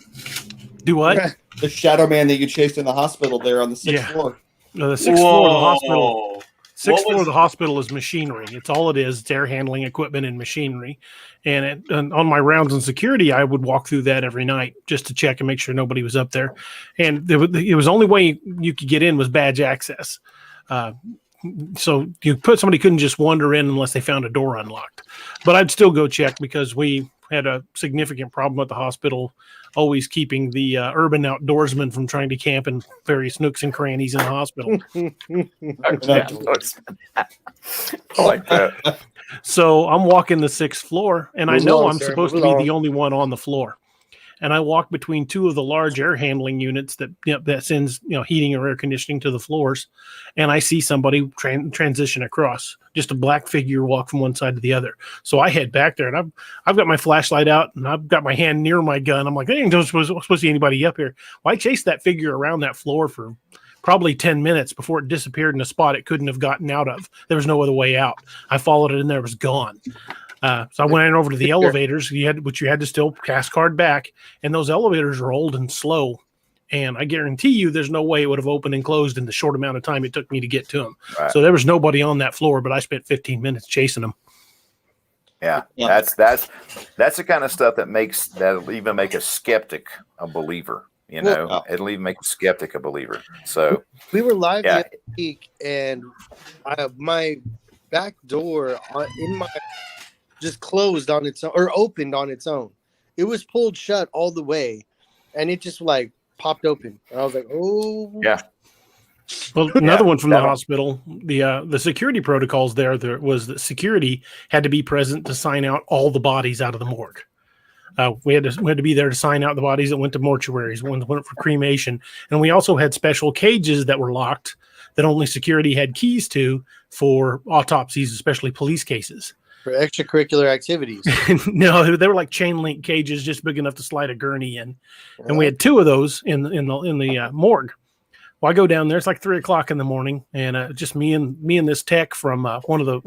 Do what? The shadow man that you chased in the hospital there on the sixth floor. No, the sixth floor of the Whoa. hospital. Sixth What floor of was- the hospital is machinery. It's all it is. It's air handling equipment and machinery. And on my rounds in security, I would walk through that every night just to check and make sure nobody was up there. And it was the only way you could get in was badge access. So somebody couldn't just wander in unless they found a door unlocked. But I'd still go check because we had a significant problem at the hospital, always keeping the urban outdoorsmen from trying to camp in various nooks and crannies in the hospital. I like that. So I'm walking the sixth floor, and I Move know along, I'm sir, supposed to move be along. the only one on the floor. And I walk between two of the large air handling units that sends heating or air conditioning to the floors, and I see somebody transition across, just a black figure walk from one side to the other. So I head back there, and I've got my flashlight out, and I've got my hand near my gun. I'm like, there ain't supposed to be anybody up here. Well, I chased that figure around that floor for probably 10 minutes before it disappeared in a spot it couldn't have gotten out of. There was no other way out. I followed it, and there it was gone. So I went over to the elevators, which you had to still pass card back, and those elevators are old and slow. And I guarantee you there's no way it would have opened and closed in the short amount of time it took me to get to them. Right. So there was nobody on that floor, but I spent 15 minutes chasing them. Yeah. That's the kind of stuff that'll even make a skeptic a believer. It'll even make a skeptic a believer. So We were live the Yeah. other week, and my back door in my just closed on its own or opened on its own. It was pulled shut all the way, and it just like popped open. And I was like, "Oh, yeah. Well, another one from the that'll- hospital, the security protocols there was that security had to be present to sign out all the bodies out of the morgue. We had to be there to sign out the bodies that went to mortuaries, ones went for cremation, and we also had special cages that were locked that only security had keys to for autopsies, especially police cases. for extracurricular activities." No, they were like chain link cages, just big enough to slide a gurney in, and we had two of those in the morgue. Well, I go down there. It's like 3:00 in the morning, and just me and this tech from one of the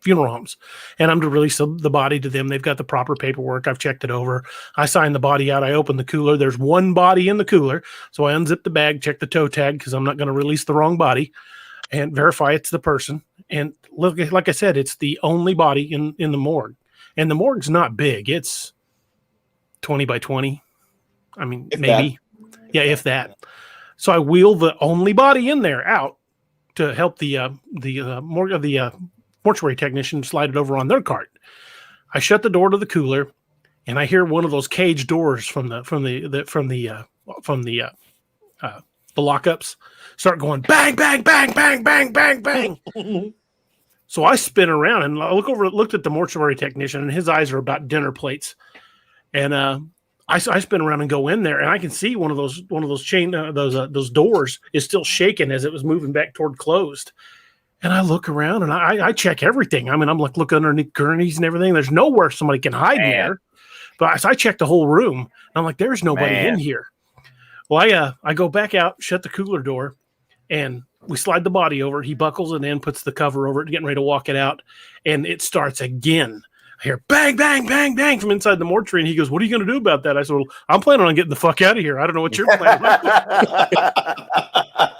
funeral homes, and I'm to release the body to them. They've got the proper paperwork. I've checked it over. I signed the body out. I opened the cooler. There's one body in the cooler, so I unzip the bag, check the toe tag because I'm not going to release the wrong body, and verify it's the person. And look, like I said, it's the only body in the morgue, and the morgue's not big. It's 20 by 20. I mean, If maybe. Yeah, if that. So I wheel the only body in there out to help the mortuary technician slide it over on their cart. I shut the door to the cooler, and I hear one of those cage doors from the lockups start going bang, bang, bang, bang, bang, bang, bang. So I spin around and looked at the mortuary technician, and his eyes are about dinner plates, and I spin around and go in there, and I can see one of those those doors is still shaking as it was moving back toward closed. And I look around and I check everything. I mean, I'm like looking underneath gurneys and everything. There's nowhere somebody can hide in there. But I checked the whole room, and I'm like, there's nobody in here. Well, I go back out, shut the cooler door, and we slide the body over. He buckles it in, puts the cover over it, getting ready to walk it out, and it starts again. I hear bang, bang, bang, bang from inside the mortuary, and he goes, "What are you going to do about that?" I said, "Well, I'm planning on getting the fuck out of here. I don't know what you're planning on."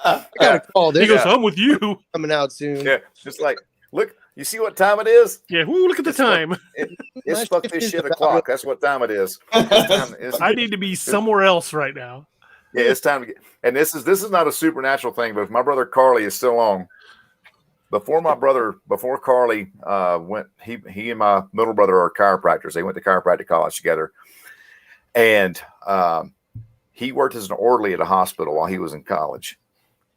I got a call. He goes, "I'm with you." Coming out soon. Yeah, just like, look, you see what time it is? Yeah, woo, look at the time. It's fuck this shit o'clock. That's what time it is. I need to be somewhere else right now. Yeah, it's time to get. And this is not a supernatural thing, but if my brother Carly is still on, before Carly went, he and my middle brother are chiropractors. They went to chiropractic college together, and he worked as an orderly at a hospital while he was in college.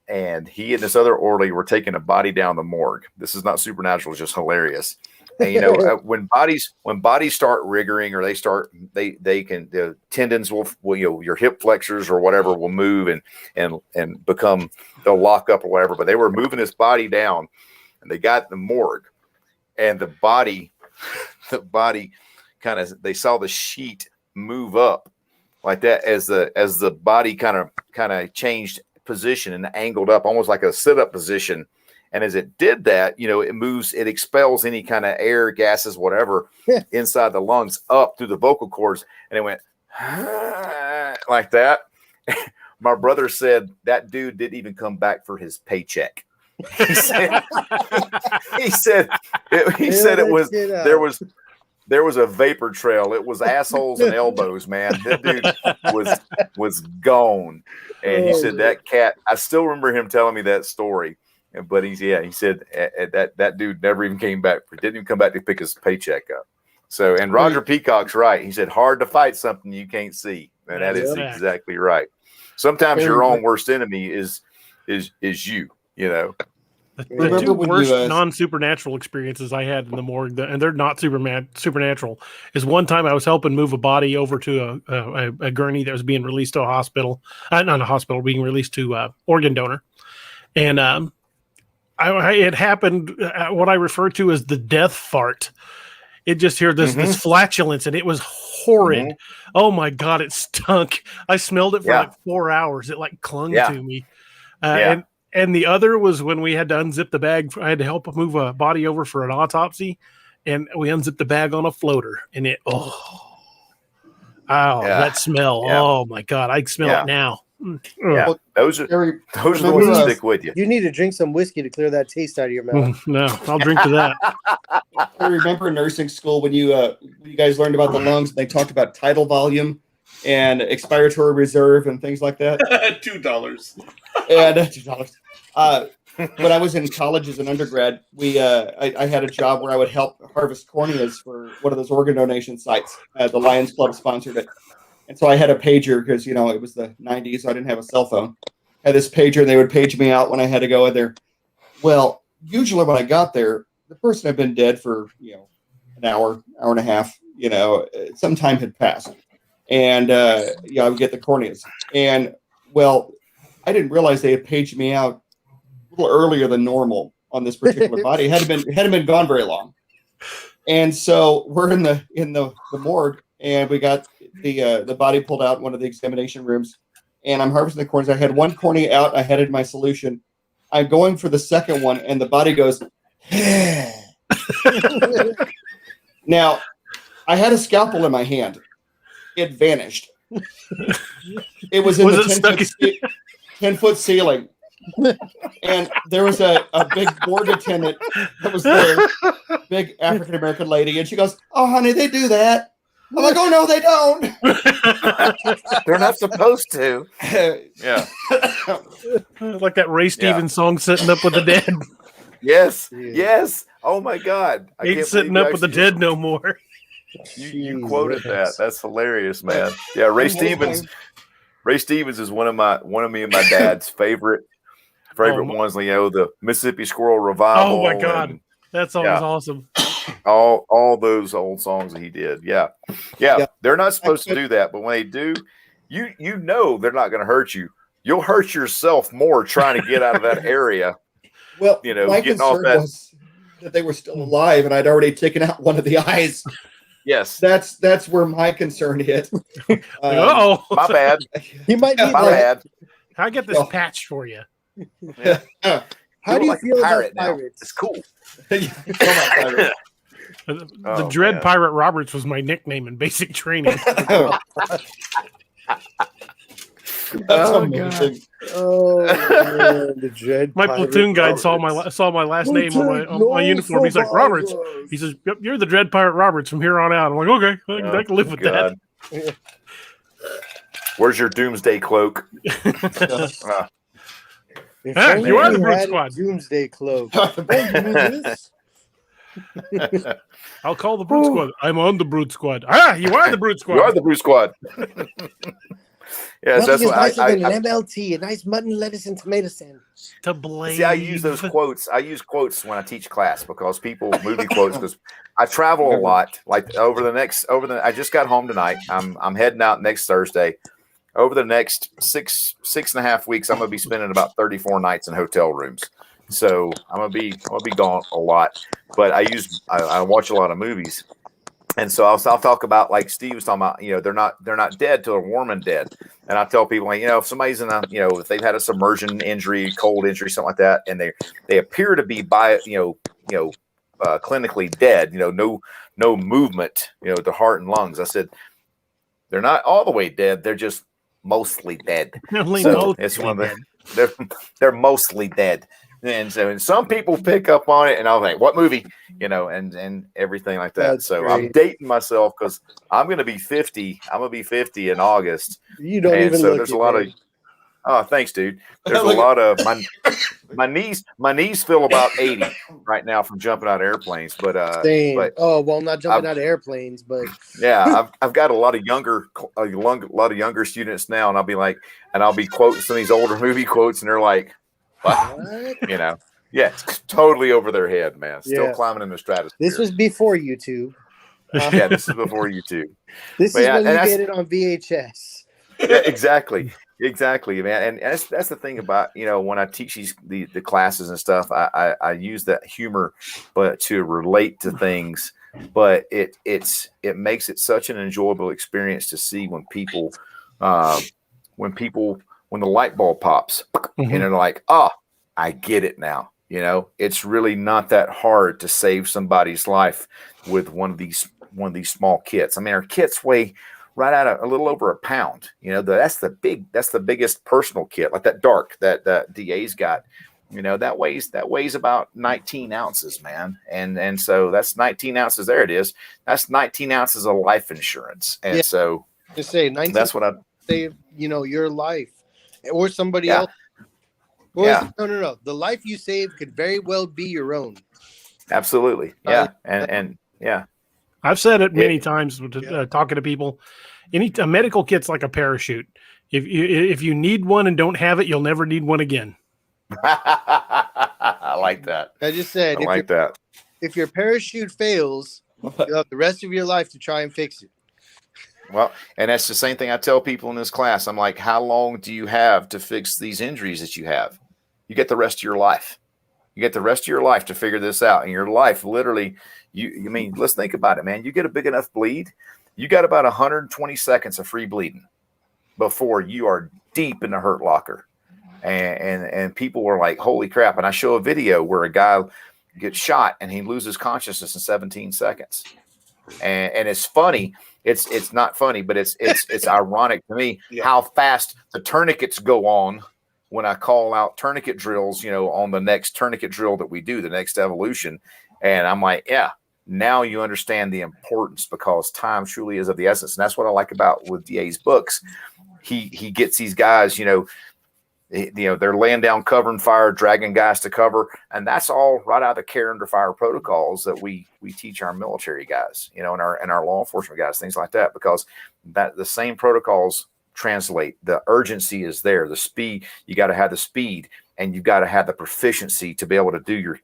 And he and this other orderly were taking a body down the morgue. This is not supernatural; it's just hilarious. And when bodies start riggering, or they can, the tendons will your hip flexors or whatever will move and become, they'll lock up or whatever. But they were moving this body down, and they got the morgue, and the body kind of, they saw the sheet move up like that as the body kind of changed position and angled up, almost like a sit-up position. And as it did that, it moves, it expels any kind of air, gases, whatever, inside the lungs up through the vocal cords. And it went like that. My brother said that dude didn't even come back for his paycheck. He said it was, there was a vapor trail. It was assholes and elbows, man. That dude was gone. And he said that cat, I still remember him telling me that story. But he said that dude never even came back. Didn't even come back to pick his paycheck up. So, and Roger Peacock's right. He said, hard to fight something you can't see. And that is exactly right. Sometimes your own worst enemy is you, The two worst non-supernatural experiences I had in the morgue, and they're not supernatural, is one time I was helping move a body over to a gurney that was being released to a hospital. Not a hospital, being released to organ donor. And it happened what I refer to as the death fart. It just heard this flatulence, and it was horrid. Mm-hmm. Oh my God, it stunk. I smelled it for like 4 hours. It like clung to me. And the other was when we had to unzip the bag. I had to help move a body over for an autopsy, and we unzipped the bag on a floater, and that smell. Yeah. Oh my God, I smell it now. Yeah, those are the ones that stick with you. You need to drink some whiskey to clear that taste out of your mouth. No, I'll drink to that. I remember nursing school when you guys learned about the lungs. They talked about tidal volume and expiratory reserve and things like that. $2. And $2. When I was in college as an undergrad, I had a job where I would help harvest corneas for one of those organ donation sites. The Lions Club sponsored it. And so I had a pager because, it was the 90s, so I didn't have a cell phone. I had this pager, and they would page me out when I had to go in there. Well, usually when I got there, the person had been dead for, an hour and a half, some time had passed. And, I would get the corneas. And, well, I didn't realize they had paged me out a little earlier than normal on this particular body. It hadn't been gone very long. And so we're in the morgue, and we got the body pulled out in one of the examination rooms, and I'm harvesting the corneas. I had one cornea out. I had it in my solution. I'm going for the second one, and the body goes, Now, I had a scalpel in my hand. It vanished. It was in the 10-foot ceiling. And there was a big morgue attendant that was there, big African-American lady, and she goes, "Oh, honey, they do that." I'm like, "Oh, no, they don't." They're not supposed to. Yeah. Like that Ray Stevens song, "Sitting Up with the Dead." Yes. Oh, my God. I ain't sitting up with the dead no more. You quoted that. That's hilarious, man. Yeah, Ray Stevens is one of me and my dad's favorite ones. The Mississippi Squirrel Revival. Oh, my God. That song is awesome. All those old songs that he did. Yeah. They're not supposed to do that, but when they do, they're not going to hurt you. You'll hurt yourself more trying to get out of that area. Well, my concern was that they were still alive, and I'd already taken out one of the eyes. Yes, that's where my concern hit. My bad. You might need my bad. I get this patch for you. Yeah. How do you feel about pirates? It's cool. The Dread Pirate Roberts was my nickname in basic training. That's amazing. Oh, man, the Dread my Pirate platoon guide Roberts. saw my last name on my uniform. He's like, "Roberts." He says, "Yep, you're the Dread Pirate Roberts from here on out." I'm like, "Okay, I can live with that." Where's your doomsday cloak? If you are the only Brute had Squad. Doomsday cloak. Oh, you mean this? I'll call the Brute Squad. I'm on the Brute Squad. You are the Brute Squad. You are the Brute Squad. Yeah, so Nothing that's is what nicer I than an MLT, a nice mutton, lettuce, and tomato sandwich. To blame. see. I use those quotes. I use quotes when I teach class because movie quotes, because I travel a lot. Like I just got home tonight. I'm heading out next Thursday. Over the next six and a half weeks, I'm gonna be spending about 34 nights in hotel rooms. So I'm gonna be gone a lot. But I watch a lot of movies. And so I'll talk about, like Steve was talking about, they're not dead till they're warm and dead. And I tell people, like, if somebody's in if they've had a submersion injury, cold injury, something like that, and they appear to be clinically dead, no movement, the heart and lungs. I said, they're not all the way dead. They're just mostly dead. So it's one of they're mostly dead. And so, and some people pick up on it, and I'll think, what movie, and everything like that. That's so great. I'm dating myself because I'm going to be 50. I'm going to be 50 in August. You don't and even so look there's it, a lot man. of, oh, thanks, dude. There's a lot of my knees feel about 80 right now from jumping out of airplanes. But Same. but Oh, well, not jumping out of airplanes, but yeah, I've got a lot of younger students now, and I'll be quoting some of these older movie quotes, and they're like, what? Yeah, it's totally over their head, man. Still climbing in the stratosphere. This was before YouTube. Yeah, this is before YouTube. This is when you get it on VHS. Yeah, exactly, man. And that's the thing about, when I teach the classes and stuff, I use that humor, but to relate to things. But it makes it such an enjoyable experience to see when the light bulb pops, and they're like, oh, I get it now. It's really not that hard to save somebody's life with one of these small kits. I mean, our kits weigh right out a little over a pound. That's the biggest personal kit, like that DA's got. That weighs about 19 ounces, man. And so that's 19 ounces. There it is. That's 19 ounces of life insurance. And so just say 19. That's what I save, your life or somebody else. Or no. The life you save could very well be your own. Absolutely. Yeah. And yeah. I've said it many times talking to people. A medical kit's like a parachute. If you need one and don't have it, you'll never need one again. I like that. I just said, if your parachute fails, you'll have the rest of your life to try and fix it. Well, and that's the same thing I tell people in this class. I'm like, how long do you have to fix these injuries that you have? You get the rest of your life. You get the rest of your life to figure this out. And your life, literally, let's think about it, man. You get a big enough bleed, you got about 120 seconds of free bleeding before you are deep in the hurt locker. And people were like, holy crap. And I show a video where a guy gets shot and he loses consciousness in 17 seconds. And it's funny. It's not funny, but it's ironic to me how fast the tourniquets go on when I call out tourniquet drills, on the next tourniquet drill that we do, the next evolution. And I'm like, yeah, now you understand the importance, because time truly is of the essence. And that's what I like about with DA's books. He gets these guys, they're laying down cover and fire, dragging guys to cover. And that's all right out of the care under fire protocols that we teach our military guys, and our law enforcement guys, things like that, because the same protocols translate. The urgency is there. The speed, you got to have the speed, and you've got to have the proficiency to be able to do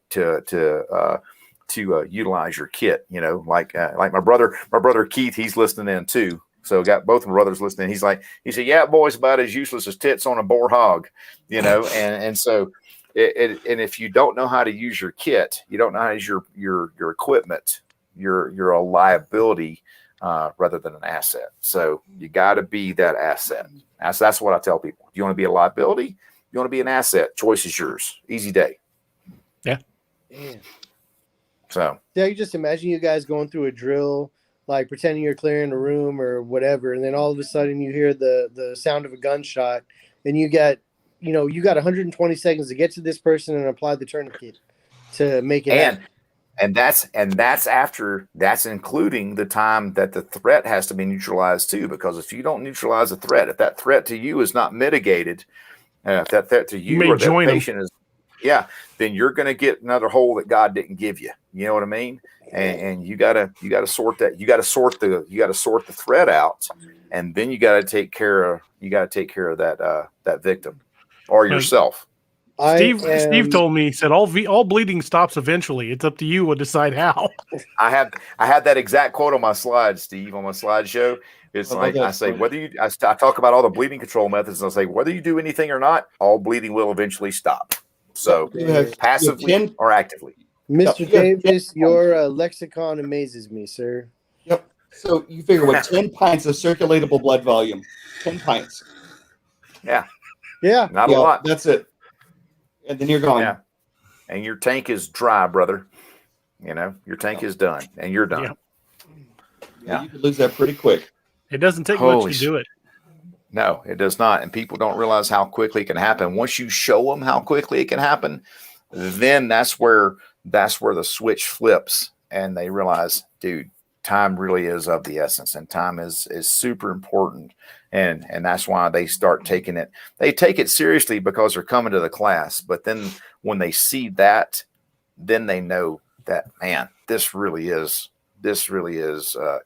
to utilize your kit. Like my brother Keith, he's listening in too. So got both my brothers listening. He said, yeah, boy's about as useless as tits on a boar hog, and so and if you don't know how to use your kit, you don't know how to use your equipment, you're a liability rather than an asset. So you got to be that asset. That's what I tell people. You want to be a liability? You want to be an asset? Choice is yours. Easy day. Yeah. Man. So yeah, you just imagine you guys going through a drill, like pretending you're clearing a room or whatever, and then all of a sudden you hear the sound of a gunshot, and you got 120 seconds to get to this person and apply the tourniquet to make it happen. And that's including the time that the threat has to be neutralized too, because if you don't neutralize a threat, if that threat to you is not mitigated, if that threat to you or that patient is, then you're going to get another hole that God didn't give you. You know what I mean? And you gotta sort that. You gotta sort the thread out, and then you gotta take care of that victim or yourself. Steve told me, he said all bleeding stops eventually. It's up to you to decide how. I had that exact quote on my slide, Steve, on my slideshow. It's like I say, I talk about all the bleeding control methods, and I say whether you do anything or not, all bleeding will eventually stop. So passively or actively. Mr. Davis, your lexicon amazes me, sir. Yep. So you figure with 10 pints of circulatable blood volume, 10 pints. Yeah. Yeah. Not a lot. That's it. And then you're gone. Yeah. And your tank is dry, brother. You know, your tank is done, and you're done. Yeah. You could lose that pretty quick. It doesn't take much to do it. No, it does not. And people don't realize how quickly it can happen. Once you show them how quickly it can happen, then that's where the switch flips, and they realize, dude, time really is of the essence, and time is super important. And that's why they start taking it. They take it seriously because they're coming to the class. But then when they see that, then they know that, man, this really is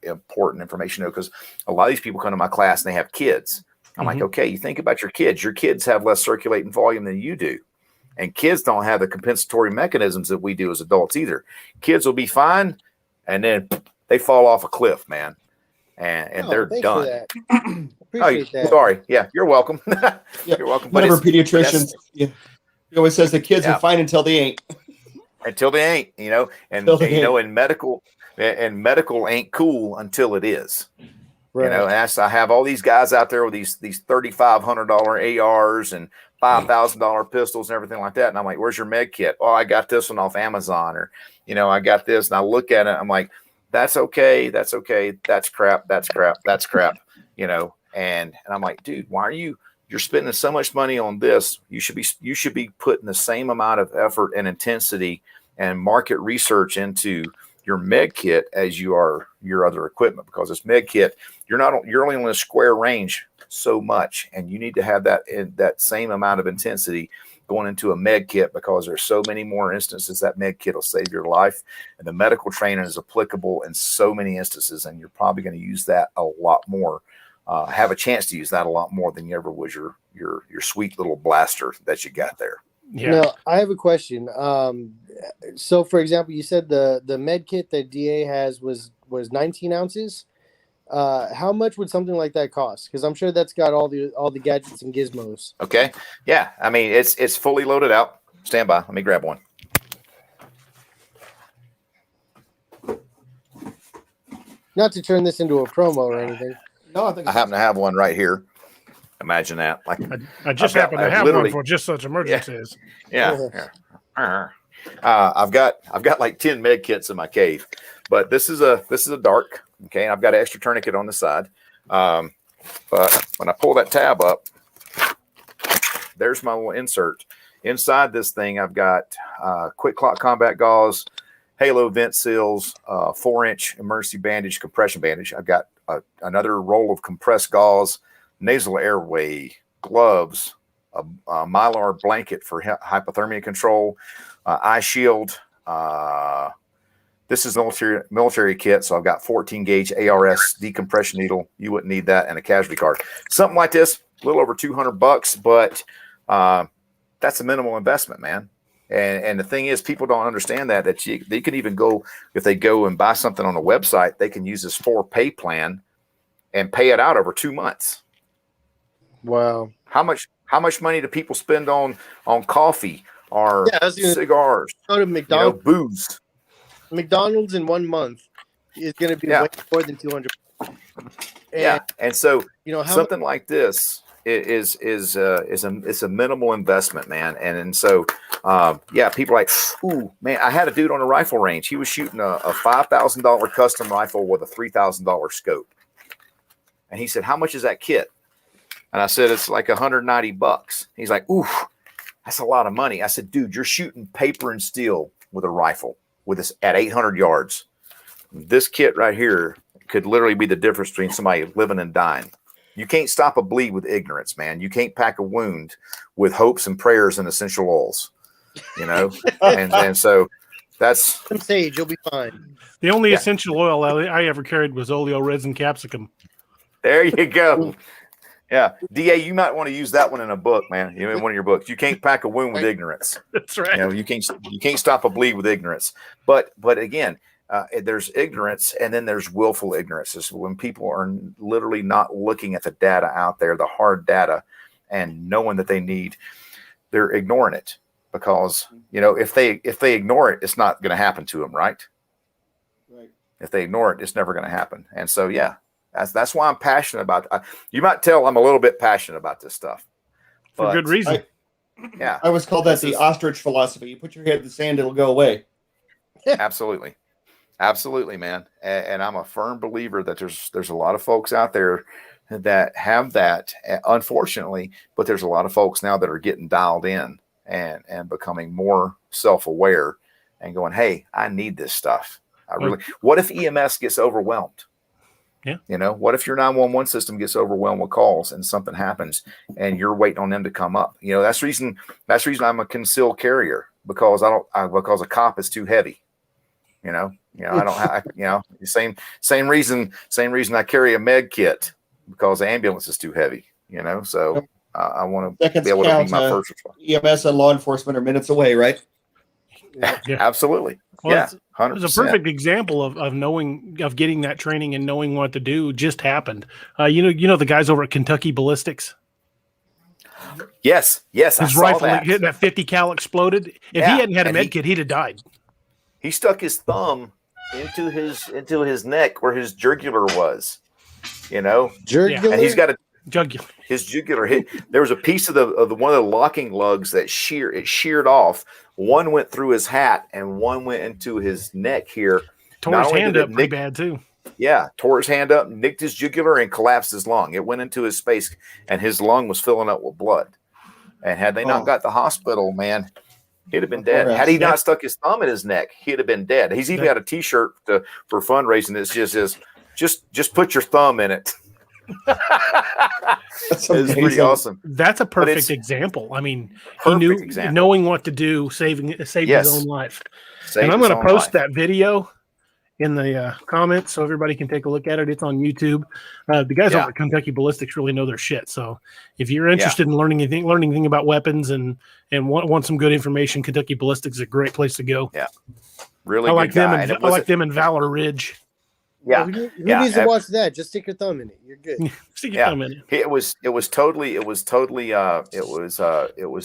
important information. Because a lot of these people come to my class and they have kids. I'm like, okay, you think about your kids. Your kids have less circulating volume than you do. And kids don't have the compensatory mechanisms that we do as adults either. Kids will be fine, and then they fall off a cliff, man. And they're done. Appreciate that. Sorry. Yeah, you're welcome. You're welcome. One of our pediatricians, he always says the kids are fine until they ain't. Until they ain't, you know, and medical ain't cool until it is. Right. You know, and I have all these guys out there with these $3,500 ARs and $5,000 pistols and everything like that. And I'm like, where's your med kit? Oh, I got this one off Amazon, or, you know, I got this. And I look at it, I'm like, that's okay. That's crap. You know, and I'm like, dude, why are you're spending so much money on this? You should be putting the same amount of effort and intensity and market research into your med kit as you are your other equipment, because this med kit, you're only on a square range so much, and you need to have that same amount of intensity going into a med kit, because there's so many more instances that med kit will save your life, and the medical training is applicable in so many instances, and you're probably going to use that a lot more, have a chance to use that a lot more than you ever was your sweet little blaster that you got there. Yeah. Now, I have a question. So, for example, you said the med kit that DA has was 19 ounces. How much would something like that cost? Because I'm sure that's got all the gadgets and gizmos. Okay. Yeah. I mean, it's fully loaded out. Stand by. Let me grab one. Not to turn this into a promo or anything. No, I happen to have one right here. Imagine that. Like I just happen to have one for just such emergencies. Yeah. I've got like 10 med kits in my cave, but this is a dark. Okay, and I've got an extra tourniquet on the side. But when I pull that tab up, there's my little insert. Inside this thing, I've got quick clot combat gauze, halo vent seals, 4-inch emergency bandage, compression bandage. I've got another roll of compressed gauze, nasal airway, gloves, a mylar blanket for hypothermia control, eye shield. This is military kit, so I've got 14 gauge ARS decompression needle. You wouldn't need that, and a casualty card. Something like this, a little over $200, but that's a minimal investment, man. And the thing is, people don't understand that they can even go, if they go and buy something on a website, they can use this 4-pay plan and pay it out over 2 months. Wow. How much money do people spend on coffee or cigars? Go to McDonald's, booze. McDonald's in 1 month is going to be way more than 200. And so something like this is a minimal investment, man. And so people are like, ooh, man, I had a dude on a rifle range. He was shooting a $5,000 custom rifle with a $3,000 scope, and he said, "How much is that kit?" And I said, "It's like $190." He's like, "Ooh, that's a lot of money." I said, "Dude, you're shooting paper and steel with a rifle with this at 800 yards. This kit right here could literally be the difference between somebody living and dying. You can't stop a bleed with ignorance, man. You can't pack a wound with hopes and prayers and essential oils, and so That's Some sage, you'll be fine. The only essential oil I ever carried was oleo resin capsicum. there. You go. Yeah, DA, you might want to use that one in a book, man. You know, in one of your books. You can't pack a wound with ignorance. That's right. You know, you can't stop a bleed with ignorance. But again, there's ignorance, and then there's willful ignorance. It's when people are literally not looking at the data out there, the hard data, and knowing that they need, they're ignoring it because if they ignore it, it's not going to happen to them, right? Right. If they ignore it, it's never going to happen. And so, yeah. That's why I'm passionate about it. You might tell I'm a little bit passionate about this stuff. For good reason. Yeah. I always call that the ostrich philosophy. You put your head in the sand, it'll go away. Absolutely. Absolutely, man. And I'm a firm believer that there's a lot of folks out there that have that, unfortunately, but there's a lot of folks now that are getting dialed in and becoming more self-aware and going, hey, I need this stuff. What if EMS gets overwhelmed? Yeah. What if your 911 system gets overwhelmed with calls and something happens and you're waiting on them to come up? That's the reason I'm a concealed carrier because because a cop is too heavy. I don't have, same reason I carry a med kit because the ambulance is too heavy, so I want to be able to be my first response. EMS and law enforcement are minutes away, right? Yeah. Absolutely. Well, 100%. It's a perfect example of getting that training and knowing what to do just happened. The guys over at Kentucky Ballistics. Yes. His rifle hitting that 50 cal exploded. If he hadn't had a med kit, he'd have died. He stuck his thumb into his neck where his jugular was. Jugular? And he's got his jugular hit. There was a piece of the one of the locking lugs that sheared off. One went through his hat and one went into his neck here. Tore his hand up pretty bad too. Yeah, tore his hand up, nicked his jugular, and collapsed his lung. It went into his space, and his lung was filling up with blood. And had they not got the hospital, man, he'd have been dead. Had he not stuck his thumb in his neck, he'd have been dead. He's even got a T-shirt for fundraising that just says, "Just put your thumb in it." That's pretty awesome. That's a perfect example. I mean, he knew knowing what to do, saving his own life. And I'm going to post that video in the comments so everybody can take a look at it. It's on YouTube. The guys over at Kentucky Ballistics really know their shit. So if you're interested in learning anything about weapons and want some good information, Kentucky Ballistics is a great place to go. Yeah, really. I like them in Valor Ridge. Yeah. Who needs to watch that? Just stick your thumb in it. You're good. Stick your thumb in it. It was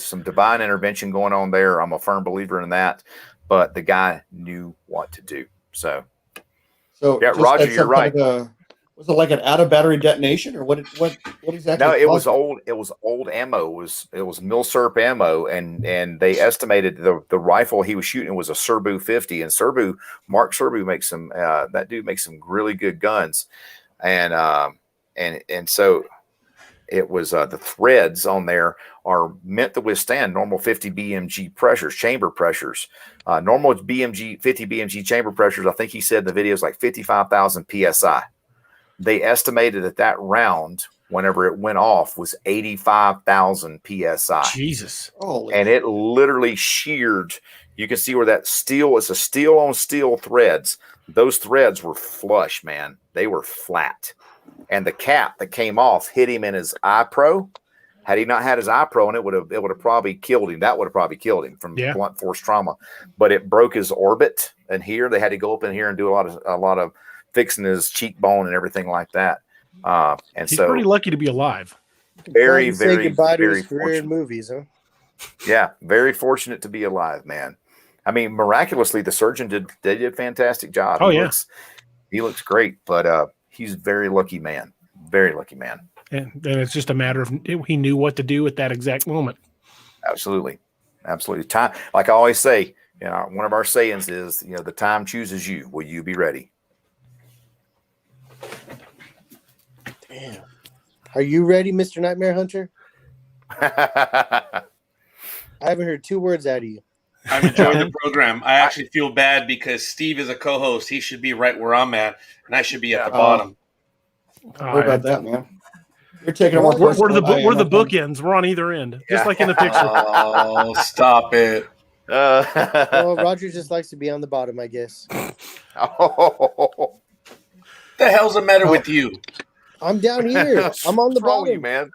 some divine intervention going on there. I'm a firm believer in that, but the guy knew what to do. So Roger, you're right. Was it like an out of battery detonation or what exactly? No, it was old. It was old ammo. It was milsurp ammo, and they estimated the rifle he was shooting was a Serbu 50. And Mark Serbu makes some. That dude makes some really good guns, and so it was the threads on there are meant to withstand normal 50 BMG pressures, chamber pressures. Normal 50 BMG chamber pressures. I think he said in the video is like 55,000 psi. They estimated that round, whenever it went off, was 85,000 psi. Jesus. And it literally sheared. You can see where that steel is a steel on steel threads. Those threads were flush, man. They were flat. And the cap that came off hit him in his eye pro. Had he not had his eye pro, and it would have probably killed him. That would have probably killed him from blunt force trauma. But it broke his orbit. And here they had to go up in here and do a lot of fixing his cheekbone and everything like that. And he's pretty lucky to be alive. Very, say very, goodbye to very his career fortunate. in movies, huh? Yeah, very fortunate to be alive, man. I mean, miraculously, the surgeon did a fantastic job. He looks great, but he's a very lucky man. Very lucky man. And it's just a matter of he knew what to do at that exact moment. Absolutely. Time, like I always say, one of our sayings is, the time chooses you. Will you be ready? Damn. Are you ready, Mr. Nightmare Hunter? I haven't heard 2 words out of you. I'm enjoying the program. I actually feel bad because Steve is a co-host. He should be right where I'm at, and I should be at the bottom. What about that, man? You're taking it. We're the bookends. We're on either end, just like in the picture. Oh, stop it! Well, Roger just likes to be on the bottom, I guess. Oh, The hell's the matter with you? I'm down here. I'm on the what's wrong with bottom. you, man?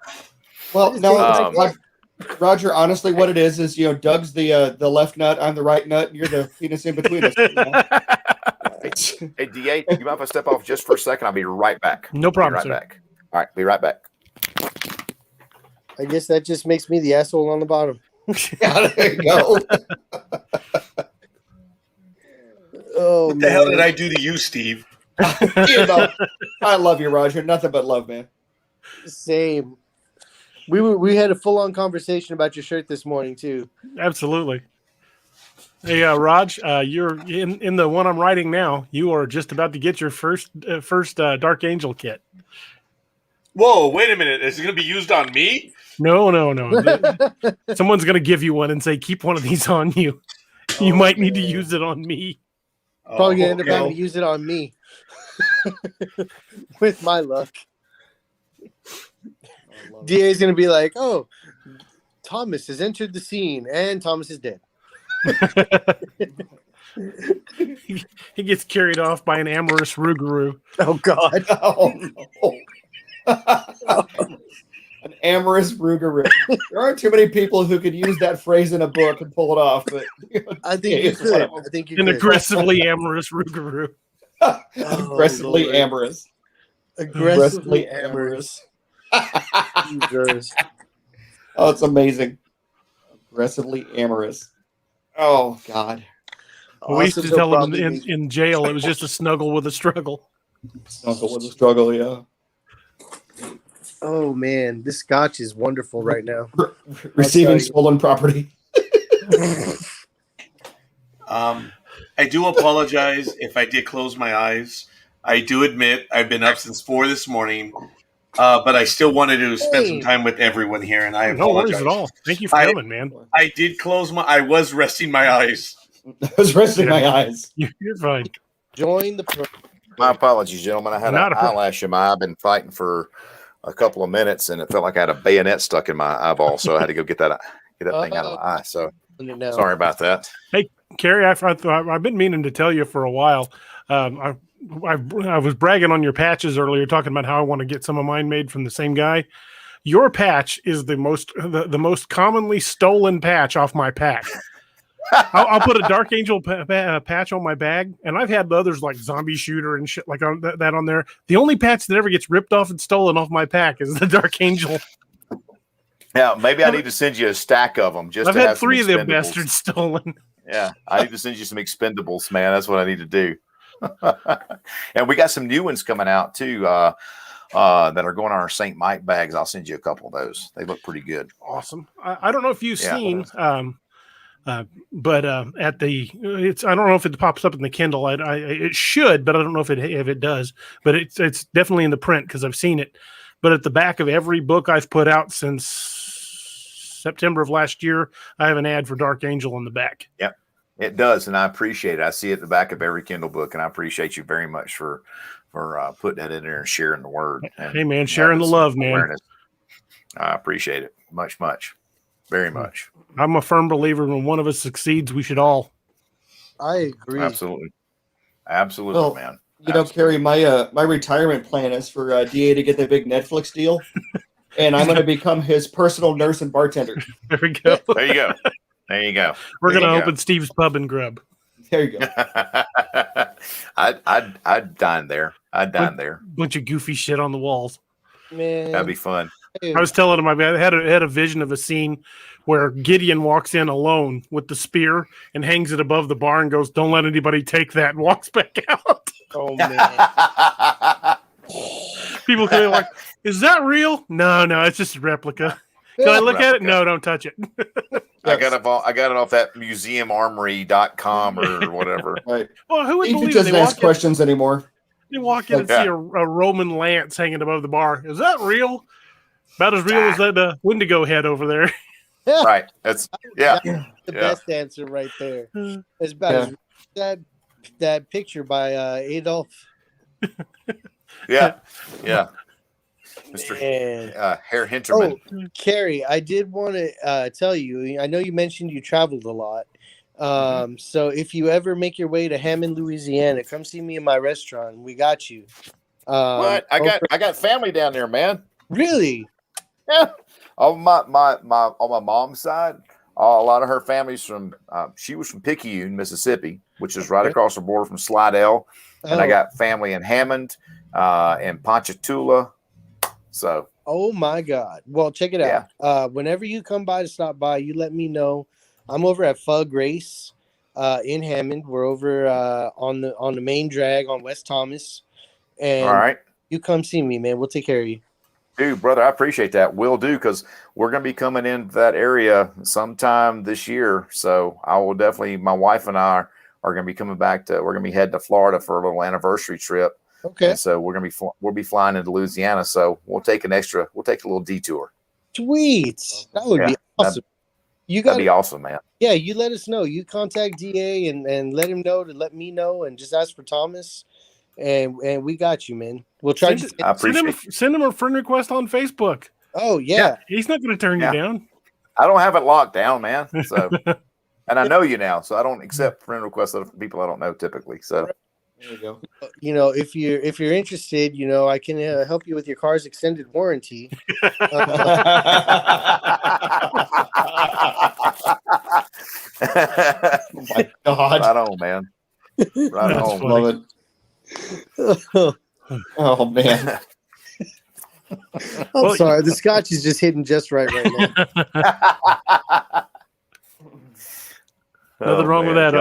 Well, just no, take what I Roger. Honestly, what it is Doug's the left nut, I'm the right nut, and you're the penis in between us. You know? Hey, DA, you mind if I step off just for a second? I'll be right back. No problem, Be right sir. back. All right, be right back. I guess that just makes me the asshole on the bottom. Yeah, there you go. Oh, What the hell man. did I do to you, Steve? I love you, Roger. Nothing but love, man. Same. We had a full-on conversation about your shirt this morning, too. Absolutely. Hey, Raj, you're in the one I'm writing now. You are just about to get your first Dark Angel kit. Whoa, wait a minute. Is it going to be used on me? No. Someone's going to give you one and say, keep one of these on you. You might need to use it on me. Probably going to end up no. having to use it on me. With my luck. DA's going to be like, oh, Thomas has entered the scene, and Thomas is dead. He gets carried off by an amorous Rougarou. Oh, God. Oh, no. An amorous Rougarou. There aren't too many people who could use that phrase in a book and pull it off, but I think you could. I think you An could. aggressively amorous Rougarou. aggressively Lord. amorous. Aggressively amorous. Jesus. Oh, it's amazing. Aggressively amorous. Oh, God. We used to Also tell him probably in jail it was just a snuggle with a struggle. Snuggle with a struggle, yeah. Oh, man. This scotch is wonderful right now. Receiving you. stolen property. I do apologize if I did close my eyes. I do admit I've been up since 4 this morning, but I still wanted to spend some time with everyone here, and I No apologize. worries at all. Thank you for coming, man. I did close I was resting my eyes. I was resting my eyes. You're fine. Join the program. My apologies, gentlemen. I had Not an a problem. eyelash in my eye. I've been fighting for a couple of minutes, and it felt like I had a bayonet stuck in my eyeball, so I had to go get that thing out of my eye. So No. sorry about that. Carrie, I've been meaning to tell you for a while. I was bragging on your patches earlier, talking about how I want to get some of mine made from the same guy. Your patch is the most commonly stolen patch off my pack. I'll put a Dark Angel patch on my bag, and I've had the others like Zombie Shooter and shit like that on there. The only patch that ever gets ripped off and stolen off my pack is the Dark Angel. Yeah, maybe I need to send you a stack of them. Just I've to had have some 3 of them expendables. bastards stolen. Yeah, I need to send you some expendables, man. That's what I need to do. And we got some new ones coming out too that are going on our St. Mike bags. I'll send you a couple of those. They look pretty good. Awesome. I don't know if you've Yeah. seen, but at the I don't know if it pops up in the Kindle. It should, but I don't know if it does. But it's definitely in the print because I've seen it. But at the back of every book I've put out since September of last year, I have an ad for Dark Angel in the back. Yep, it does, and I appreciate it. I see it at the back of every Kindle book, and I appreciate you very much for putting that in there and sharing the word. And hey, man, sharing the some love, man. awareness. I appreciate it much, very much. I'm a firm believer when one of us succeeds, we should all. I agree. Absolutely, Well, man. You know, Kerry, my retirement plan is for DA to get the big Netflix deal, and I'm going to become his personal nurse and bartender. There we go. There you go. There you go. We're There going to you go. open Steve's Pub and Grub. There you go. I'd dine there. I'd dine there. Bunch of goofy shit on the walls. Man. That'd be fun. I was telling him I had a vision of a scene where Gideon walks in alone with the spear and hangs it above the bar and goes, "Don't let anybody take that," and walks back out. Oh, man. People can be like, "Is that real?" No, it's just a replica. Can I look at it? No, don't touch it. I got it off that museumarmory.com or whatever. Right. Well, who would He believe doesn't they ask walk questions anymore. You walk in and see a Roman lance hanging above the bar. Is that real? About as real as that Wendigo head over there. Right. That's yeah. The best answer right there. It's about that picture by Adolf. Yeah. Mr. Man. Herr Hinterman. Oh, Carrie, I did want to tell you. I know you mentioned you traveled a lot. So if you ever make your way to Hammond, Louisiana, come see me in my restaurant. We got you. What? I got family down there, man. Really? Yeah. On my on my mom's side, a lot of her family's from. She was from Picayune, Mississippi, which is right across the border from Slidell. And I got family in Hammond, and Ponchatoula. So. Oh my God! Well, check it out. Whenever you come by to stop by, you let me know. I'm over at Fug Race in Hammond. We're over on the main drag on West Thomas. And all right, you come see me, man. We'll take care of you. Dude, brother, I appreciate that. Will do, because we're going to be coming into that area sometime this year. So I will definitely, my wife and I are going to be coming back we're going to be heading to Florida for a little anniversary trip. Okay. And so we'll be flying into Louisiana. So we'll take a little detour. Sweet. That would be awesome. That'd be awesome, man. Yeah, you let us know. You contact DA and let him know to let me know, and just ask for Thomas. And we got you, man. We'll try to send him a friend request on Facebook. Oh yeah. He's not going to turn you down. I don't have it locked down, man. So, and I know you now, so I don't accept friend requests of people I don't know typically. So there you go. You know, if you're interested, you know, I can help you with your car's extended warranty. Oh my God! Right on, man. Right on. Love it. Oh man. I'm sorry. The scotch is just hitting just right now. Nothing wrong with that.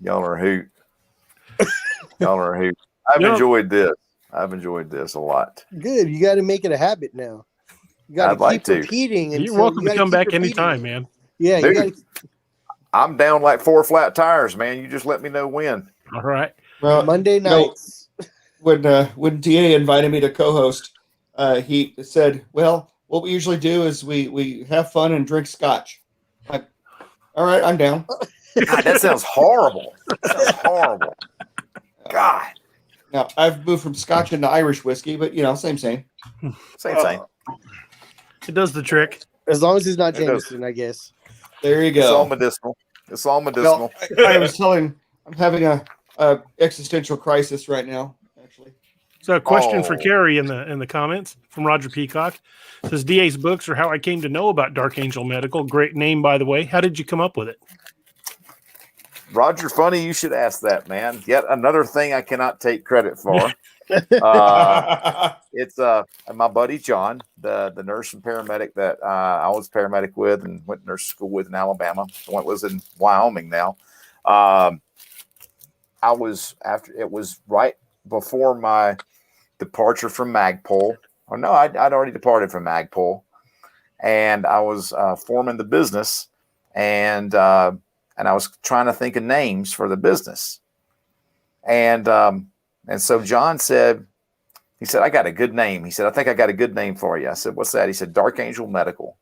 Y'all are a hoot. Y'all are a hoot. I've enjoyed this a lot. Good. You got to make it a habit now. You got to keep repeating. You're welcome to come back anytime, man. Yeah. Dude, I'm down like 4 flat tires, man. You just let me know when. All right. Well, Monday nights. When DA invited me to co-host, he said, "Well, what we usually do is we have fun and drink scotch." Like, all right, I'm down. God, that sounds horrible. That sounds horrible. God. Now I've moved from scotch into Irish whiskey, but you know, same. Same. It does the trick. As long as it's not Jameson, I guess. There you go. It's all medicinal. Well, I was telling, I'm having a existential crisis right now, actually. So a question for Kerry in the comments from Roger Peacock. It says DA's books are how I came to know about Dark Angel Medical. Great name, by the way. How did you come up with it? Roger, funny you should ask that, man. Yet another thing I cannot take credit for. It's my buddy John, the nurse and paramedic that I was paramedic with and went to nurse school with in Alabama. The one was in Wyoming now. It was right before my departure from Magpul. Or no, I'd already departed from Magpul, and I was forming the business, and I was trying to think of names for the business, and so John said, he said, "I got a good name." He said, "I think I got a good name for you." I said, "What's that?" He said, "Dark Angel Medical."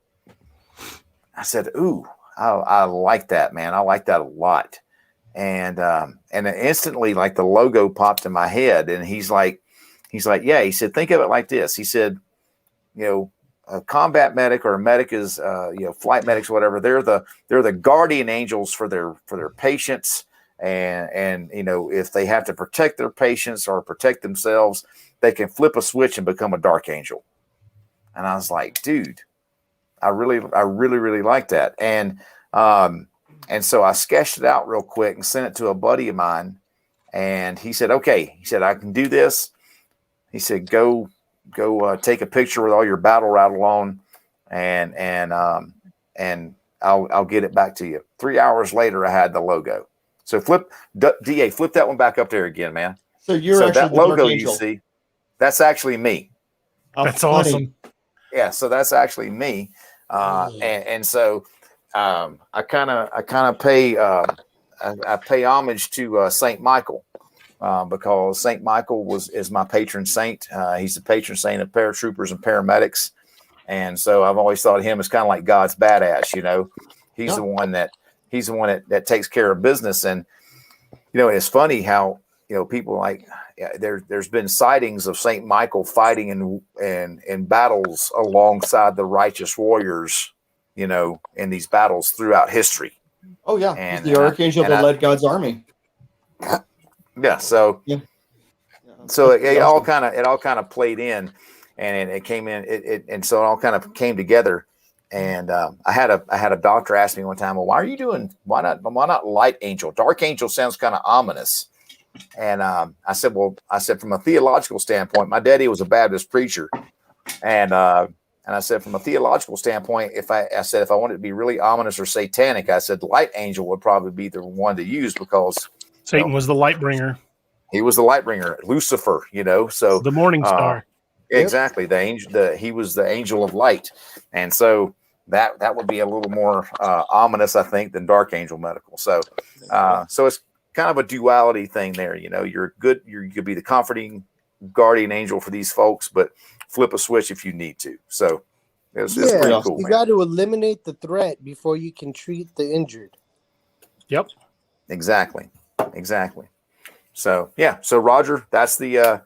I said, "Ooh, I like that, man. I like that a lot." And instantly, like, the logo popped in my head, and he's like, yeah. He said, "Think of it like this." He said, "You know, a combat medic or a medic is, flight medics, or whatever. They're the guardian angels for their patients, and you know, if they have to protect their patients or protect themselves, they can flip a switch and become a dark angel." And I was like, dude, I really like that. And so I sketched it out real quick and sent it to a buddy of mine. And he said, "Okay." He said, "I can do this." He said, go take a picture with all your battle rattle on, and I'll get it back to you. 3 hours later, I had the logo. So DA, flip that one back up there again, man. So actually that logo you see, that's actually me. That's awesome. Yeah. So that's actually me. And so I kind of pay homage to Saint Michael. Because Saint Michael is my patron saint. He's the patron saint of paratroopers and paramedics, and so I've always thought of him as kind of like God's badass. You know, he's the one that takes care of business. And you know, it's funny how, you know, people like, there's been sightings of Saint Michael fighting in battles alongside the righteous warriors, you know, in these battles throughout history. Oh yeah, And he's the archangel that led God's army. Yeah. So it all kind of played in, and it came in. And so it all kind of came together. And I had a doctor ask me one time, well, why not light angel? Dark angel sounds kind of ominous. And I said from a theological standpoint, my daddy was a Baptist preacher, and I said from a theological standpoint, if I wanted to be really ominous or satanic, I said light angel would probably be the one to use, because Satan was the light bringer. He was the light bringer, Lucifer. So the morning star. Exactly, the angel. He was the angel of light, and so that would be a little more ominous, I think, than dark angel medical. So it's kind of a duality thing there. You're good. You could be the comforting guardian angel for these folks, but flip a switch if you need to. So it's pretty cool. You got to eliminate the threat before you can treat the injured. Yep. Exactly. So so Roger, that's the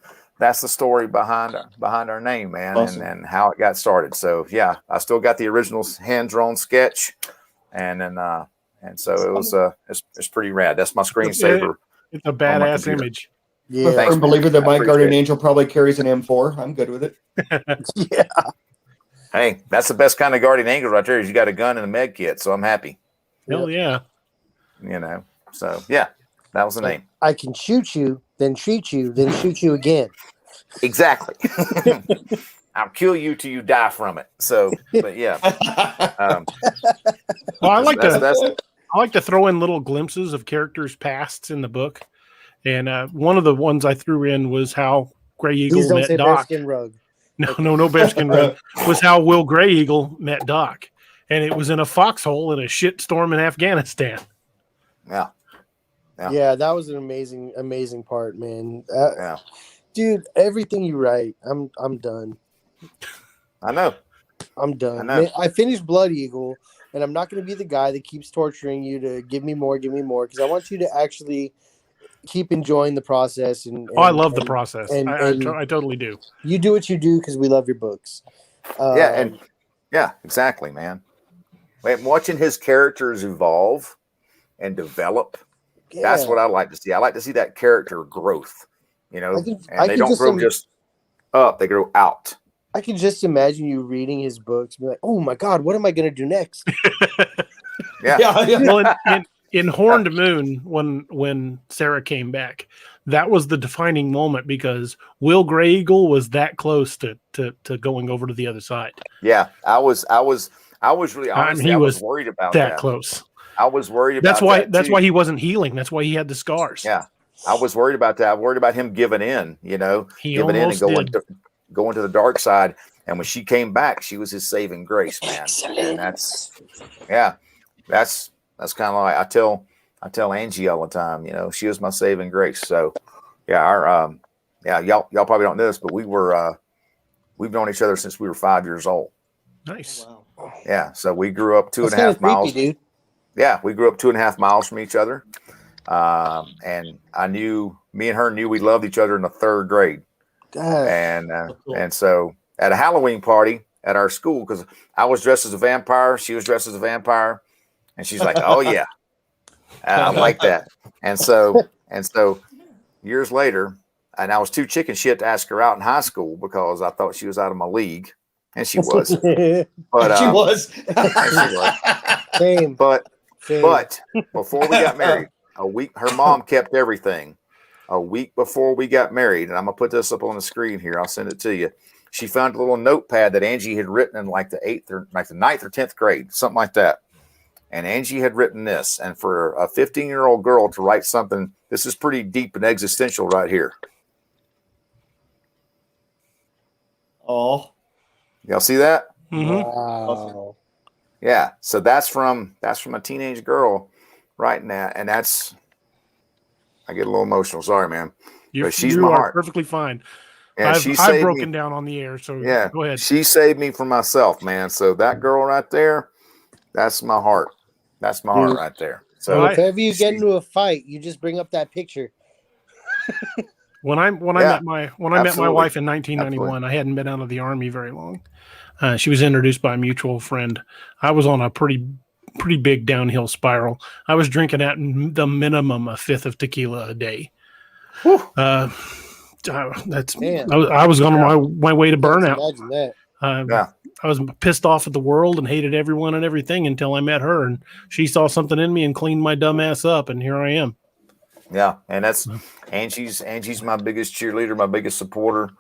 story behind our name, man. Awesome. and how it got started. So I still got the original hand-drawn sketch, and then and so it was it's pretty rad. That's my screensaver. It's a badass image. Yeah, I'm a believer that my guardian angel probably carries an M4. I'm good with it. Yeah. Hey, that's the best kind of guardian angel right there. Is you got a gun and a med kit, so I'm happy. Hell yeah. So that was the name. I can shoot you, then treat you, then shoot you again. Exactly. I'll kill you till you die from it. So, but yeah. Well, I like to throw in little glimpses of characters' pasts in the book, and one of the ones I threw in was how Grey Eagle met Doc. Bearskin rug. No bearskin rug. Was how Will Grey Eagle met Doc, and it was in a foxhole in a shitstorm in Afghanistan. Yeah, that was an amazing part, man. Dude, everything you write, I'm done. I know. I'm done. I know. Man, I finished Blood Eagle, and I'm not going to be the guy that keeps torturing you to give me more, because I want you to actually keep enjoying the process. I love the process. I totally do. You do what you do because we love your books. Exactly, man. Watching his characters evolve and develop. That's what I like to see. I like to see that character growth, and they don't grow just up; they grow out. I can just imagine you reading his books, and be like, "Oh my God, what am I going to do next?" Well, in Horned Moon, when Sarah came back, that was the defining moment, because Will Grey Eagle was that close to going over to the other side. Yeah, I was really honestly, I was worried about that. Close. I was worried about that's why he wasn't healing. That's why he had the scars. Yeah. I was worried about that. I worried about him giving in, He giving in and going to the dark side. And when she came back, she was his saving grace, man. Excellent. And that's kind of like I tell Angie all the time, she was my saving grace. So y'all probably don't know this, but we've known each other since we were 5 years old. Nice. Oh, wow. Yeah. So we grew up 2.5 miles. Creepy, dude. Yeah, we grew up 2.5 miles from each other. And me and her knew we loved each other in the 3rd grade. God. And so at a Halloween party at our school, because I was dressed as a vampire, she was dressed as a vampire, and she's like, "Oh yeah, I like that." And so years later, and I was too chicken shit to ask her out in high school because I thought she was out of my league, and she was. But she was. Same. But before we got married, a week, her mom kept everything. A week before we got married, and I'm gonna put this up on the screen here. I'll send it to you. She found a little notepad that Angie had written in like the 9th or 10th grade, something like that. And Angie had written this. And for a 15-year-old girl to write something, this is pretty deep and existential right here. Oh, y'all see that? Mm-hmm. Wow. Yeah. So that's from a teenage girl writing that, and that's. I get a little emotional. Sorry, man. She's my heart. Perfectly fine. Yeah, I've broken down on the air, so yeah, go ahead. She saved me from myself, man. So that girl right there, that's my heart. That's my heart right there. So if ever you get into a fight, you just bring up that picture. When I met my wife in 1991, I hadn't been out of the Army very long. She was introduced by a mutual friend. I was on a pretty pretty big downhill spiral. I was drinking at the minimum a fifth of tequila a day. I was on my way to burnout. Imagine that. I was pissed off at the world and hated everyone and everything until I met her, and she saw something in me and cleaned my dumb ass up, and here I am. Yeah, and that's Angie's my biggest cheerleader, my biggest supporter.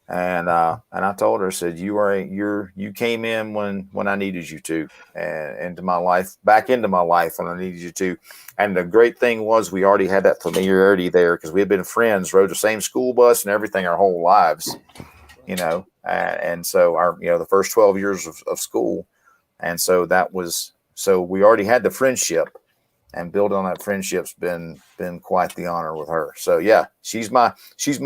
And I told her, I said, you came in when I needed you to, and into my life, back into my life when I needed you to. And the great thing was we already had that familiarity there because we had been friends, rode the same school bus and everything our whole lives, and so the first 12 years of school. And so we already had the friendship. And building on that friendship's been quite the honor with her. So yeah, she's my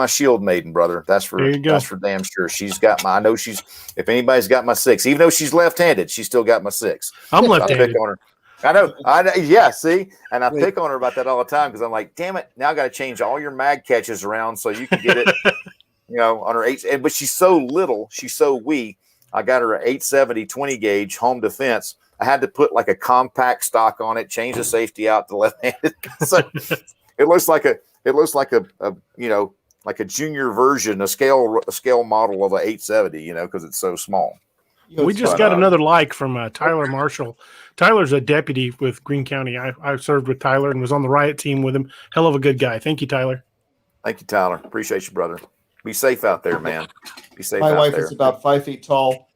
shield maiden, brother. That's for damn sure. If anybody's got my 6, even though she's left-handed, she's still got my 6. I'm left-handed. I pick on her. I know. Yeah, see, and I pick on her about that all the time because I'm like, damn it, now I got to change all your mag catches around so you can get it, on her 8. But she's so little, she's so wee. I got her an 870 20 gauge home defense. I had to put like a compact stock on it, change the safety out to left-handed. So it looks like a junior version, a scale model of an 870, because it's so small. We just got another like from Tyler Marshall. Tyler's a deputy with Greene County. I served with Tyler and was on the riot team with him. Hell of a good guy. Thank you, Tyler. Thank you, Tyler. Appreciate you, brother. Be safe out there, man. Be safe. My wife is about 5 feet tall.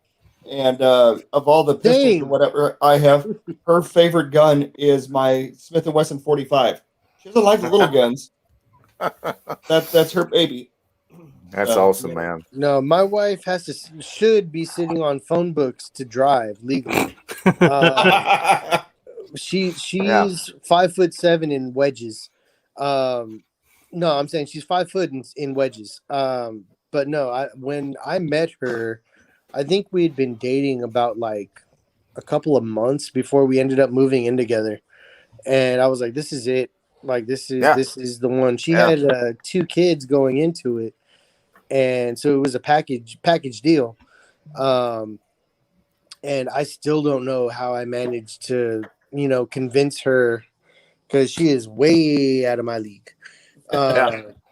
And of all the pistols or whatever I have, her favorite gun is my Smith & Wesson 45. She doesn't like the little guns. That's her baby. That's awesome, man. No, my wife should be sitting on phone books to drive legally. She's 5'7" in wedges. No, I'm saying she's 5 foot in wedges. But no, when I met her, I think we had been dating about like a couple of months before we ended up moving in together. And I was like, this is it. Like, this is the one. She had 2 kids going into it. And so it was a package deal. And I still don't know how I managed to, convince her because she is way out of my league.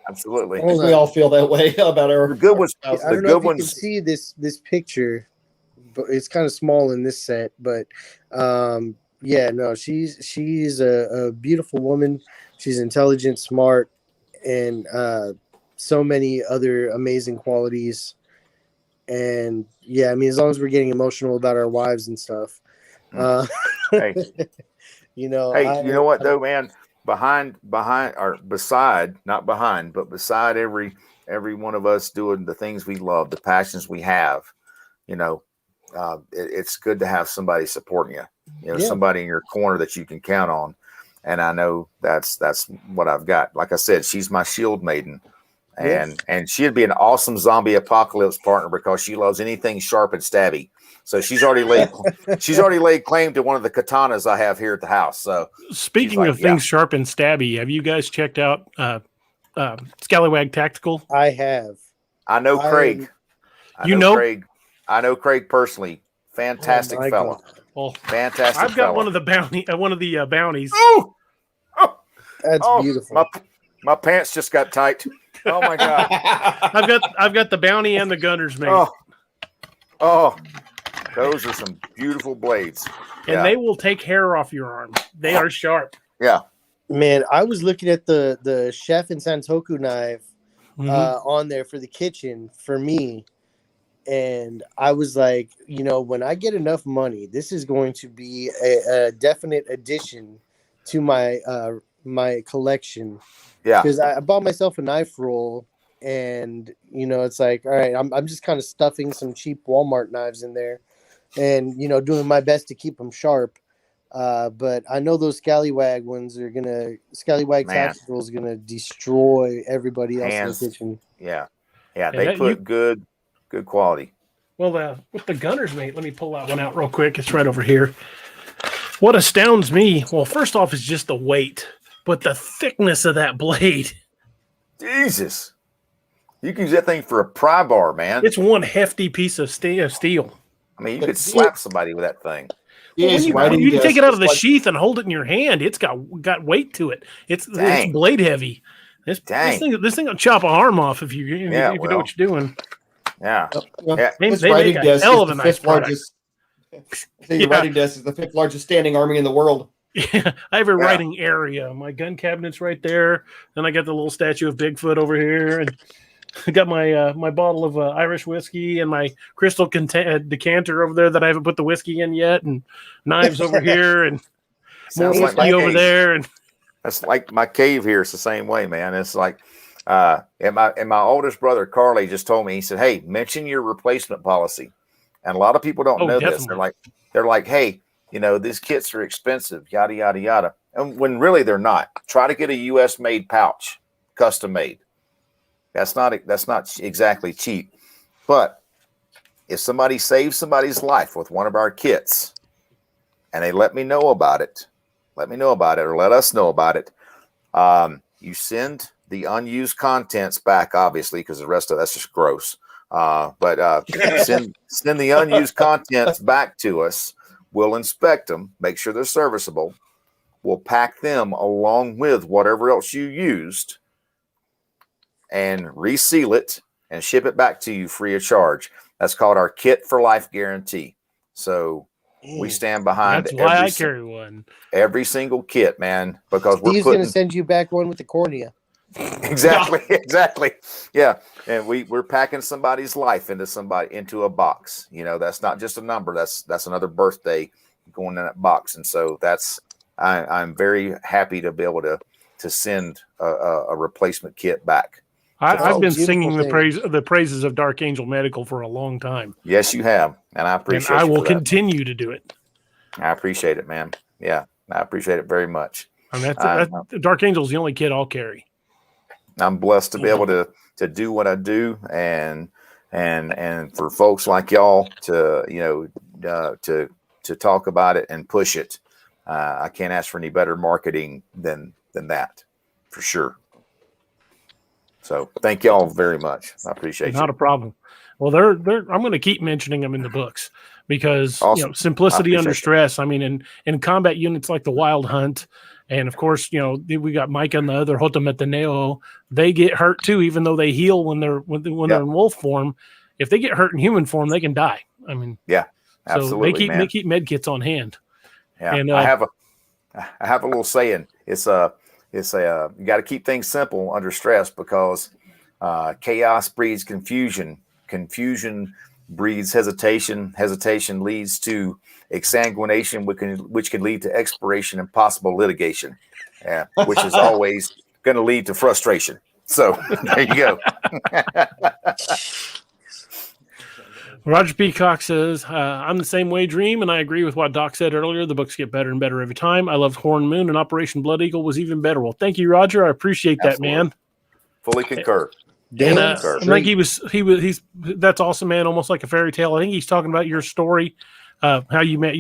Absolutely. We all feel that way about our good ones. I don't know if you can see this picture, but it's kind of small in this set. But she's a beautiful woman. She's intelligent, smart, and so many other amazing qualities. And as long as we're getting emotional about our wives and stuff, hey, you know what though, man. Beside every one of us doing the things we love, the passions we have, it's good to have somebody supporting you, somebody in your corner that you can count on. And I know that's what I've got. Like I said, she's my shield maiden, and she'd be an awesome zombie apocalypse partner because she loves anything sharp and stabby. So she's already laid claim to one of the katanas I have here at the house. So speaking of things sharp and stabby, have you guys checked out Scallywag Tactical? I have. I know Craig. Craig. I know Craig personally. Fantastic fella. Well, fantastic. I've got one of the bounties. Oh, that's beautiful. My pants just got tight. Oh my god. I've got the bounty and the gunner's mate. Oh. Those are some beautiful blades. And they will take hair off your arm. They are sharp. Yeah. Man, I was looking at the Chef and Santoku knife on there for the kitchen for me. And I was like, when I get enough money, this is going to be a definite addition to my collection. Yeah. Because I bought myself a knife roll. And, it's like, all right, I'm just kind of stuffing some cheap Walmart knives in there. And, doing my best to keep them sharp. But I know those Scallywag ones Scallywag Tactical is going to destroy everybody else in the kitchen. Yeah. Yeah. They put good quality. Well, with the gunner's mate, let me pull that one out real quick. It's right over here. What astounds me, well, first off, is just the weight, but the thickness of that blade. Jesus. You can use that thing for a pry bar, man. It's one hefty piece of steel. I mean, you could slap somebody with that thing. Yes, when you take it out of the sheath and hold it in your hand, it's got weight to it. It's blade heavy. This thing will chop an arm off if you know what you're doing. Yeah. This writing desk is the fifth largest. The writing desk is the fifth largest standing army in the world. Yeah, I have a writing area. My gun cabinet's right there. Then I got the little statue of Bigfoot over here, and I got my my bottle of Irish whiskey and my crystal decanter over there that I haven't put the whiskey in yet, and knives over here, and more whiskey over there. And that's like my cave here. It's the same way, man. It's like, and my oldest brother Carly just told me. He said, "Hey, mention your replacement policy." And a lot of people don't know this. They're like, "Hey, you know, these kits are expensive, yada yada yada," and when really they're not. Try to get a U.S. made pouch, custom made. That's not exactly cheap, but if somebody saves somebody's life with one of our kits, and they let me know about it, or let us know about it, you send the unused contents back, obviously, because the rest of that's just gross. But send the unused contents back to us. We'll inspect them, make sure they're serviceable. We'll pack them along with whatever else you used, and reseal it and ship it back to you free of charge. That's called our Kit for Life guarantee. So we stand behind. That's why I carry one. Every single kit, man, because He's going to send you back one with the cornea. Exactly. Yeah, and we're packing somebody's life into a box. You know, that's not just a number. That's another birthday going in that box, and so I'm very happy to be able to send a replacement kit back. I've been singing the praises of Dark Angel Medical for a long time. Yes, you have, and I appreciate it. And I will continue to do it. I appreciate it, man. Yeah, I appreciate it very much. I mean, Dark Angel's the only kit I'll carry. I'm blessed to be able to do what I do, and for folks like y'all to to talk about it and push it. I can't ask for any better marketing than that, for sure. So thank y'all very much. I appreciate it. Not a problem. Well, I'm going to keep mentioning them in the books because simplicity under stress. I mean, in combat units like the Wild Hunt, and of course, we got Micah and the other Hotometaneo. They get hurt too, even though they heal when they're in wolf form. If they get hurt in human form, they can die. I mean, yeah, absolutely. So they keep med kits on hand. Yeah, and I have a little saying. It's you got to keep things simple under stress because chaos breeds confusion. Confusion breeds hesitation. Hesitation leads to exsanguination, which can lead to expiration and possible litigation, which is always going to lead to frustration. So there you go. Roger Peacock says, I'm the same way, Dream, and I agree with what Doc said earlier. The books get better and better every time. I loved Horn Moon, and Operation Blood Eagle was even better. Well, thank you, Roger. I apprate that, man. Fully concur. And I think he's that's awesome, man. Almost like a fairy tale. I think he's talking about your story, how you met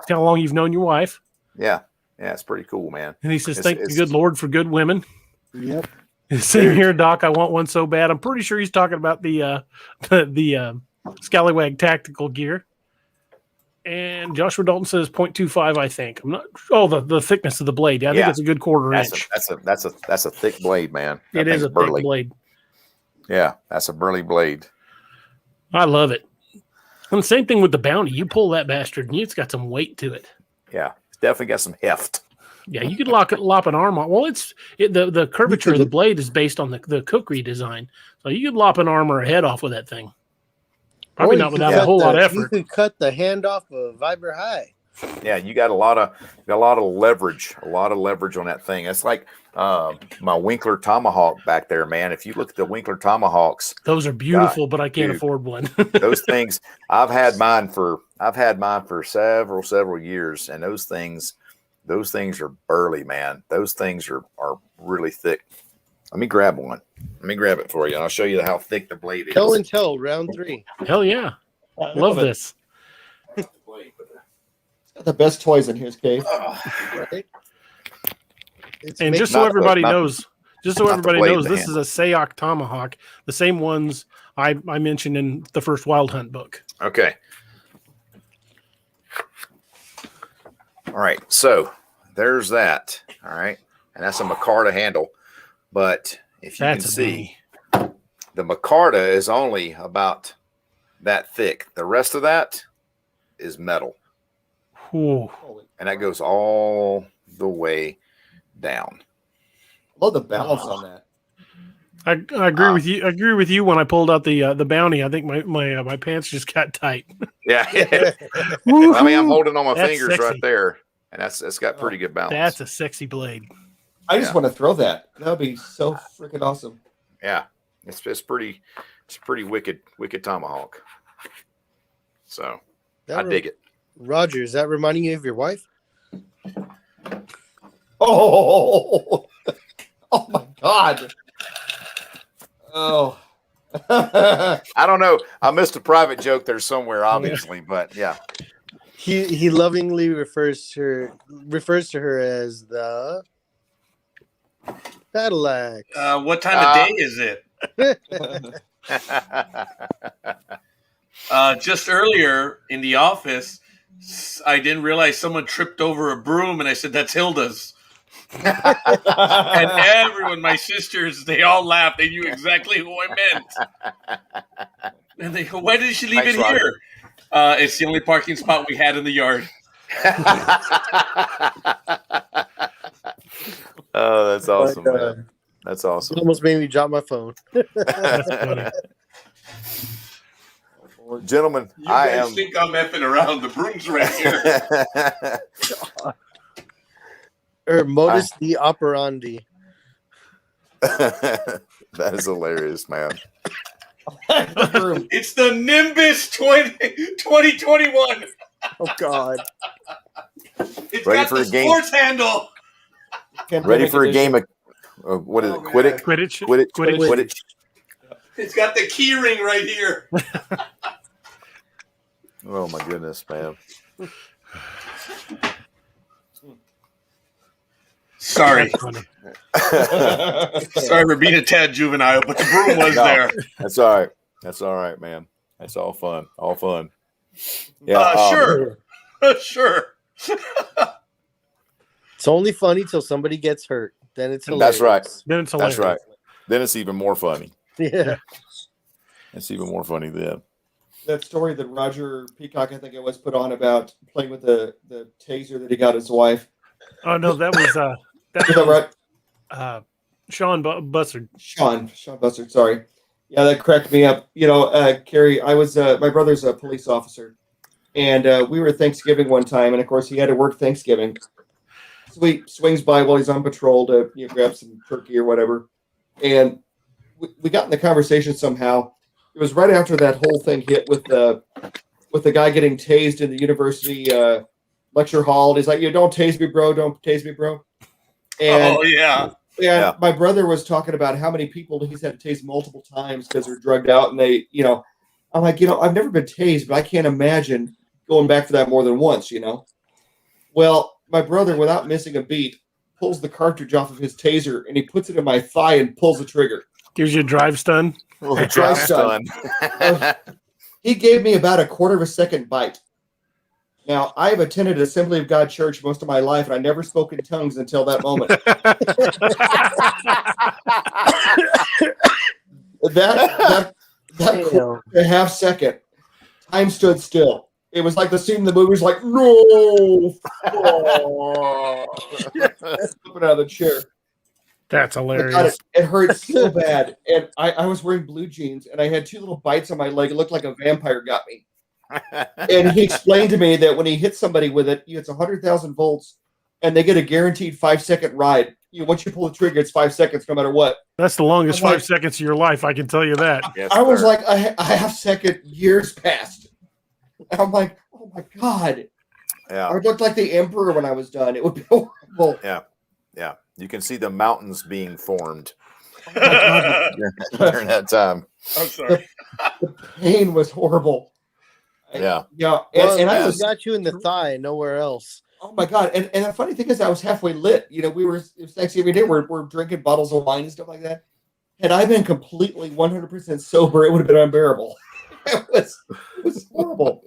how long you've known your wife. Yeah, it's pretty cool, man. And he says, "Thank the good Lord for good women." Yep. Sitting here, Doc. I want one so bad. I'm pretty sure he's talking about the Scallywag tactical gear. And Joshua Dalton says 0.25, I think. I'm not. Oh, the thickness of the blade. Yeah, I think it's a good quarter inch. That's a thick blade, man. It is a thick blade. Yeah, that's a burly blade. I love it. And the same thing with the Bounty. You pull that bastard, and it's got some weight to it. Yeah, it's definitely got some heft. Yeah, you could lop an arm on. Well, the curvature of the blade is based on the cookery design, so you could lop an arm or a head off with that thing. Probably not without a whole lot of effort. You could cut the hand off of Viber High. Yeah, you got a lot of leverage, on that thing. It's like my Winkler Tomahawk back there, man. If you look at the Winkler Tomahawks, those are beautiful, but I can't afford one. Those things, I've had mine for several years, and those things are burly, man. Those things are really thick. Let me grab one. Let me grab it for you, and I'll show you how thick the blade is. Tell and tell, round 3. Hell yeah. Love this. The best toys in his case. Right? And just so everybody knows, this is a Sayok Tomahawk, the same ones I mentioned in the first Wild Hunt book. Okay. All right, so there's that. All right, and that's a micarta handle. But if you can see, the micarta is only about that thick. The rest of that is metal. Ooh. And that goes all the way down. Love the balance on that. I agree with you. I agree with you. When I pulled out the bounty, I think my pants just got tight. Yeah. I mean, I'm holding on my fingers sexy. Right there, and it's got pretty good balance. That's a sexy blade. I just want to throw that. That would be so freaking awesome. Yeah, it's pretty wicked tomahawk. So I dig it. Roger, is that reminding you of your wife? Oh my God. Oh. I don't know. I missed a private joke there somewhere, obviously, but yeah. He lovingly refers to her as the battle axe. What time of day is it? Just earlier in the office, I didn't realize someone tripped over a broom, and I said, "That's Hilda's." And everyone, my sisters, they all laughed. They knew exactly who I meant. And they go, "Why did she leave it here?" It's the only parking spot we had in the yard. Oh, that's awesome, man. That's awesome. It almost made me drop my phone. Gentlemen, You guys think I'm effing around. The broom's right here. Modus the operandi. That is hilarious, man. It's the Nimbus 2021. Oh God! It's Ready got for the a game? sports handle. Ready for a game of what is it? Quidditch. Quidditch. It's got the key ring right here. Oh my goodness, man. Sorry. Sorry for being a tad juvenile, but the broom was there. That's all right. That's all right, man. That's all fun. All fun. Yeah. Sure. Sure. It's only funny till somebody gets hurt. Then it's hilarious. That's right. Then it's hilarious. That's right. Then it's even more funny. Yeah. It's even more funny then. That story that Roger Peacock, I think it was, put on about playing with the taser that he got his wife. Oh no, that was Is that right? Sean Bussard. Sean Bussard, sorry. Yeah, that cracked me up. Kerry, I was my brother's a police officer, and we were at Thanksgiving one time, and of course he had to work Thanksgiving. So he swings by while he's on patrol to grab some turkey or whatever, and we got in the conversation somehow. It was right after that whole thing hit with the guy getting tased in the university lecture hall. And he's like, don't tase me, bro. Don't tase me, bro. And, yeah. My brother was talking about how many people he's had to tase multiple times because they're drugged out. And they, I'm like, I've never been tased, but I can't imagine going back for that more than once, Well, my brother, without missing a beat, pulls the cartridge off of his taser and he puts it in my thigh and pulls the trigger. Gives you a drive stun. Drive stun. He gave me about a quarter of a second bite. Now, I have attended Assembly of God Church most of my life, and I never spoke in tongues until that moment. that quarter and a half second, time stood still. It was like the scene in the movie was like, no! Flipping out of the chair. That's hilarious. It hurt so bad. And I was wearing blue jeans, and I had two little bites on my leg. It looked like a vampire got me. And he explained to me that when he hits somebody with it, it's 100,000 volts, and they get a guaranteed 5-second ride. Once you pull the trigger, it's 5 seconds no matter what. That's the longest 5 seconds of your life, I can tell you that. Yes, I was like, a half second, years passed. And I'm like, oh my God. Yeah. I looked like the emperor when I was done. It would be horrible. Yeah. Yeah. You can see the mountains being formed Oh my God. during that time. I'm sorry. The pain was horrible. Yeah. Yeah. And I I was, got you in the thigh, nowhere else. oh my God. And the funny thing is I was halfway lit. It was Thanksgiving Day. We're drinking bottles of wine and stuff like that. Had I been completely 100% sober, it would have been unbearable. It was horrible.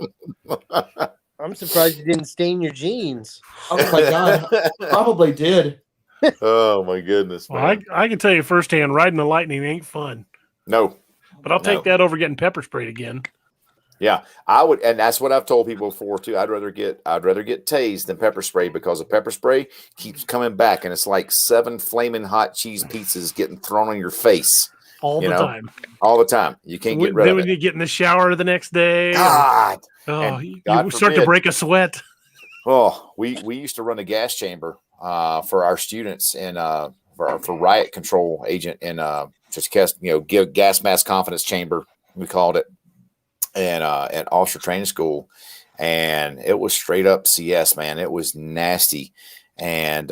I'm surprised you didn't stain your jeans. Oh my God, probably did. Oh my goodness, Well, man. I can tell you firsthand, riding the Lightning ain't fun. No. But I'll take that over getting pepper sprayed again. Yeah, I would, and that's what I've told people before too. I'd rather get tased than pepper spray, because the pepper spray keeps coming back, and it's like 7 flaming hot cheese pizzas getting thrown on your face all the time. All the time. You can't get rid of it. Then when you get in the shower the next day, God, you God start to forbid. break a sweat. Oh, we used to run a gas chamber for our students and for riot control agent in just give gas mask confidence chamber, we called it, and at officer training school, and it was straight up CS, man. It was nasty, and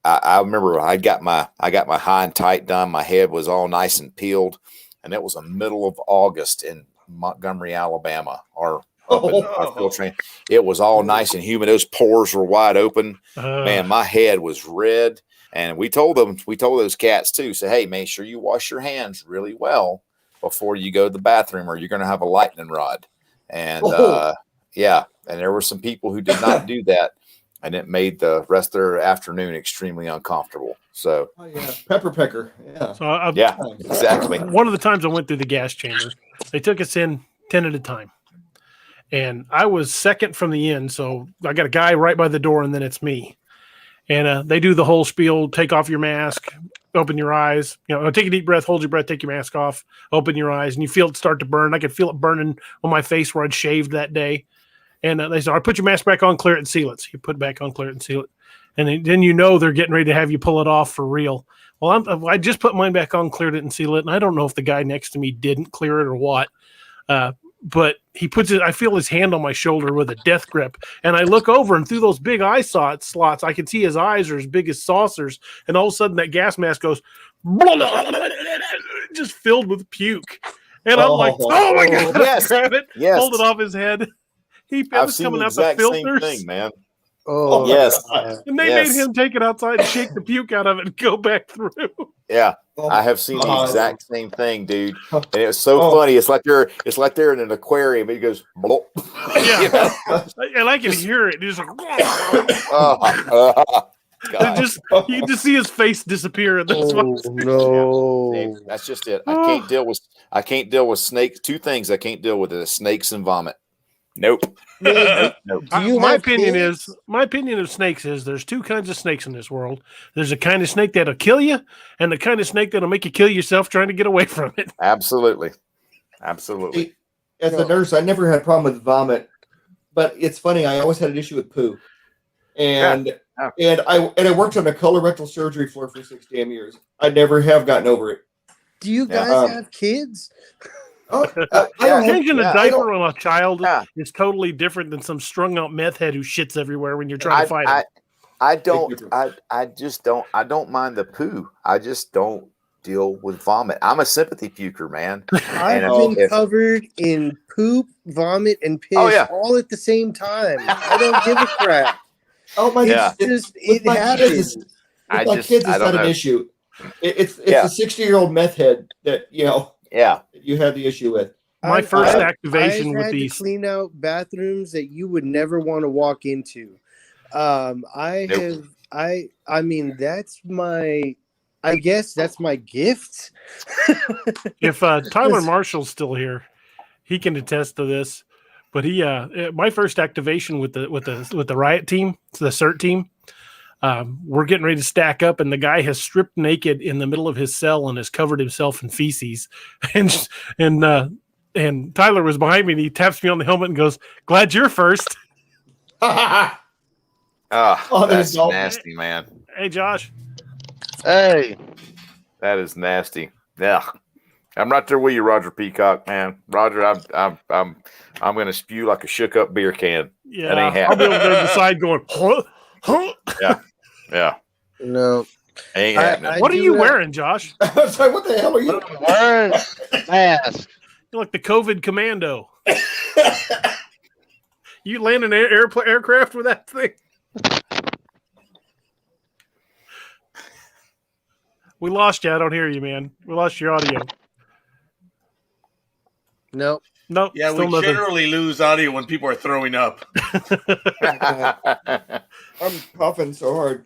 I remember I got my high and tight done. My head was all nice and peeled, and it was the middle of August in Montgomery, Alabama, or up in our field train. It was all nice and humid. Those pores were wide open. Man, my head was red. And we told those cats too, say, hey, make sure you wash your hands really well before you go to the bathroom, or you're going to have a lightning rod. And and there were some people who did not do that, and it made the rest of their afternoon extremely uncomfortable. So, pepper pecker. Yeah. So exactly. One of the times I went through the gas chamber, they took us in 10 at a time. And I was second from the end. So I got a guy right by the door, and then it's me. And they do the whole spiel: take off your mask, open your eyes, take a deep breath, hold your breath, take your mask off, open your eyes, and you feel it start to burn. I could feel it burning on my face where I'd shaved that day. And they said, all right, put your mask back on, clear it, and seal it. So you put it back on, clear it, and seal it. And then they're getting ready to have you pull it off for real. Well, I just put mine back on, cleared it, and sealed it. And I don't know if the guy next to me didn't clear it or what. But he puts it, I feel his hand on my shoulder with a death grip. And I look over, and through those big eye slots, I can see his eyes are as big as saucers. And all of a sudden that gas mask goes just filled with puke. And I'm like, oh my God, yes, grab it, yes. hold it off his head. He was coming out the filters. Same thing, man. Oh, yes. And they made him take it outside and shake the puke out of it and go back through. Yeah. I have seen the exact same thing, dude. And it was so funny. It's like they're in an aquarium. It goes blop. Yeah. And I can hear it. It's like, you can just see his face disappear. And no. That's just it. I can't deal with snakes. 2 things I can't deal with is snakes and vomit. Nope. Nope. My opinion of snakes is there's 2 kinds of snakes in this world. There's a kind of snake that'll kill you, and the kind of snake that'll make you kill yourself trying to get away from it. Absolutely. As a nurse, I never had a problem with vomit, but it's funny. I always had an issue with poo, and I worked on a colorectal surgery floor for 6 damn years. I never have gotten over it. Do you guys have kids? Changing a diaper on a child is totally different than some strung out meth head who shits everywhere when you're trying to fight him. I don't mind the poo. I just don't deal with vomit. I'm a sympathy puker, man. I've been covered in poop, vomit, and piss all at the same time. I don't give a crap. Oh my God! It happens. With my kids, it's not an issue. It's a 60-year-old meth head that you had the issue with. My first activation with these clean out bathrooms that you would never want to walk into. I mean, I guess that's my gift. If Tyler Marshall's still here, he can attest to this. But my first activation with the riot team, the CERT team, we're getting ready to stack up, and the guy has stripped naked in the middle of his cell and has covered himself in feces. And Tyler was behind me, and he taps me on the helmet and goes, "Glad you're first." That's nasty, man. Hey, Josh. Hey, that is nasty. Yeah, I'm right there with you, Roger Peacock, man. Roger, I'm gonna spew like a shook up beer can. Yeah, I'll be over there on the side going, huh? Yeah. No. Ain't happening. What are you wearing, Josh? I was like, what the hell are you wearing? Mask. You're like the COVID commando. You land an aircraft with that thing? We lost you. I don't hear you, man. We lost your audio. Nope. Nope. Yeah, still we nothing. generally lose audio when people are throwing up. I'm coughing so hard.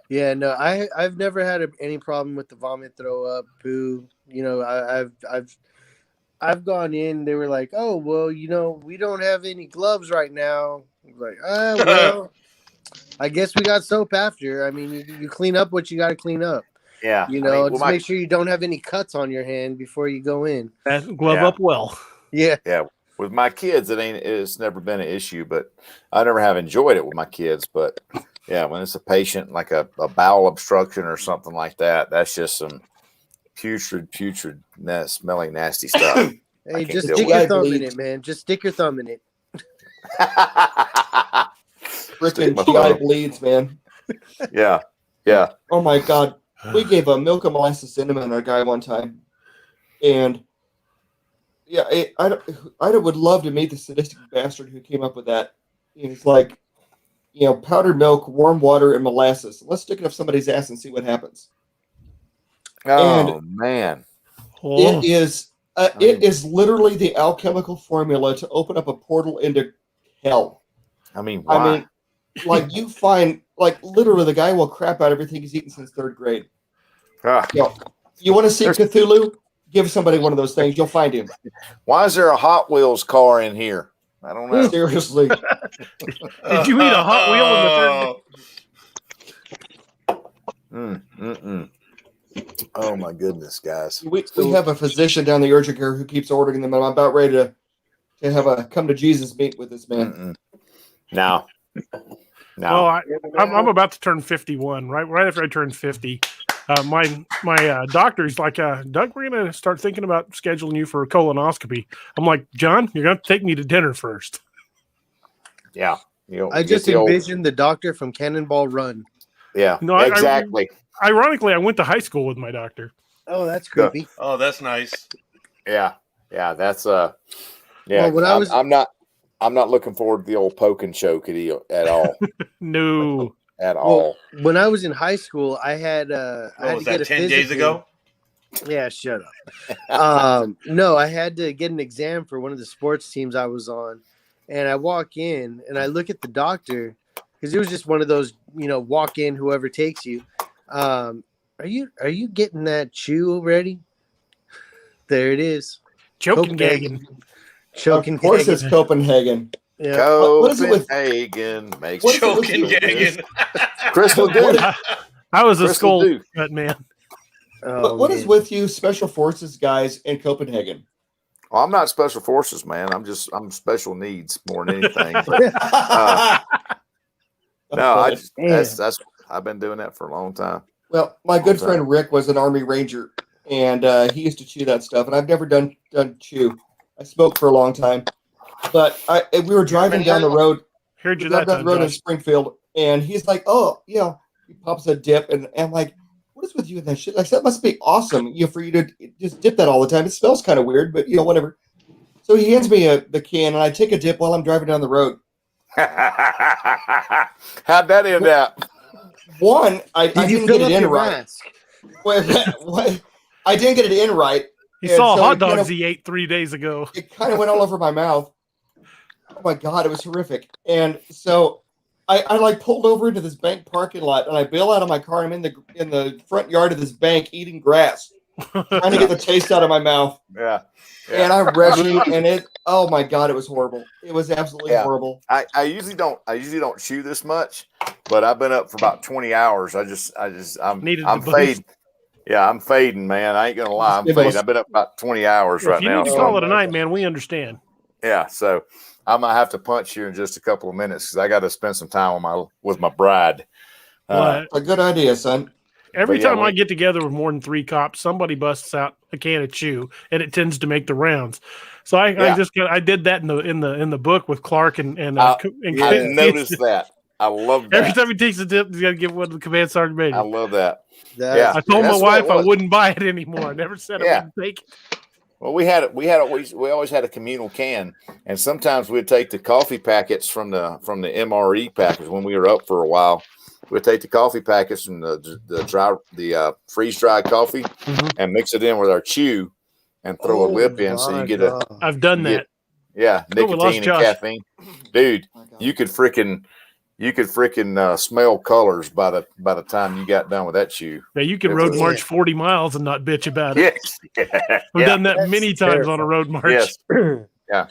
Yeah, no, I've never had any problem with the vomit, throw up, poo. You know, I've gone in. They were like, "Oh, well, you know, we don't have any gloves right now." I was like, well, I guess we got soap after. I mean, you clean up what you got to clean up. Yeah, You know, just make sure you don't have any cuts on your hand before you go in. Glove up well. Yeah. Yeah. With my kids, it's never been an issue, but I never have enjoyed it with my kids. But yeah, when it's a patient like a bowel obstruction or something like that, that's just some putrid, smelling, nasty stuff. Hey, just stick your thumb in it, man. Just stick your thumb in it. Freaking GI bleeds, man. Yeah. Oh my God. We gave a milk and molasses cinnamon to a guy one time. And yeah, I would love to meet the sadistic bastard who came up with that. It's like, you know, powdered milk, warm water, and molasses. Let's stick it up somebody's ass and see what happens. Oh, man. It is literally the alchemical formula to open up a portal into hell. I mean, why? I mean, like you find, like literally the guy will crap out everything he's eaten since 3rd grade. You want to see Cthulhu? Give somebody one of those things. You'll find him. Why is there a Hot Wheels car in here? I don't know. Seriously. Did you eat a Hot Wheel in the 3rd? Oh my goodness, guys. We have a physician down the urgent care who keeps ordering them, and I'm about ready to have a come to Jesus meet with this man. No. Well, I'm about to turn 51. Right after I turn 50, my doctor's like, Doug, we're gonna start thinking about scheduling you for a colonoscopy. I'm like, John, you're gonna take me to dinner first. Yeah. I just envisioned the doctor from Cannonball Run. Yeah. No, exactly. Ironically, I went to high school with my doctor. Oh, that's creepy. Oh, that's nice. Yeah. That's Well, I'm not looking forward to the old poke and choke at all. No. At all. When I was in high school, I had was that 10 days ago? Yeah, shut up. No, I had to get an exam for one of the sports teams I was on, and I walk in and I look at the doctor because it was just one of those, you know, walk in, whoever takes you. Are you getting that chew ready? There it is. Copenhagen. Of course, it's Copenhagen. Yeah. What is it with Copenhagen? Makes Copenhagen. Chris will do. I was a skull cut man. What is with you, special forces guys in Copenhagen? Well, I'm not special forces, man. I'm special needs more than anything. But, that's I've been doing that for a long time. Well, my good friend Rick was an Army Ranger, and he used to chew that stuff. And I've never done chew. I smoked for a long time, but we were driving down the road. Heard you that time, in Springfield, and he's like, "Oh, you know," he pops a dip, and I'm like, "What is with you and that shit? Like that must be awesome, you know, for you to just dip that all the time. It smells kind of weird, but you know, whatever." So he hands me the can, and I take a dip while I'm driving down the road. How'd that end up? One, I didn't get it in right. I didn't get it in right. He saw hot dogs he ate 3 days ago. It kind of went all over my mouth. Oh my God, it was horrific. And so I like pulled over into this bank parking lot, and I bail out of my car. I'm in the front yard of this bank eating grass, trying to get the taste out of my mouth. Yeah. And I rescued, and oh my God, it was horrible. It was absolutely horrible. I usually don't chew this much, but I've been up for about 20 hours. I'm fading. Yeah, I'm fading, man. I ain't gonna lie. I'm fading. I've been up about 20 hours right now. If you need to call it a night, man, we understand. Yeah, so I might have to punch you in just a couple of minutes because I got to spend some time with my bride. A good idea, son. Every time I get together with more than 3 cops, somebody busts out a can of chew, and it tends to make the rounds. So I did that in the book with Clark and I noticed that. I love that. Every time he takes a dip, he's got to give one to the command sergeant major. I love that. I told my wife I wouldn't buy it anymore. I never said I wouldn't take it. Well, we always had a communal can, and sometimes we'd take the coffee packets from the MRE packets when we were up for a while, we'd take the coffee packets from the freeze dried coffee and mix it in with our chew and throw a lip in, so you get I've done that. nicotine and caffeine, dude. You could freaking smell colors by the time you got done with that chew. Yeah, you could road march 40 miles and not bitch about it. Yes. We've done that many times on a road march. Yes. Yeah.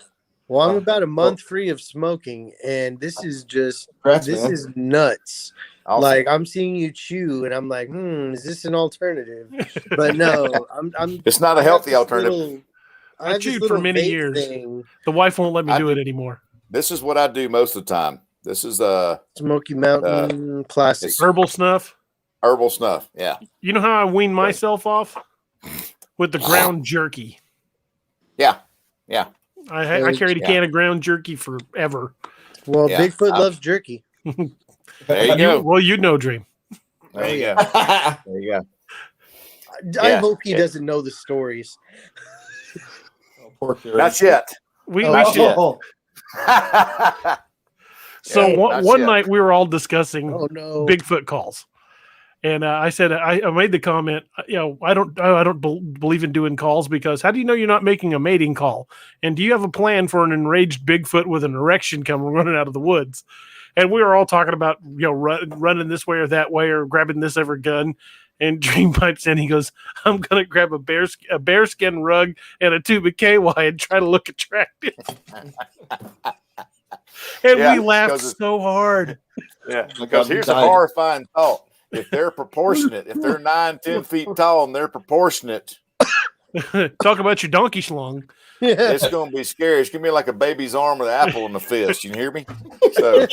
Well, I'm about a month free of smoking, and this is is nuts. Awesome. Like, I'm seeing you chew, and I'm like, is this an alternative? But no, I'm. It's not a healthy alternative. I chewed for many years. The wife won't let me do it anymore. This is what I do most of the time. This is Smoky Mountain classic herbal snuff. Herbal snuff. Yeah. You know how I wean myself off? With the ground jerky. Yeah. Yeah. I carried a can of ground jerky forever. Well, Bigfoot loves jerky. There you go. Well, you know, Dream. There you go. There you go. I hope he doesn't know the stories. Not yet. We should. So one night we were all discussing Bigfoot calls, and I said I made the comment, I don't believe in doing calls because how do you know you're not making a mating call? And do you have a plan for an enraged Bigfoot with an erection coming running out of the woods? And we were all talking about running this way or that way or grabbing this ever gun. And Dream pipes in. He goes, "I'm gonna grab a bearskin rug and a tube of KY and try to look attractive." And we laughed so hard. Yeah, because here's a horrifying thought: if they're proportionate, if they're 9-10 feet tall and they're proportionate, talk about your donkey schlong. It's going to be scary. It's going to be like a baby's arm with an apple in the fist. You hear me? So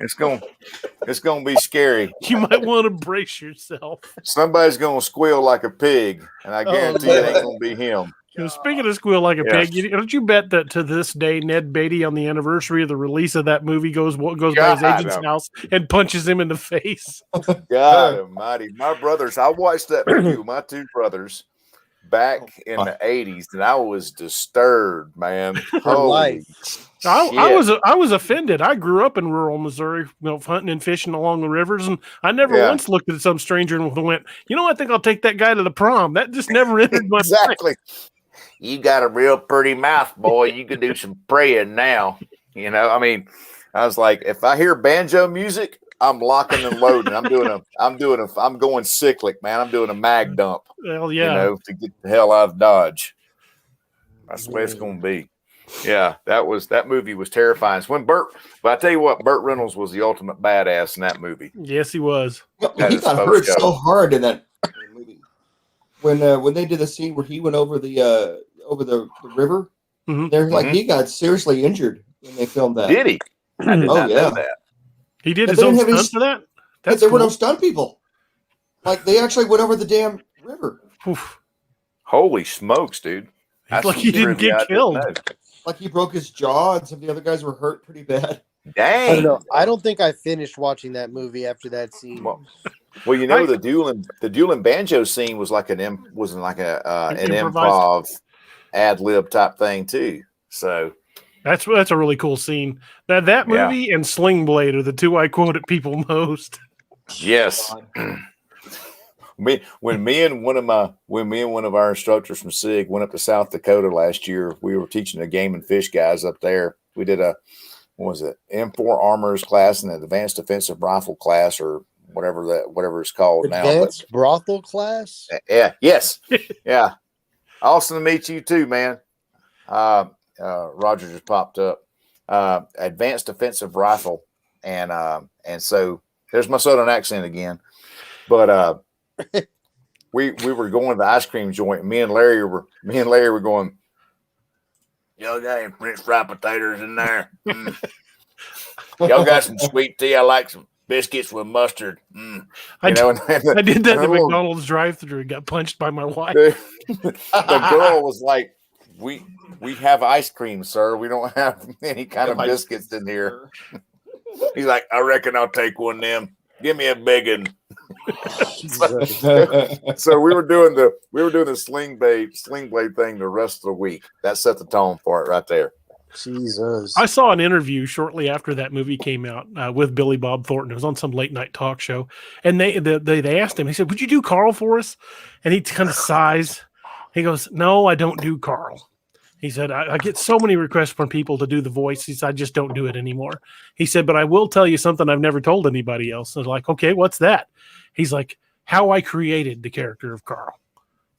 it's going to be scary. You might want to brace yourself. Somebody's going to squeal like a pig, and I guarantee it ain't going to be him. Speaking of squeal like a pig, don't you bet that to this day Ned Beatty on the anniversary of the release of that movie goes by his agent's house and punches him in the face? God almighty. My brothers, I watched that movie with my two brothers back in the 80s, and I was disturbed, man. Holy I was offended. I grew up in rural Missouri, hunting and fishing along the rivers, and I never once looked at some stranger and went, I think I'll take that guy to the prom. That just never entered my mind. You got a real pretty mouth, boy. You could do some praying now. I was like, if I hear banjo music, I'm locking and loading. I'm going cyclic, man. I'm doing a mag dump. Hell yeah. To get the hell out of Dodge. That's the way it's going to be. Yeah, that movie was terrifying. But I tell you what, Burt Reynolds was the ultimate badass in that movie. Yes, he was. He got hurt so hard in that movie. When they did the scene where he went over the river, they're like he got seriously injured when they filmed that. Did he? I did not know that. He did his own stunt for that? There were no stunt people. Like, they actually went over the damn river. Oof. Holy smokes, dude. It's like he didn't get killed. Like, he broke his jaw, and some of the other guys were hurt pretty bad. Dang. I don't know. I don't think I finished watching that movie after that scene. Well, the dueling banjo scene was like an improv ad lib type thing too. So that's a really cool scene. That movie and Sling Blade are the two I quote at people most. Yes. When me and one of our instructors from SIG went up to South Dakota last year, we were teaching the game and fish guys up there. We did M4 armorers class and an advanced defensive rifle class, or whatever it's called advanced brothel class. Yeah. Yes. Yeah. Awesome to meet you too, man. Roger just popped up. Advanced defensive rifle, and so there's my Southern accent again. But we were going to the ice cream joint. And me and Larry were going, y'all got any French fried potatoes in there? Y'all got some sweet tea? I like some biscuits with mustard. I did that at McDonald's drive-thru and got punched by my wife. The girl was like, we have ice cream, sir. We don't have any kind of biscuits in here. He's like, I reckon I'll take one of them. Give me a big one. So we were doing the sling blade thing the rest of the week. That set the tone for it right there. Jesus. I saw an interview shortly after that movie came out with Billy Bob Thornton. It was on some late night talk show, and they asked him. He said, "Would you do Carl for us?" And he kind of sighs. He goes, "No, I don't do Carl." He said, I get so many requests from people to do the voice. He said, "I just don't do it anymore." He said, "But I will tell you something I've never told anybody else." And they're like, "Okay, what's that?" He's like, "How I created the character of Carl."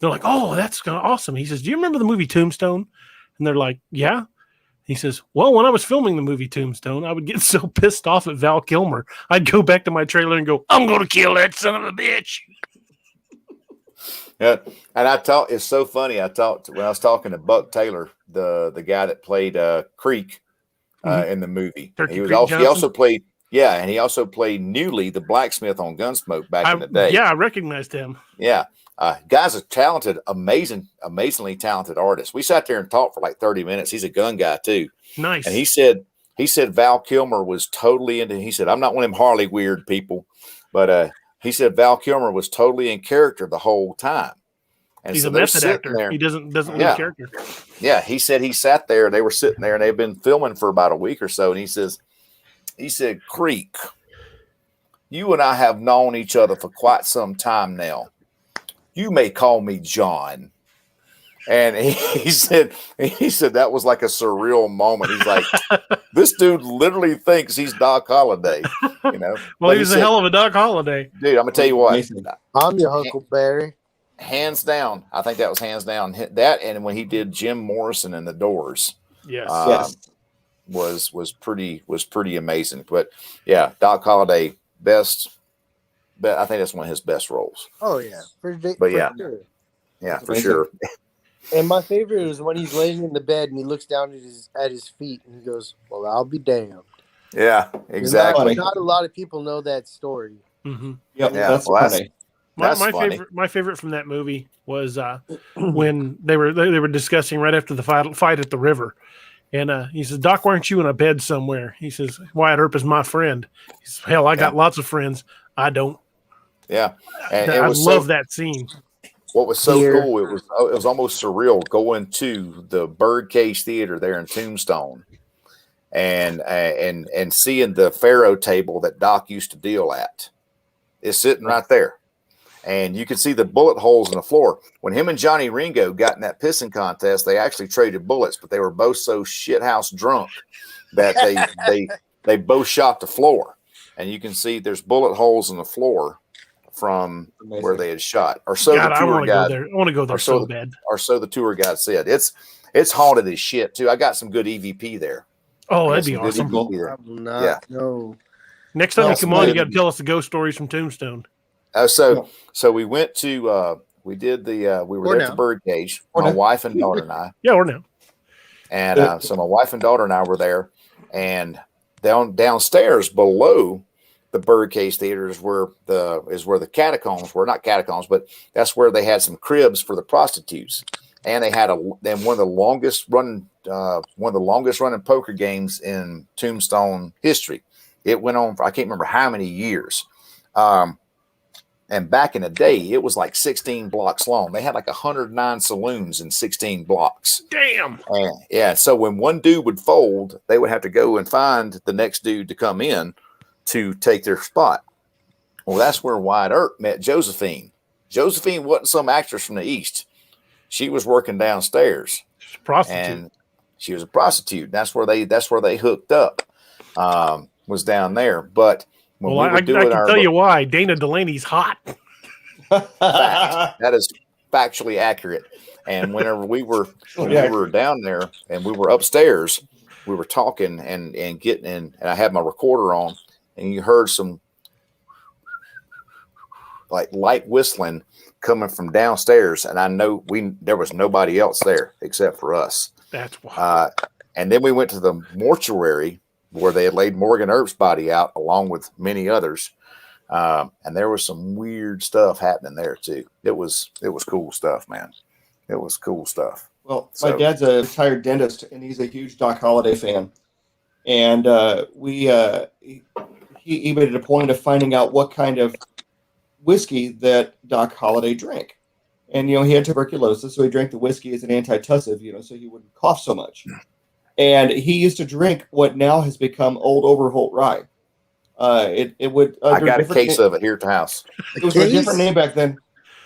They're like, "Oh, that's kind of awesome." He says, "Do you remember the movie Tombstone?" And they're like, "Yeah." He says, "Well, when I was filming the movie Tombstone, I would get so pissed off at Val Kilmer, I'd go back to my trailer and go, 'I'm going to kill that son of a bitch.'" Yeah, and it's so funny. When I was talking to Buck Taylor, the guy that played Creek in the movie. Turkey He was Creek also he Johnson? also played and he also played Newley, the blacksmith on Gunsmoke back in the day. Yeah, I recognized him. Yeah. Guy's a talented, amazingly talented artist. We sat there and talked for like 30 minutes. He's a gun guy too. Nice. And he said Val Kilmer was totally into, he said, "I'm not one of them Harley weird people," but he said Val Kilmer was totally in character the whole time. And He's so a they're method sitting actor. there. He doesn't Yeah. leave character. Yeah, he said he sat there. They were sitting there, and they've been filming for about a week or so. And he said, "Creek, you and I have known each other for quite some time now. You may call me John." And he said that was like a surreal moment. He's like, this dude literally thinks he's Doc Holliday, you know. Well, But he was a said, hell of a Doc Holliday. dude, I'm gonna tell you what, Amazing. I'm your Huckleberry. hands down. I think that was hands down. That and when he did Jim Morrison and the Doors. Yes. Yes. Was pretty amazing. But yeah, Doc Holliday, best. But I think that's one of his best roles. Oh yeah, But yeah. sure. Yeah, for Amazing. sure. And my favorite is when he's laying in the bed and he looks down at his feet and he goes, "Well, I'll be damned." Yeah, exactly. Not a lot of people know that story. Mm-hmm. Yep, Yeah, that's well, funny. That's my funny. favorite from that movie was when they were discussing right after the fight at the river, and he says, "Doc, why aren't you in a bed somewhere?" He says, "Wyatt Earp is my friend." He says, "Hell, I got lots of friends. I don't." Yeah, and I love that scene. What was so cool? It was almost surreal going to the Birdcage Theater there in Tombstone, and seeing the faro table that Doc used to deal at. It's sitting right there. And you can see the bullet holes in the floor. When him and Johnny Ringo got in that pissing contest, they actually traded bullets, but they were both so shithouse drunk that they both shot the floor. And you can see there's bullet holes in the floor from where they had shot. Or so God, the tour guide. I want to go there so bad. Or so the tour guide said. It's haunted as shit too. I got some good EVP there. Oh, that'd be awesome. No. Next time you come on, you got to tell us the ghost stories from Tombstone. So we went to we were there at the Birdcage. My wife and daughter and I. Yeah, or no. And so my wife and daughter and I were there, and downstairs below the Birdcage Theater is where the catacombs were. Not catacombs, but that's where they had some cribs for the prostitutes, and they had one of the longest running poker games in Tombstone history. It went on for I can't remember how many years. And back in the day, it was like 16 blocks long. They had like 109 saloons in 16 blocks. Damn. And yeah. So when one dude would fold, they would have to go and find the next dude to come in to take their spot. Well, that's where Wyatt Earp met Josephine. Josephine wasn't some actress from the East. She was working downstairs. She's a prostitute. And she was a prostitute. That's where they hooked up. Was down there. But when I can tell you why. Dana Delaney's hot. Fact. That is factually accurate. And whenever we were down there and we were upstairs, we were talking and getting in, and I had my recorder on, and you heard some like light whistling coming from downstairs, and I know there was nobody else there except for us. That's wild. And then we went to the mortuary where they had laid Morgan Earp's body out along with many others. And there was some weird stuff happening there too. It was cool stuff, man. It was cool stuff. Well, my dad's a retired dentist, and he's a huge Doc Holliday fan. And he made it a point of finding out what kind of whiskey that Doc Holliday drank. And, he had tuberculosis, so he drank the whiskey as an antitussive, so he wouldn't cough so much. and he used to drink what now has become Old Overholt Rye. It would. I got a case of it here at the house. It was a different name back then.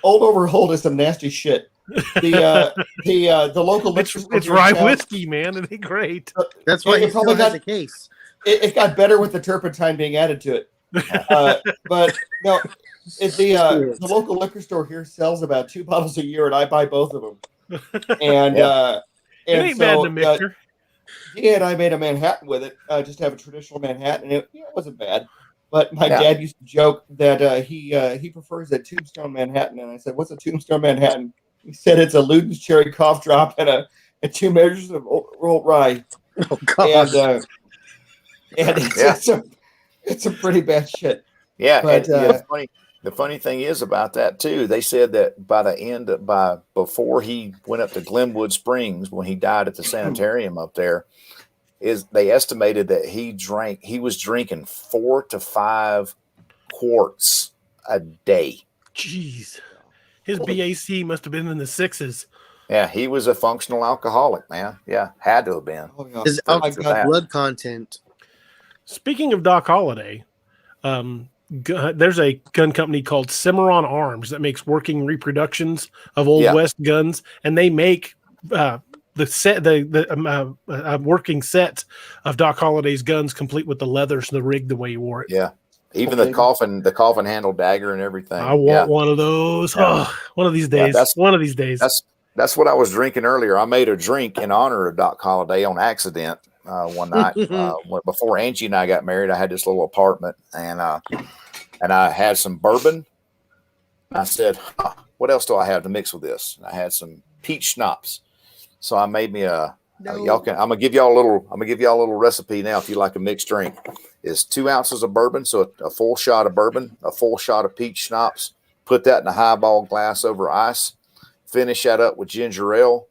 Old Overholt is some nasty shit. The local liquor store it's rye whiskey, man. It ain't great. That's why it he probably still has got a case. It got better with the turpentine being added to it. But no, the local liquor store here sells about 2 bottles a year, and I buy both of them. And it ain't bad in the mixture. Yeah, and I made a Manhattan with it. Just have a traditional Manhattan, and it wasn't bad. But my dad used to joke that he prefers a Tombstone Manhattan, and I said, "What's a Tombstone Manhattan?" He said, "It's a Luden's cherry cough drop and 2 measures of rolled rye." Oh God! And it's some pretty bad shit. Yeah, but the funny thing is about that too. They said that before he went up to Glenwood Springs when he died at the sanitarium up there, they estimated that he was drinking 4 to 5 quarts a day. Jeez, his BAC must have been in the 6s. Yeah, he was a functional alcoholic, man. Yeah, had to have been. His blood content. Speaking of Doc Holliday, there's a gun company called Cimarron Arms that makes working reproductions of Old West guns, and they make the working set of Doc Holliday's guns, complete with the leathers, the rig, the way he wore it. Yeah, even the coffin handle dagger and everything. I want one of those. Yeah. Oh, one of these days. One of these days. That's what I was drinking earlier. I made a drink in honor of Doc Holliday on accident one night before Angie and I got married. I had this little apartment, and I had some bourbon. I said, "What else do I have to mix with this?" And I had some peach schnapps. So I made me I'm gonna give y'all a little recipe now. If you like a mixed drink, is 2 ounces of bourbon, so a full shot of bourbon, a full shot of peach schnapps. Put that in a highball glass over ice. Finish that up with ginger ale,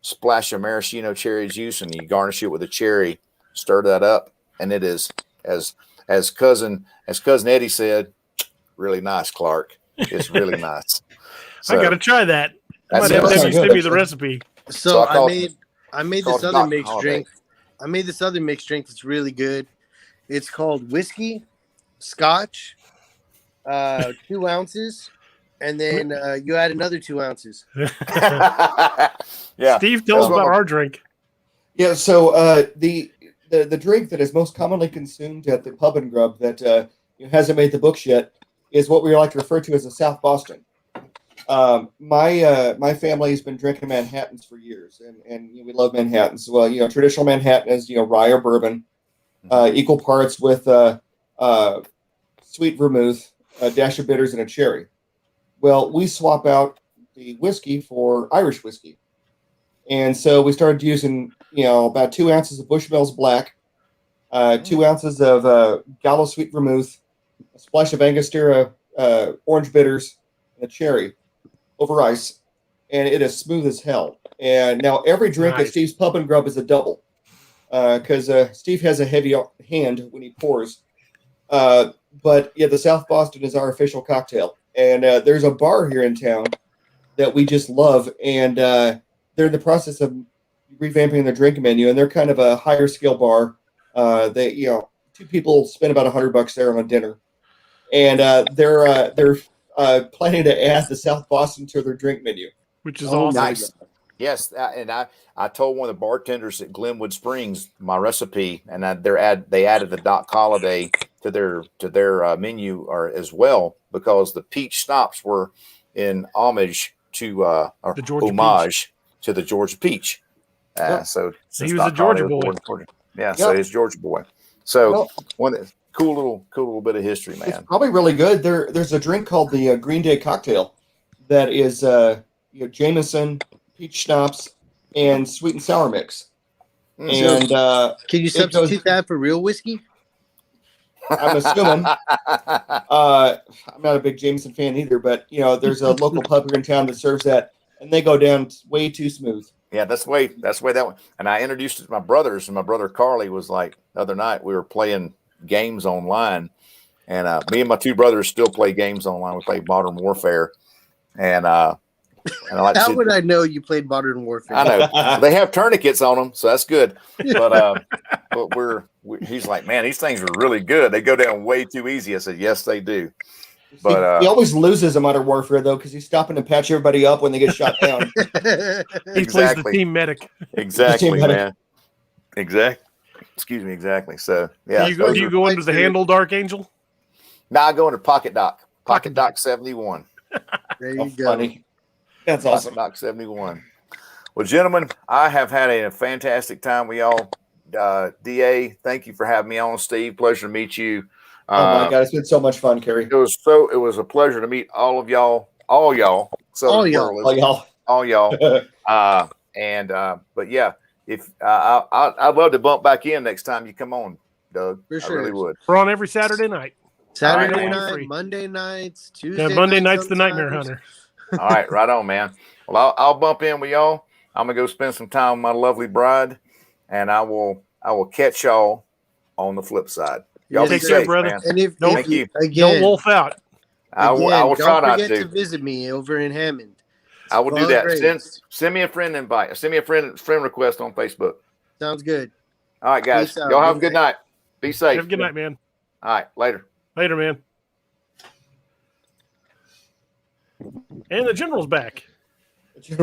splash of maraschino cherry juice, and you garnish it with a cherry. Stir that up, and it is as cousin Eddie said, really nice, Clark. It's really nice. So, I got to try that. I might have to send me the recipe. So I made this other mixed drink. I made this other mixed drink that's really good. It's called whiskey, scotch, 2 ounces. And then you add another 2 ounces. Yeah, Steve, tell us about our drink. Yeah, so the drink that is most commonly consumed at the pub and grub that hasn't made the books yet is what we like to refer to as a South Boston. My family has been drinking Manhattans for years, and we love Manhattans. Well, traditional Manhattan is rye or bourbon, equal parts with sweet vermouth, a dash of bitters, and a cherry. Well, we swap out the whiskey for Irish whiskey. And so we started using, about 2 ounces of Bushmills Black, 2 ounces of Gallo Sweet Vermouth, a splash of Angostura orange bitters, and a cherry over ice. And it is smooth as hell. And now every drink at Steve's Pub and Grub is a double because Steve has a heavy hand when he pours. But yeah, the South Boston is our official cocktail. And there's a bar here in town that we just love, and they're in the process of revamping their drink menu, and they're kind of a higher scale bar. They, 2 people spend about $100 there on a dinner, and they're planning to add the South Boston to their drink menu, which is awesome. Nice. Yes, and I told one of the bartenders at Glenwood Springs my recipe, and they added the Doc Holliday to their menu as well, because the peach schnapps were in homage to to the Georgia peach. So he was a Georgia boy. So he's a Georgia boy. So one cool little bit of history, man. It's probably really good. There's a drink called the Green Day cocktail that is Jameson, peach schnapps, and sweet and sour mix. And can you substitute that for real whiskey? I'm assuming. I'm not a big Jameson fan either, but there's a local pub here in town that serves that, and they go down way too smooth. Yeah, that's the way that one. And I introduced it to my brothers, and my brother Carly was like, the other night we were playing games online, and me and my 2 brothers still play games online. We play Modern Warfare, and And I like to How see, would I know you played Modern Warfare? I know they have tourniquets on them, so that's good. But he's like, man, these things are really good. They go down way too easy. I said, yes, they do. But he always loses in Modern Warfare though, because he's stopping to patch everybody up when they get shot down. He plays the team medic. Exactly, The team medic. man. Exactly. Excuse me. Exactly. So yeah. Do you go into the handle, Dark Angel? Now I go into Pocket Doc. Pocket Doc 71. There you go. Funny. That's awesome. Pocket Doc 71. Well, gentlemen, I have had a fantastic time with y'all. DA, thank you for having me on. Steve, pleasure to meet you. Oh my God, it's been so much fun, Kerry. It was a pleasure to meet all of y'all. All y'all. But yeah, if I'd love to bump back in next time you come on, Doug. For sure. I really would. We're on every Saturday night. Saturday All right, night, free. Monday nights, Tuesday. Yeah, Monday nights night's the Nightmare Hunter. All right, right on, man. Well, I'll bump in with y'all. I'm gonna go spend some time with my lovely bride, and I will catch y'all on the flip side. Y'all be Take care, safe, brother. man. And if Thank you. Don't wolf out. I will try don't not forget to. to visit me over in Hammond. I will do that. Graves. Send me a friend invite. Send me a friend request on Facebook. Sounds good. All right, guys. Peace out. Y'all have a good night. Be safe. Have a good night, man. All right, later. Later, man. And the general's back.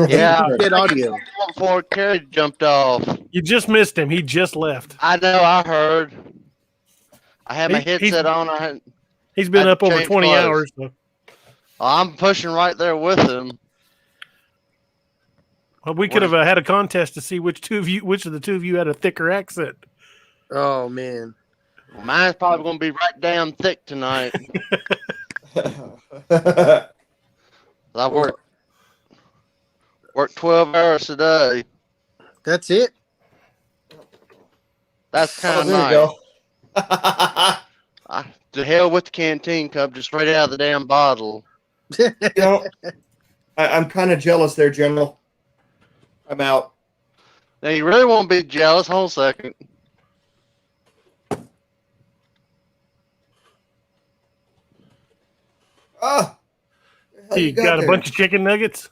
Yeah. Good audio. Before Kerry jumped off. You just missed him. He just left. I know. I heard. I had my He's- headset on. He's been I'd up over change 20 clothes. hours. So. I'm pushing right there with him. Well, we could have had a contest to see which of the two of you had a thicker accent. Oh man. Well, mine's probably going to be right damn thick tonight. I work 12 hours a day. That's it. That's kind of there nice. you go. To hell with the canteen cup, just straight out of the damn bottle. You know, I'm kind of jealous there, General. I'm out. Now you really won't be jealous. Hold a second. Oh, You got a bunch of chicken nuggets?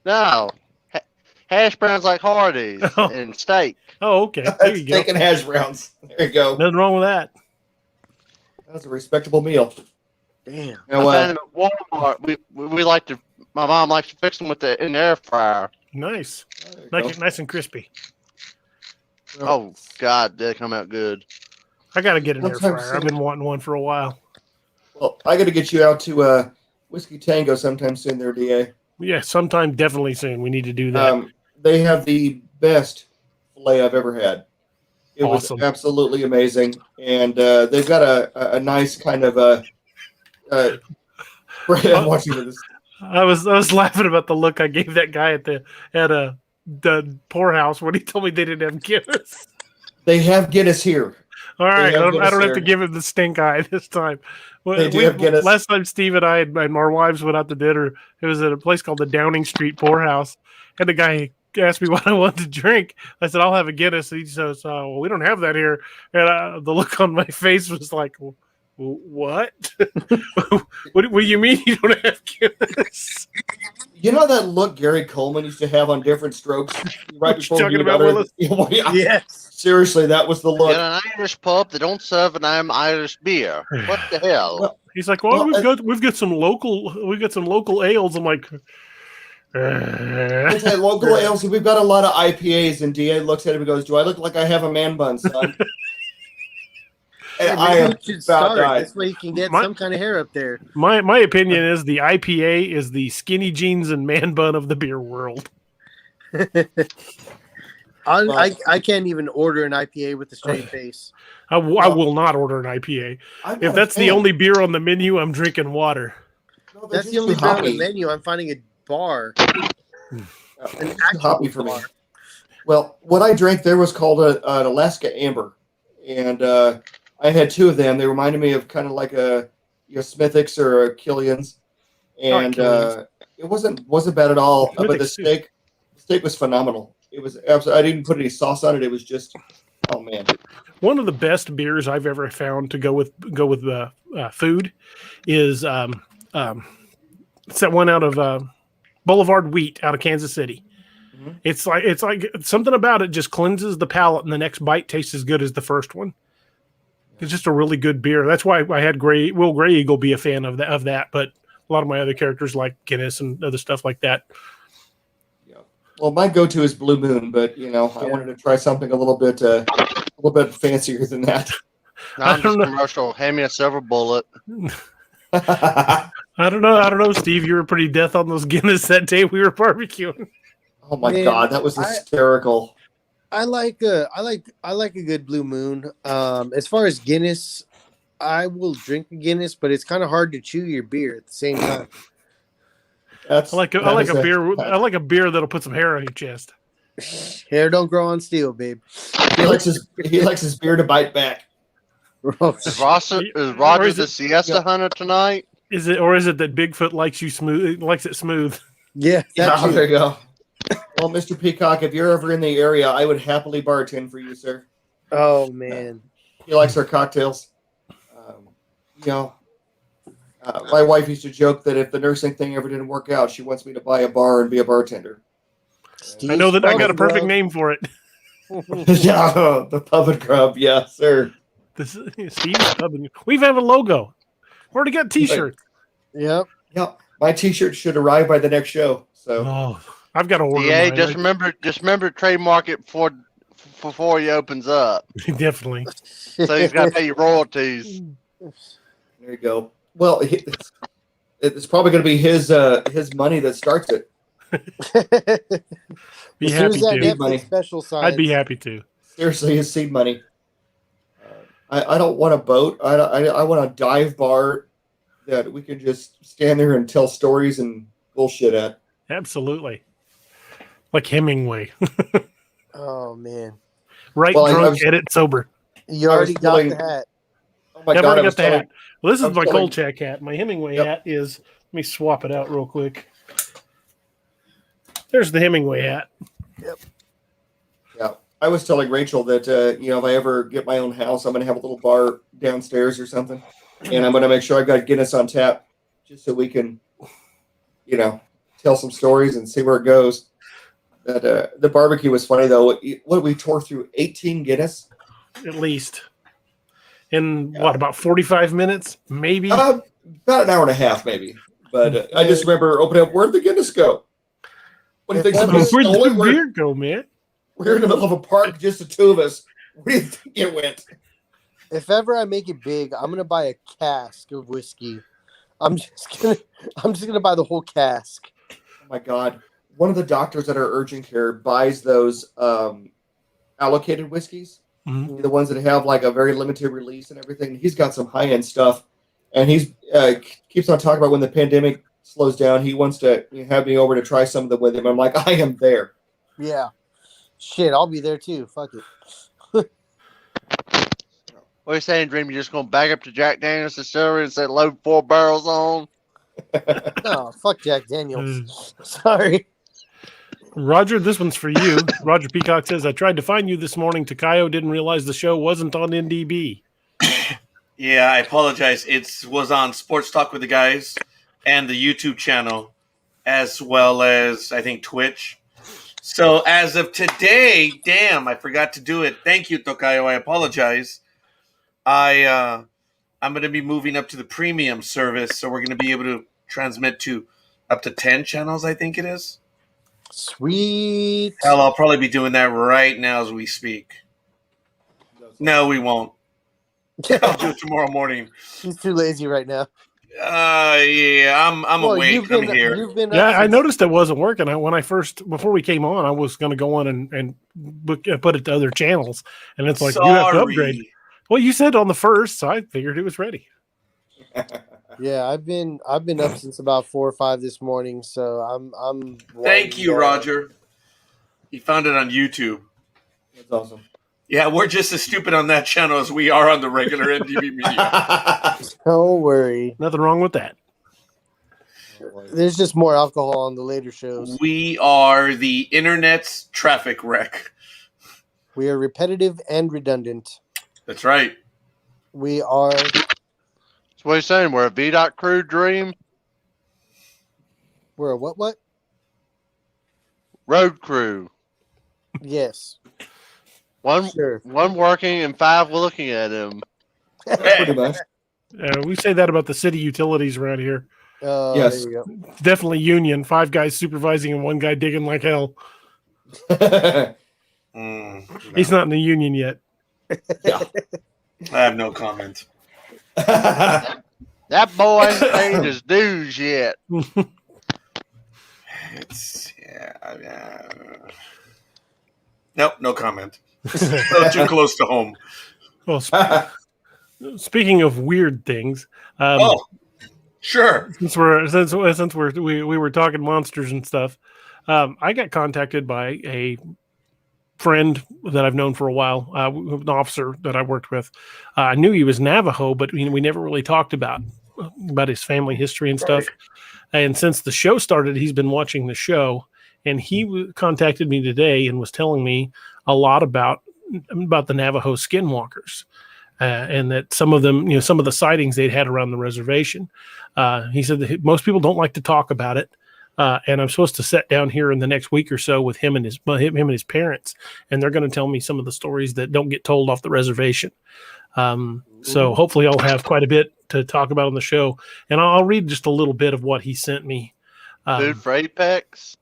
No, hash browns like Hardee's Oh. and steak. Oh, okay. There you go. Steak and hash browns. There you go. Nothing wrong with that. That's a respectable meal. Damn. Oh, I wow. found them at Walmart. We like to. My mom likes to fix them in the air fryer. Nice. There you Nice and crispy. go. Oh God, they come out good. I got to get an air Sometimes fryer. I've been wanting one for a while. Well, I got to get you out to Whiskey Tango sometime soon there, DA. Yeah, sometime definitely soon. We need to do that. They have the best filet I've ever had. It Awesome. was absolutely amazing. And they've got a nice kind of I'm watching this. I was laughing about the look I gave that guy at the poorhouse when he told me they didn't have Guinness. They have Guinness here. All right, have I don't Guinness have here. to give him the stink eye this time. They do have Guinness. Last time Steve and I and our wives went out to dinner, it was at a place called the Downing Street Poorhouse, and the guy asked me what I wanted to drink. I said, I'll have a Guinness. And he says, well, we don't have that here. And the look on my face was like, what? What do you mean you don't have Guinness? You know that look Gary Coleman used to have on different strokes right What you before talking he about, uttered- Willis? Yeah. Yes. Seriously, that was the look. Get an Irish pub that don't serve an Irish beer. What the hell? Well, He's like, well, Well, we've got some local ales. I'm like, It's a local ales. We've got a lot of IPAs, and DA looks at him and goes, "Do I look like I have a man bun, son?" And I am You should about start. died. That's why you can get My- some kind of hair up there. my opinion is the IPA is the skinny jeans and man bun of the beer world. I can't even order an IPA with a straight face. I will not order an IPA. I'm not If a that's the fan. only beer on the menu, I'm drinking water. No, they're That's the just only too beer on the hoppy. menu. I'm finding a bar. It's An too actual hoppy for me. bar. Well, what I drank there was called an Alaska Amber, and I had two of them. They reminded me of kind of like a Smithwick's or a Killian's, and Killian's. it wasn't bad at all. But the Smithwick's steak was phenomenal. It was absolutely. I didn't put any sauce on it. It was just, oh man. One of the best beers I've ever found to go with food is it's that one out of Boulevard Wheat out of Kansas City. Mhm. It's like something about it just cleanses the palate, and the next bite tastes as good as the first one. It's just a really good beer. That's why I had Will Grey Eagle be a fan of that. But a lot of my other characters like Guinness and other stuff like that. Yeah. Well, my go-to is Blue Moon, but I wanted to try something a little bit fancier than that. I'm just commercial. Hand me a silver bullet. I don't know, Steve. You were pretty death on those Guinness that day we were barbecuing. Oh my God, that was hysterical. I like a good Blue Moon. As far as Guinness, I will drink a Guinness, but it's kind of hard to chew your beer at the same time. I like a beer that'll put some hair on your chest. Hair don't grow on steel, babe. He likes his beer to bite back. Is Roger the siesta hunter tonight? Is it that Bigfoot likes it smooth? Yeah, there you go. Well, Mr. Peacock, if you're ever in the area, I would happily bartend for you, sir. Oh man, he likes our cocktails. My wife used to joke that if the nursing thing ever didn't work out, she wants me to buy a bar and be a bartender. I know that I got a perfect name for it. Yeah, the Pub and Grub, yeah, sir. This is Steve's Pub and We've had a logo. We already got T-shirts. Yep. My T-shirt should arrive by the next show. So I've got to order. Yeah, mine. just remember to trademark it before he opens up. Definitely. So he's got to pay you royalties. There you go. Well, it's probably going to be his money that starts it. Be happy to. Special signs. I'd be happy to. Seriously, his seed money. I don't want a boat. I want a dive bar that we can just stand there and tell stories and bullshit at. Absolutely. Like Hemingway. Oh man. Right, drunk, edit, sober. You already got the hat. Oh my God, I've already got the hat. Well, this is my telling- Kolchak hat. My Hemingway hat is. Let me swap it out real quick. There's the Hemingway hat. Yep. Yeah, I was telling Rachel that if I ever get my own house, I'm going to have a little bar downstairs or something, and I'm going to make sure I've got Guinness on tap, just so we can, tell some stories and see where it goes. That the barbecue was funny though. What we tore through 18 Guinness At least. In about 45 minutes, maybe? About an hour and a half, maybe. But I just remember opening up. Where'd the Guinness go? What do you think? Somebody Where'd stole the beer go, man? We're in the middle of a park, just the two of us. Where do you think it went? If ever I make it big, I'm gonna buy a cask of whiskey. I'm just gonna buy the whole cask. Oh my God! One of the doctors at our urgent care buys those allocated whiskeys. Mm-hmm. The ones that have like a very limited release and everything. He's got some high end stuff, and he's keeps on talking about when the pandemic slows down. He wants to have me over to try some of them with him. I'm like, I am there. Yeah, shit, I'll be there too. Fuck it. What are you saying, Dream? You're just gonna back up to Jack Daniels distillery and say load 4 barrels on? No, fuck Jack Daniels. Sorry. Roger, this one's for you. Roger Peacock says, I tried to find you this morning. Takayo didn't realize the show wasn't on NDB. Yeah, I apologize. It was on Sports Talk with the Guys and the YouTube channel, as well as, I think, Twitch. So as of today, damn, I forgot to do it. Thank you, Tokayo. I apologize. I'm going to be moving up to the premium service, so we're going to be able to transmit to up to 10 channels, I think it is. Sweet. Hell, I'll probably be doing that right now as we speak. No, we won't. I'll do it tomorrow morning. He's too lazy right now. Yeah, I'm awake. I'm here. I noticed it wasn't working. Before we came on, I was going to go on and put it to other channels, and it's like, you have to upgrade. Well, you said on the first, so I figured it was ready. Yeah, I've been up since about 4 or 5 this morning, so I'm. Thank you, Roger. You found it on YouTube. That's awesome. Yeah, we're just as stupid on that channel as we are on the regular NDB media. Don't worry. Nothing wrong with that. There's just more alcohol on the later shows. We are the internet's traffic wreck. We are repetitive and redundant. That's right. We are. So what are you saying? We're a VDOT crew, Dream? We're a what? road crew. Yes. One Sure. one working and 5 looking at him. Pretty much. We say that about the city utilities around here. Yes. There you It's definitely union. 5 guys supervising and 1 guy digging like hell. No. He's not in the union yet. Yeah. I have no comment. That boy ain't paid his dues yet. It's nope, no comment. Too close to home. Well, speaking of weird things, Sure. since we were talking monsters and stuff, I got contacted by a friend that I've known for a while, an officer that I worked with. I knew he was Navajo, but we never really talked about his family history and stuff. And since the show started, he's been watching the show, and he contacted me today and was telling me a lot about the Navajo skinwalkers. And that some of them, some of the sightings they'd had around the reservation. He said that most people don't like to talk about it. And I'm supposed to sit down here in the next week or so with him and his parents, and they're going to tell me some of the stories that don't get told off the reservation. So hopefully I'll have quite a bit to talk about on the show, and I'll read just a little bit of what he sent me. Food for Apex?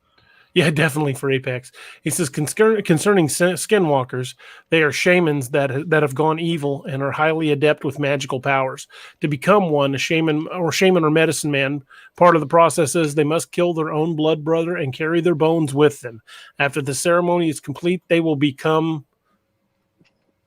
Yeah, definitely for Apex. He says, concerning skinwalkers, they are shamans that have gone evil and are highly adept with magical powers. To become one, a shaman or medicine man, part of the process is they must kill their own blood brother and carry their bones with them. After the ceremony is complete, they will become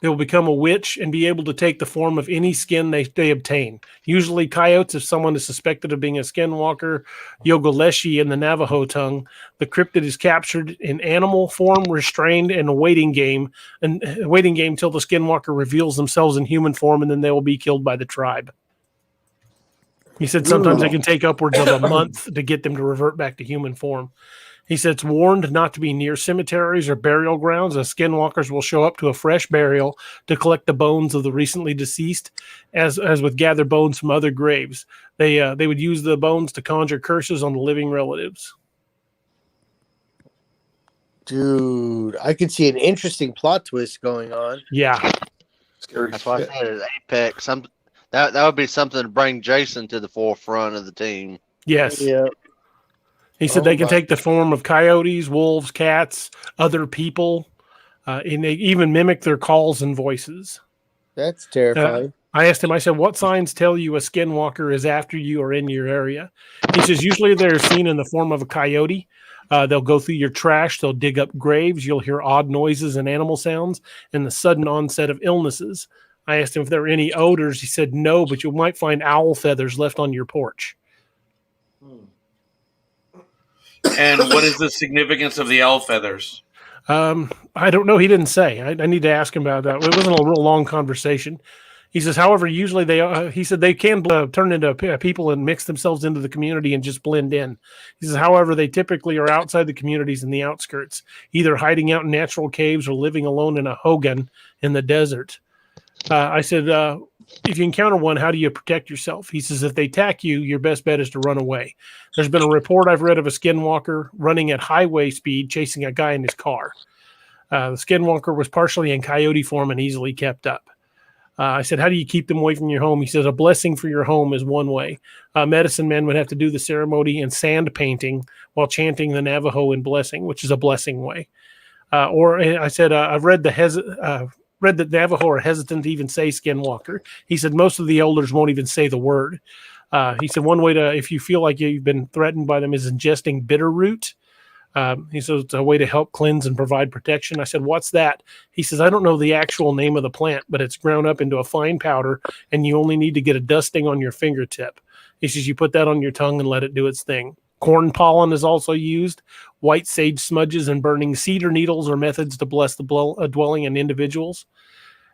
a witch and be able to take the form of any skin they obtain. Usually coyotes if someone is suspected of being a skinwalker, Yogoleshi in the Navajo tongue. The cryptid is captured in animal form, restrained, and a waiting game till the skinwalker reveals themselves in human form, and then they will be killed by the tribe. He said sometimes it can take upwards of a month to get them to revert back to human form. He said it's warned not to be near cemeteries or burial grounds, as skinwalkers will show up to a fresh burial to collect the bones of the recently deceased, as with gathered bones from other graves. They would use the bones to conjure curses on the living relatives. Dude, I could see an interesting plot twist going on. Yeah. Scary. That's why I said it's Apex. That would be something to bring Jason to the forefront of the team. Yes. Yeah. He said they can take the form of coyotes, wolves, cats, other people, and they even mimic their calls and voices. That's terrifying. I asked him, I said, what signs tell you a skinwalker is after you or in your area? He says, usually they're seen in the form of a coyote. They'll go through your trash. They'll dig up graves. You'll hear odd noises and animal sounds and the sudden onset of illnesses. I asked him if there were any odors. He said, no, but you might find owl feathers left on your porch. And what is the significance of the owl feathers? I don't know. He didn't say. I need to ask him about that. It wasn't a real long conversation. He says, however, usually he said they can turn into people and mix themselves into the community and just blend in. He says, however, they typically are outside the communities in the outskirts, either hiding out in natural caves or living alone in a hogan in the desert. I said, if you encounter one, how do you protect yourself? He says, if they attack you, your best bet is to run away. There's been a report I've read of a skinwalker running at highway speed, chasing a guy in his car. The skinwalker was partially in coyote form and easily kept up. I said, how do you keep them away from your home? He says, a blessing for your home is one way. Medicine men would have to do the ceremony and sand painting while chanting the Navajo in blessing, which is a blessing way. Or I said, I've read that Navajo are hesitant to even say skinwalker. He said most of the elders won't even say the word. He said one way if you feel like you've been threatened by them is ingesting bitter root. He says it's a way to help cleanse and provide protection. I said, what's that? He says, I don't know the actual name of the plant, but it's ground up into a fine powder, and you only need to get a dusting on your fingertip. He says you put that on your tongue and let it do its thing. Corn pollen is also used. White sage smudges and burning cedar needles are methods to bless the dwelling and individuals.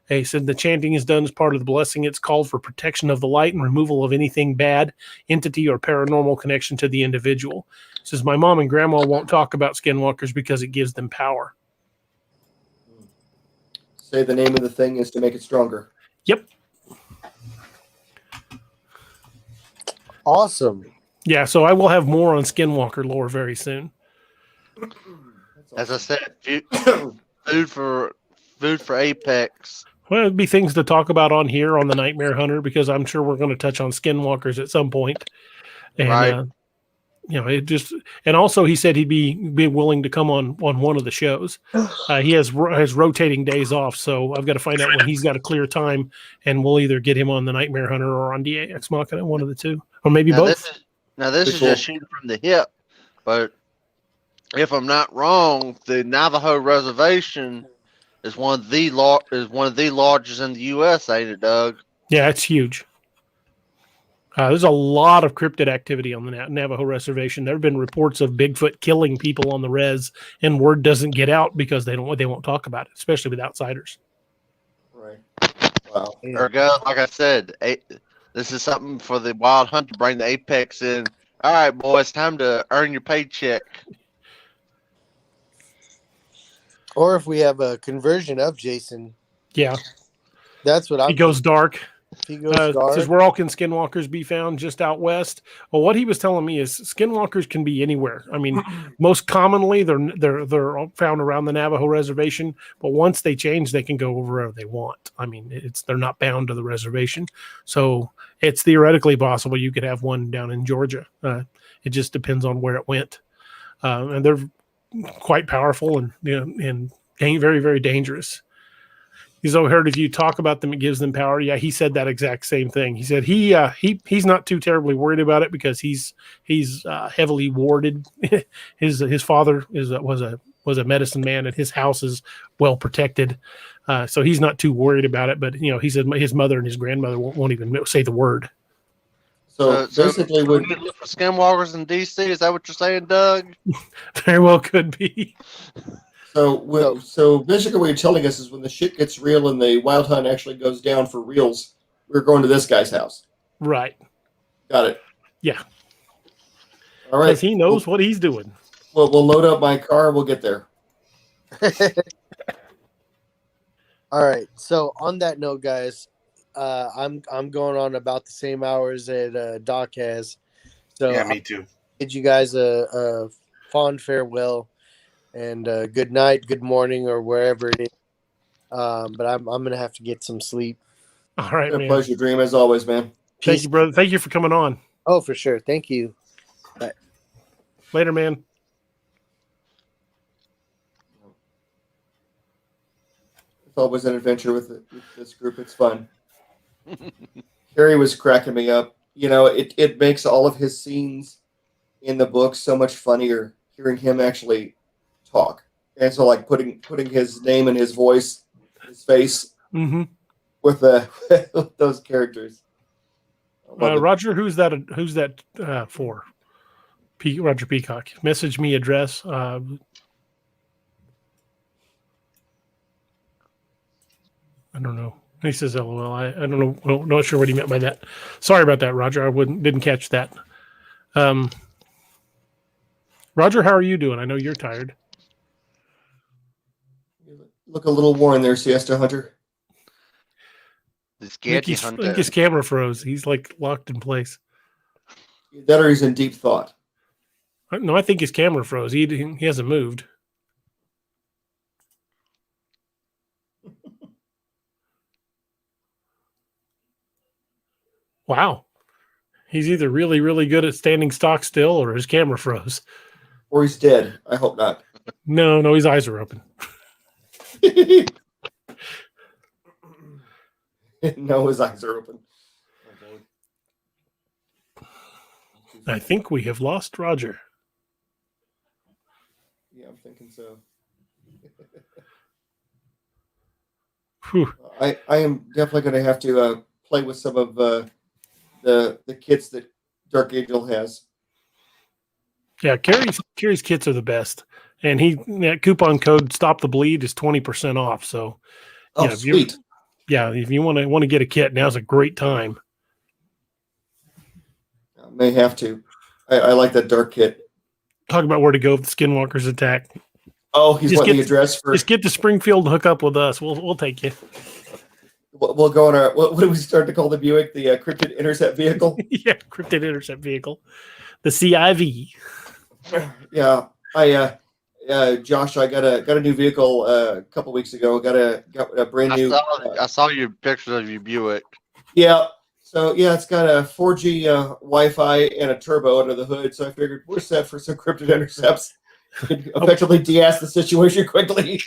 He said the chanting is done as part of the blessing. It's called for protection of the light and removal of anything bad, entity, or paranormal connection to the individual. He says, my mom and grandma won't talk about skinwalkers because it gives them power. Say the name of the thing is to make it stronger. Yep. Awesome. Yeah, so I will have more on skinwalker lore very soon. As I said, food for Apex. Well, it'd be things to talk about on here on the Nightmare Hunter, because I'm sure we're going to touch on skinwalkers at some point. And, Right. it just, and also he said he'd be willing to come on one of the shows. He has rotating days off, so I've got to find out when he's got a clear time, and we'll either get him on the Nightmare Hunter or on DA Ex Machina, one of the two, or maybe both. This is just shooting from the hip, but if I'm not wrong, the Navajo reservation is one of the largest in the U.S., ain't it, Doug? Yeah, it's huge. There's a lot of cryptid activity on the Navajo reservation. There have been reports of Bigfoot killing people on the res, and word doesn't get out because they won't talk about it, especially with outsiders. Right. Wow. Ergo, like I said, this is something for the wild hunt to bring the apex in. All right, boys, time to earn your paycheck. Or if we have a conversion of Jason. Yeah. That's what He goes dark. He goes dark. Says, where all can skinwalkers be found? Just out west. Well, what he was telling me is skinwalkers can be anywhere. I mean, most commonly they're found around the Navajo reservation, but once they change, they can go wherever they want. I mean, they're not bound to the reservation, so it's theoretically possible you could have one down in Georgia. It just depends on where it went, and they're quite powerful and very, very dangerous. He's overheard if you talk about them, it gives them power. Yeah, he said that exact same thing. He said he's not too terribly worried about it because he's heavily warded. His father was a medicine man, and his house is well protected, so he's not too worried about it. But he said his mother and his grandmother won't even say the word. So basically, we look for skinwalkers in DC. Is that what you're saying, Doug? Very well could be. So basically what you're telling us is when the shit gets real and the wild hunt actually goes down for reals, we're going to this guy's house. Right. Got it. Yeah. All right. Because he knows what he's doing. Well, we'll load up my car and we'll get there. All right. So on that note, guys, I'm going on about the same hours that Doc has. So Yeah, me too. Bid you guys a fond farewell. And good night, good morning, or wherever it is. But I'm gonna have to get some sleep. All right, man. A pleasure, Dream, as always, man. Thank you, brother. Thank you for coming on. Oh, for sure. Thank you. Bye. Later, man. It's always an adventure with this group. It's fun. Kerry was cracking me up. It makes all of his scenes in the book so much funnier hearing him actually talk, and so like putting his name and his voice, his face with those characters. Roger, who's that for? Roger Peacock. Message me address. I don't know. He says LOL. I don't know. Well, not sure what he meant by that. Sorry about that, Roger. I didn't catch that. Roger, how are you doing? I know you're tired. Look a little worn there, Siesta Hunter. His camera froze. He's like locked in place. That or he's in deep thought. No, I think his camera froze. He hasn't moved. Wow. He's either really, really good at standing stock still or his camera froze. Or he's dead. I hope not. No, his eyes are open. No, his eyes are open. I think we have lost Roger. Yeah, I'm thinking so. I am definitely going to have to play with some of the kits that Dark Angel has. Yeah, Kerry's kits are the best, and that coupon code Stop the Bleed is 20% off. So, sweet. If you want to get a kit, now's a great time. I may have to. I like that dark kit. Talk about where to go if the Skinwalkers attack. Oh, he's wanting the address for. Just get to Springfield and hook up with us. We'll take you. We'll go on our. What do we start to call the Buick? The Cryptid Intercept Vehicle. Yeah, Cryptid Intercept Vehicle, the CIV. Yeah, Josh, I got a new vehicle a couple weeks ago. Got a brand new. I saw your pictures of your Buick. Yeah. So yeah, it's got a 4G Wi-Fi and a turbo under the hood. So I figured we're set for some cryptid intercepts. Could effectively de-ass the situation quickly.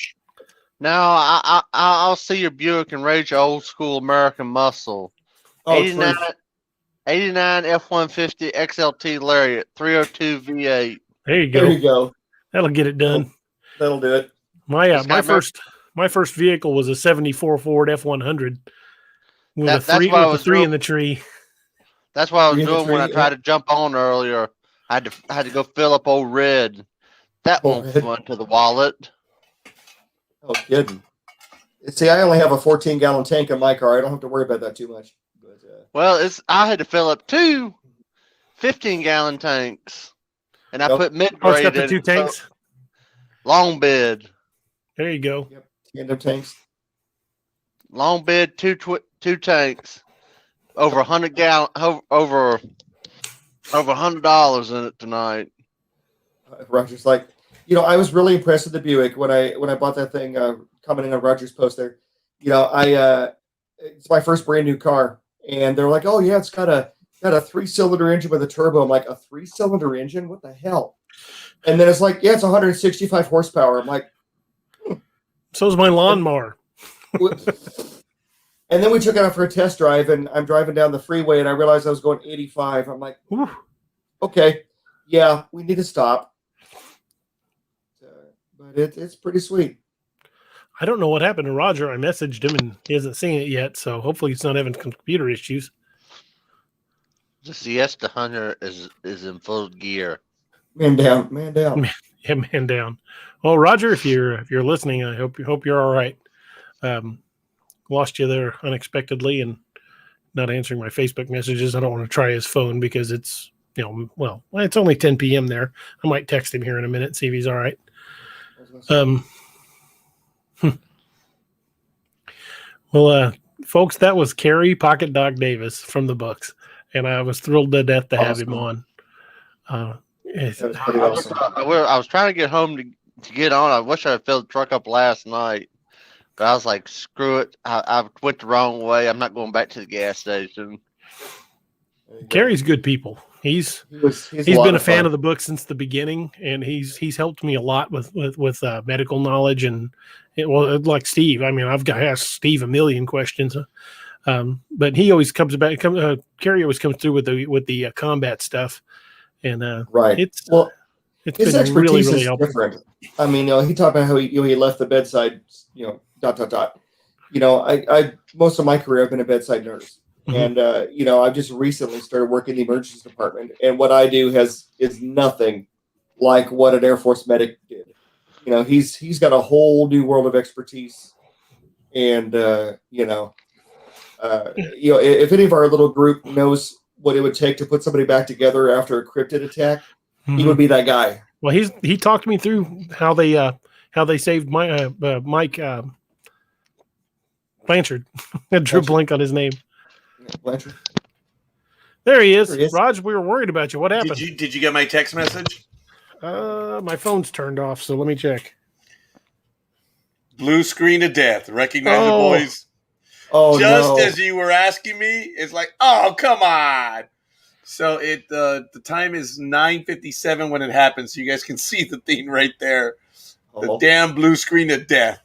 Now I'll see your Buick and rage your old school American muscle. Oh, 89 F-150 XLT Lariat 302 V8. There you go. There you go. That'll get it done. That'll do it. My first vehicle was a 74 Ford F100 with a three in the tree. That's what I was doing when I tried to jump on earlier. I had to go fill up old Red. That won't run to the wallet. Oh, kidding. See, I only have a 14-gallon tank in my car. I don't have to worry about that too much. But, well, I had to fill up 2 15-gallon tanks, and I put mid-grade got the 2 tanks. Long bed. There you go. Yep. Tandem tanks. Long bed, two tanks, over 100 gallon, over $100 in it tonight. Roger's like, I was really impressed with the Buick when I bought that thing. Commenting on Roger's post there, it's my first brand new car, and they're like, "Oh yeah, it's got a 3-cylinder engine with a turbo." I'm like, "A 3-cylinder engine? What the hell?" And then it's like, "Yeah, it's 165 horsepower." I'm like, "So's my lawnmower." And then we took it out for a test drive, and I'm driving down the freeway, and I realized I was going 85. I'm like, "Okay, yeah, we need to stop." But it's pretty sweet. I don't know what happened to Roger. I messaged him and he hasn't seen it yet, so hopefully he's not having computer issues. The Siesta Hunter is in full gear. Man down. Yeah, man down. Well, Roger, if you're listening, I hope you're all right. Lost you there unexpectedly and not answering my Facebook messages. I don't want to try his phone because it's it's only 10 p.m. there. I might text him here in a minute, see if he's all right. Well, folks, that was Kerry Pocket Dog Davis from the books, and I was thrilled to death to have him on. That was pretty awesome. I was trying to get home to get on. I wish I had filled the truck up last night, but I was like, screw it. I went the wrong way. I'm not going back to the gas station. Kerry's good people. He's been a fan of the book since the beginning, and he's helped me a lot with medical knowledge and like Steve. I mean, I've asked Steve a million questions, but he always comes back. Kerry always comes through with the combat stuff, and right. It's his been expertise really really is helpful. different. I mean, he talked about how he left the bedside. I most of my career I've been a bedside nurse. Mm-hmm. And I've just recently started working in the emergency department, and what I do is nothing like what an Air Force medic did. He's got a whole new world of expertise, and if any of our little group knows what it would take to put somebody back together after a cryptid attack, Mm-hmm. he would be that guy. Well, he talked me through how they saved Mike Blanchard. I drew a blank on his name. Blanchard. There he is. Raj, we were worried about you. What happened? Did you get my text message? My phone's turned off, so let me check. Blue screen of death. Recognize the boys? Oh, Just as you were asking me, it's like, oh, come on. So the time is 9:57 when it happens, so you guys can see the thing right there. The damn blue screen of death.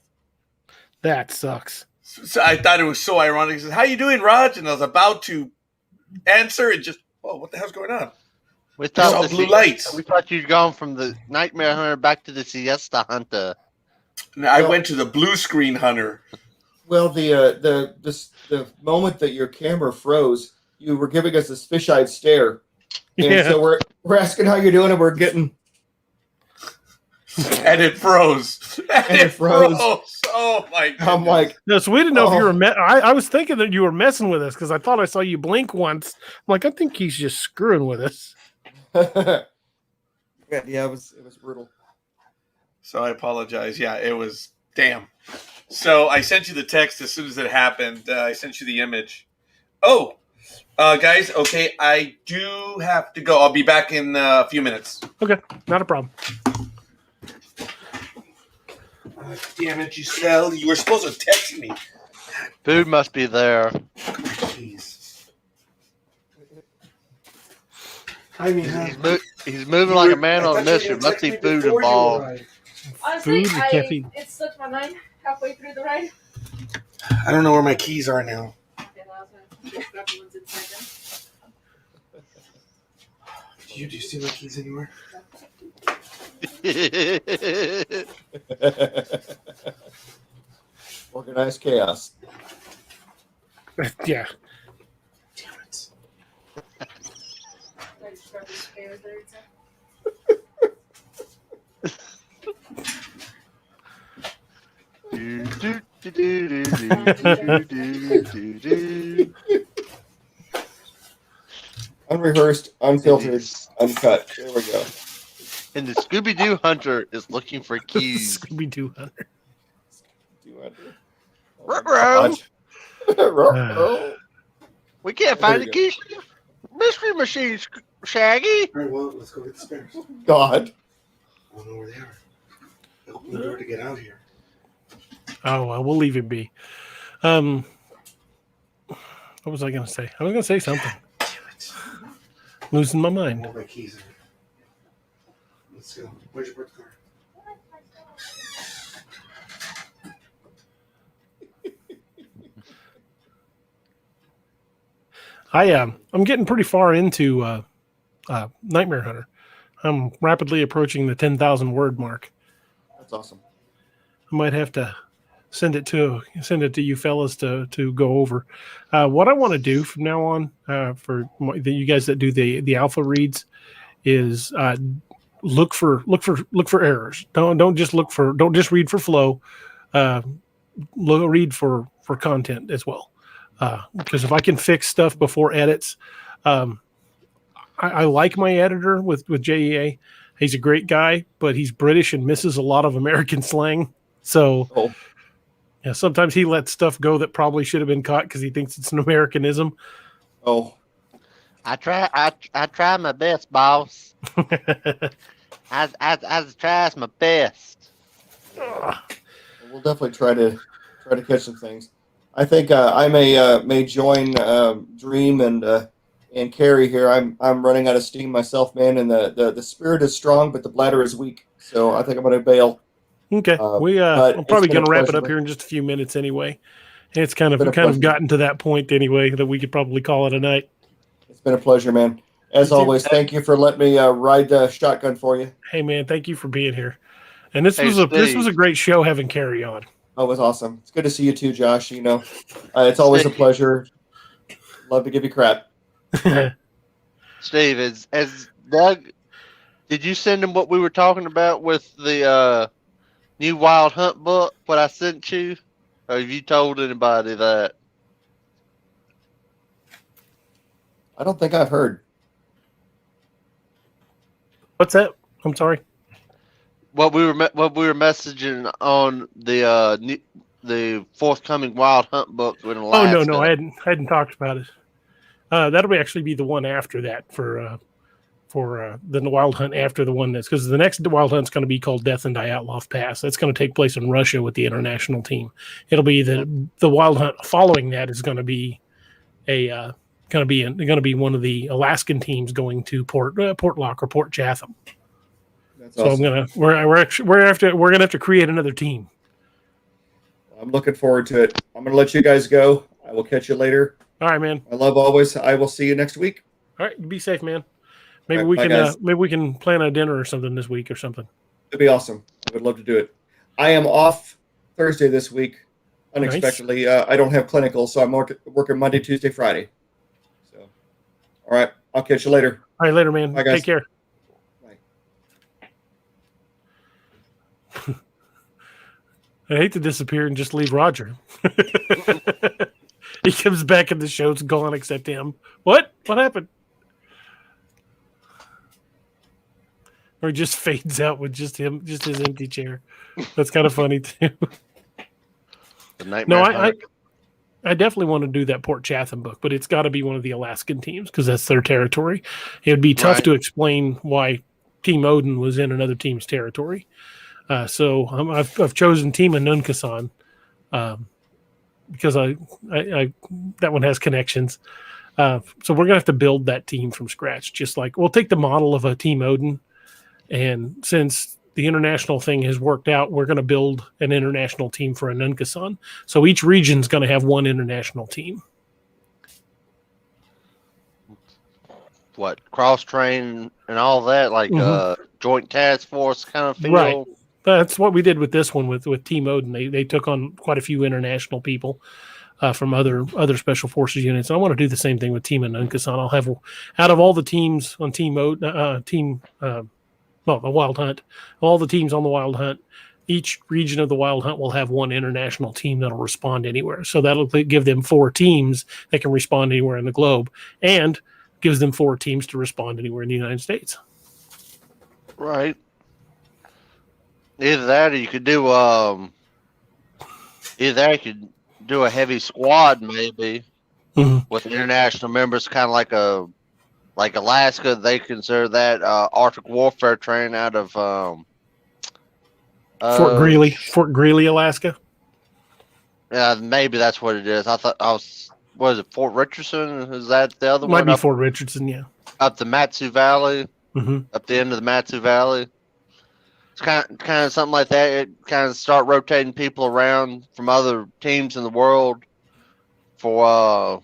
That sucks. So I thought it was so ironic. He said, "How you doing, Raj?" And I was about to answer and just, oh, what the hell's going on? We thought blue lights. We thought you'd gone from the Nightmare Hunter back to the Siesta Hunter. No, I went to the blue screen hunter. Well, the moment that your camera froze, you were giving us this fish-eyed stare, and so we're asking how you're doing, and we're getting. And it froze. And it froze. Oh my God! I'm like, no. So we didn't know if you were. I was thinking that you were messing with us because I thought I saw you blink once. I'm like, I think he's just screwing with us. Yeah, it was brutal. So I apologize. Yeah, it was damn. So I sent you the text as soon as it happened. I sent you the image. Oh, guys. Okay, I do have to go. I'll be back in a few minutes. Okay, not a problem. Damn it, Giselle. You were supposed to text me. Food must be there. Jeez. I mean, He's moving like a man on a mission. Must be food involved. Honestly, Food, caffeine. it slipped my mind halfway through the ride. I don't know where my keys are now. Okay, well, I was gonna grab the ones inside them. Do you see my keys anywhere? Organized chaos. Yeah. Damn it. I just grabbed these chairs there inside. Unrehearsed, unfiltered, uncut. There we go. And the Scooby-Doo hunter is looking for keys. Scooby-Doo hunter. We can't find the keys. Mystery machine, Shaggy. All right, well, let's go get the spares. God. I don't know where they are. Open the door to get out here. Oh, well, we'll leave it be. What was I going to say? I was going to say something. Damn it. Losing my I mind. want my keys in. Let's go. Where's your birth card? I'm getting pretty far into Nightmare Hunter. I'm rapidly approaching the 10,000 word mark. That's awesome. I might have to send it to you fellas to go over. What I want to do from now on for you guys that do the alpha reads is look for errors. Don't just read for flow. Read for content as well. Because if I can fix stuff before edits, I like my editor with JEA. He's a great guy, but he's British and misses a lot of American slang. So yeah, sometimes he lets stuff go that probably should have been caught because he thinks it's an Americanism. Oh, I try my best, boss. I try my best. we'll definitely try to catch some things. I think I may join Dream and Kerry here. I'm running out of steam myself, man, and the spirit is strong, but the bladder is weak. So I think I'm going to bail. Okay, I'm probably going to wrap it up here in just a few minutes anyway. And it's kind of gotten to that point anyway that we could probably call it a night. It's been a pleasure, man. As always, thank you for letting me ride the shotgun for you. Hey, man, thank you for being here. And this was a great show having Kerry on. Oh, it was awesome. It's good to see you too, Josh. You know, it's always a pleasure. Love to give you crap. Steve, as Doug, did you send him what we were talking about with the new Wild Hunt book, what I sent you? Or have you told anybody that? I don't think I've heard. What's that? I'm sorry. What we were messaging on the forthcoming Wild Hunt book in Alaska. Oh no, I hadn't talked about it. That'll actually be the one after that for the Wild Hunt after the one that's because the next Wild Hunt's going to be called Death and Dyatlov Pass. That's going to take place in Russia with the international team. It'll be the Wild Hunt following that is going to be going to be one of the Alaskan teams going to Port Lock or Port Chatham. That's awesome. We're gonna have to create another team. I'm looking forward to it. I'm gonna let you guys go. I will catch you later. All right, man. I love always. I will see you next week. All right, be safe, man. Maybe we can plan a dinner or something this week or something. It'd be awesome. I would love to do it. I am off Thursday this week, unexpectedly. Nice. I don't have clinical, so I'm working Monday, Tuesday, Friday. So, all right, I'll catch you later. All right, later, man. Bye, guys. Take care. I hate to disappear and just leave Roger. He comes back and the show's gone except him. What? What happened? Or he just fades out with just him, just his empty chair. That's kind of funny too. No, I definitely want to do that Port Chatham book, but it's got to be one of the Alaskan teams because that's their territory. It would be tough to explain why Team Odin was in another team's territory. So I've chosen Team Anunkasan because I that one has connections. So we're gonna have to build that team from scratch. Just like we'll take the model of a Team Odin, and since the international thing has worked out, we're going to build an international team for Anunkasan. So each region's going to have one international team. What, cross train and all that, like joint task force kind of feel? Right. That's what we did with this one with Team Odin. They took on quite a few international people from other special forces units. I want to do the same thing with Team Anunkasan. I'll have, out of all the teams on Team Odin, the Wild Hunt, all the teams on the Wild Hunt, each region of the Wild Hunt will have one international team that'll respond anywhere. So that'll give them 4 teams that can respond anywhere in the globe, and gives them 4 teams to respond anywhere in the United States. Right. Either that, or you could do a heavy squad maybe with international members, kind of like Alaska. They consider that Arctic warfare training out of Fort Greely, Alaska. Maybe that's what it is. I thought what is it, Fort Richardson? Is that the other Might one? Might be Fort Richardson, yeah. Up the Matsu Valley, up the end of the Matsu Valley. It's kind of something like that. It kind of start rotating people around from other teams in the world. For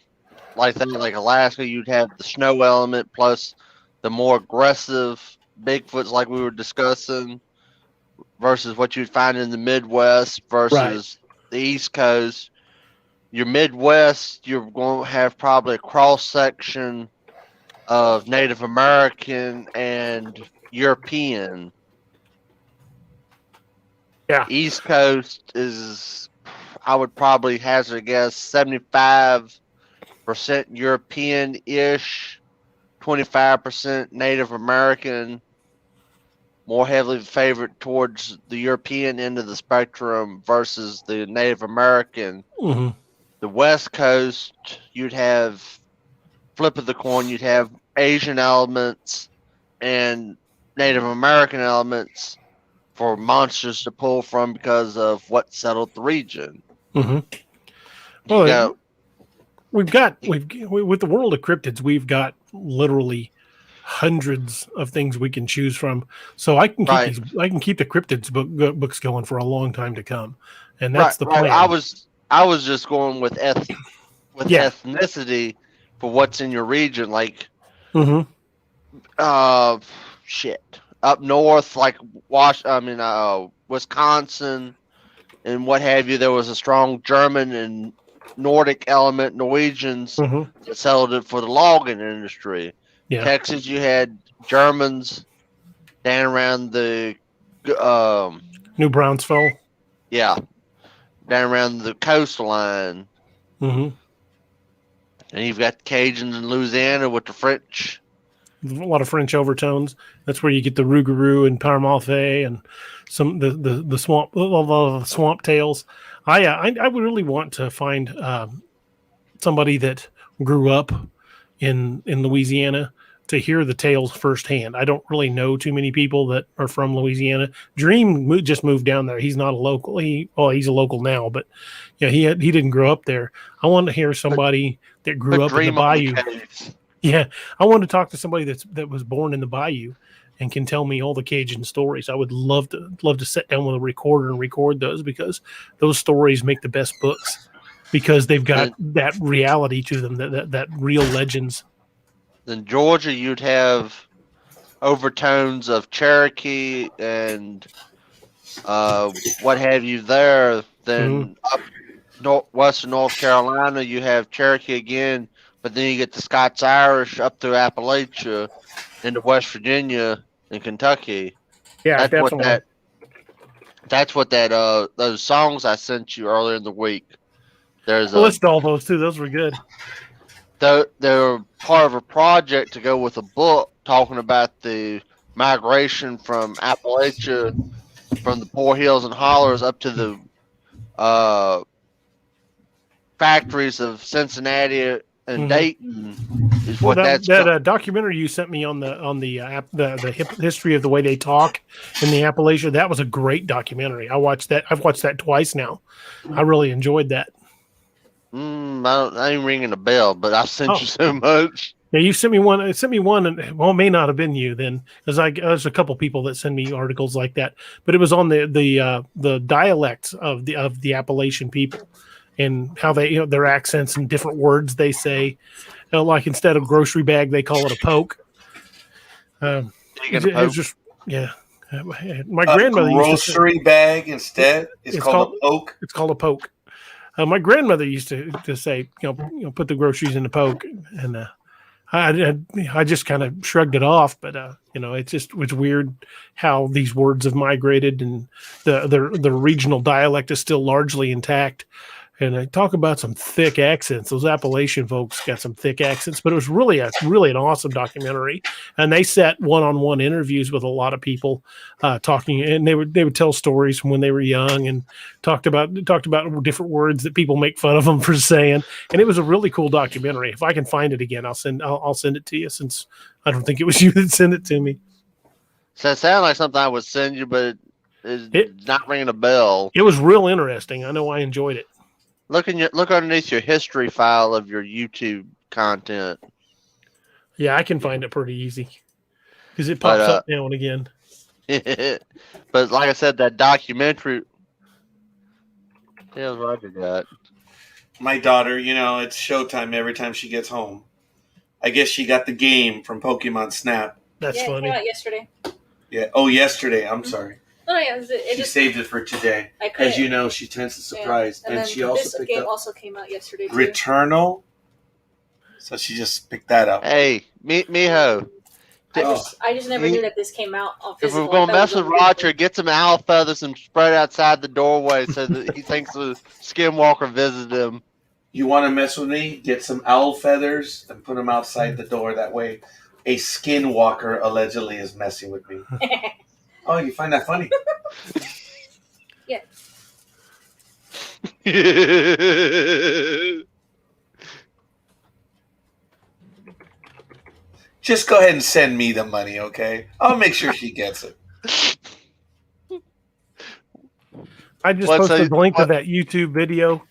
like that, like Alaska, you'd have the snow element plus the more aggressive Bigfoots, like we were discussing, versus what you'd find in the Midwest versus the East Coast. Your Midwest, you're going to have probably a cross section of Native American and European. Yeah. East Coast is, I would probably hazard a guess, 75% European-ish, 25% Native American, more heavily favored towards the European end of the spectrum versus the Native American. The West Coast, you'd have flip of the coin, you'd have Asian elements and Native American elements for monsters to pull from because of what settled the region. Well, we've got with the world of cryptids, we've got literally hundreds of things we can choose from. So I can keep I can keep the cryptids books going for a long time to come, and that's the plan. I was just going with ethnicity for what's in your region, like up north, like Wisconsin and what have you. There was a strong German and Nordic element, Norwegians that settled it for the logging industry. Yeah. Texas, you had Germans down around the New Brownsville. Yeah, down around the coastline. And you've got Cajuns in Louisiana with the French. A lot of French overtones. That's where you get the Rougarou and Parmalfe and some the swamp tails. I would really want to find somebody that grew up in Louisiana to hear the tales firsthand. I don't really know too many people that are from Louisiana. Dream just moved down there. He's not a local. He's a local now, but yeah, he didn't grow up there. I want to hear somebody that grew up in the bayou. Yeah, I want to talk to somebody that was born in the bayou and can tell me all the Cajun stories. I would love to sit down with a recorder and record those, because those stories make the best books, because they've got that reality to them, that real legends. In Georgia, you'd have overtones of Cherokee and what have you there. Then up western North Carolina, you have Cherokee again, but then you get the Scots-Irish up through Appalachia into West Virginia and Kentucky. Yeah, that's what those songs I sent you earlier in the week. There's list all those too. Those were good. They're part of a project to go with a book talking about the migration from Appalachia, from the poor hills and hollers up to the factories of Cincinnati and Dayton is Well, what that's that documentary you sent me on the history of the way they talk in the Appalachia, that was a great documentary. I've watched that twice now. I really enjoyed that. I ain't ringing a bell, but I sent you so much. Yeah, you sent me one. It sent me one, and well, it may not have been you then, because there's a couple people that send me articles like that. But it was on the dialects of the Appalachian people and how they their accents and different words they say. Like instead of grocery bag, they call it a poke. It's just My grandmother used to grocery bag instead. It's called a poke. It's called a poke. My grandmother used to say, put the groceries in the poke, and I just kind of shrugged it off. But it's weird how these words have migrated, and the regional dialect is still largely intact. And I talk about some thick accents. Those Appalachian folks got some thick accents, but it was really an awesome documentary. And they set one-on-one interviews with a lot of people talking, and they would tell stories from when they were young and talked about different words that people make fun of them for saying. And it was a really cool documentary. If I can find it again, I'll send it to you, since I don't think it was you that sent it to me. So it sounded like something I would send you, but it's not ringing a bell. It was real interesting. I know I enjoyed it. Look underneath your history file of your YouTube content. Yeah, I can find it pretty easy because it pops up now and again. But like I said, that documentary. Yeah, Roger got. My daughter, it's showtime every time she gets home. I guess she got the game from Pokemon Snap. That's funny. It came out yesterday. Yeah. Oh, yesterday. I'm sorry. Oh yeah, she saved it for today. As you know, she tends to surprise, and she also picked game up also came out yesterday too. Returnal. So she just picked that up. Hey, Miho. I just never knew that this came out on physical. If we're gonna mess with Roger, get some owl feathers and spread outside the doorway so that he thinks the skinwalker visited him. You want to mess with me? Get some owl feathers and put them outside the door. That way, a skinwalker allegedly is messing with me. Oh, you find that funny? Yeah. Just go ahead and send me the money, okay? I'll make sure she gets it. I just posted the link to that YouTube video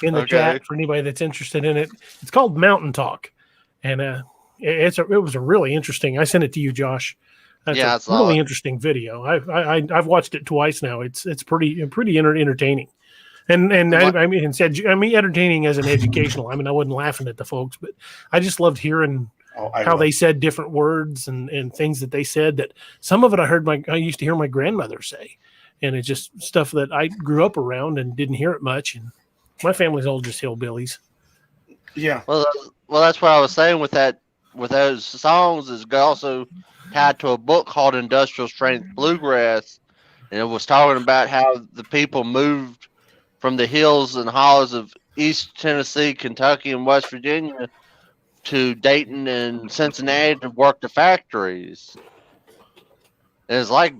in the chat for anybody that's interested in it. It's called Mountain Talk, and it was a really interesting. I sent it to you, Josh. That's a really interesting video. I've watched it twice now. It's pretty entertaining, and I mean entertaining as an educational. I mean, I wasn't laughing at the folks, but I just loved hearing how they said different words and things that they said. That some of it I used to hear my grandmother say, and it's just stuff that I grew up around and didn't hear it much. And my family's all just hillbillies. Yeah. Well, that's what I was saying with that. With those songs is also tied to a book called Industrial Strength Bluegrass, and it was talking about how the people moved from the hills and hollows of East Tennessee, Kentucky, and West Virginia to Dayton and Cincinnati to work the factories. And it's like,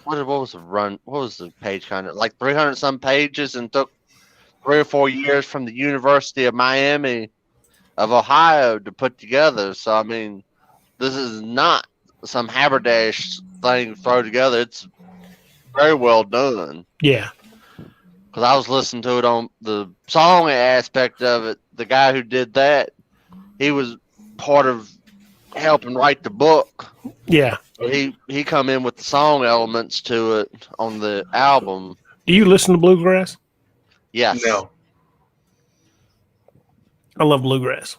what was the run? What was the page kind of like 300 some pages, and took 3 or 4 years from the University of Miami of Ohio to put together. So I mean, this is not some haberdash thing thrown together. It's very well done. Yeah. Because I was listening to it on the song aspect of it. The guy who did that, he was part of helping write the book. Yeah. He come in with the song elements to it on the album. Do you listen to bluegrass? Yes. No. I love bluegrass.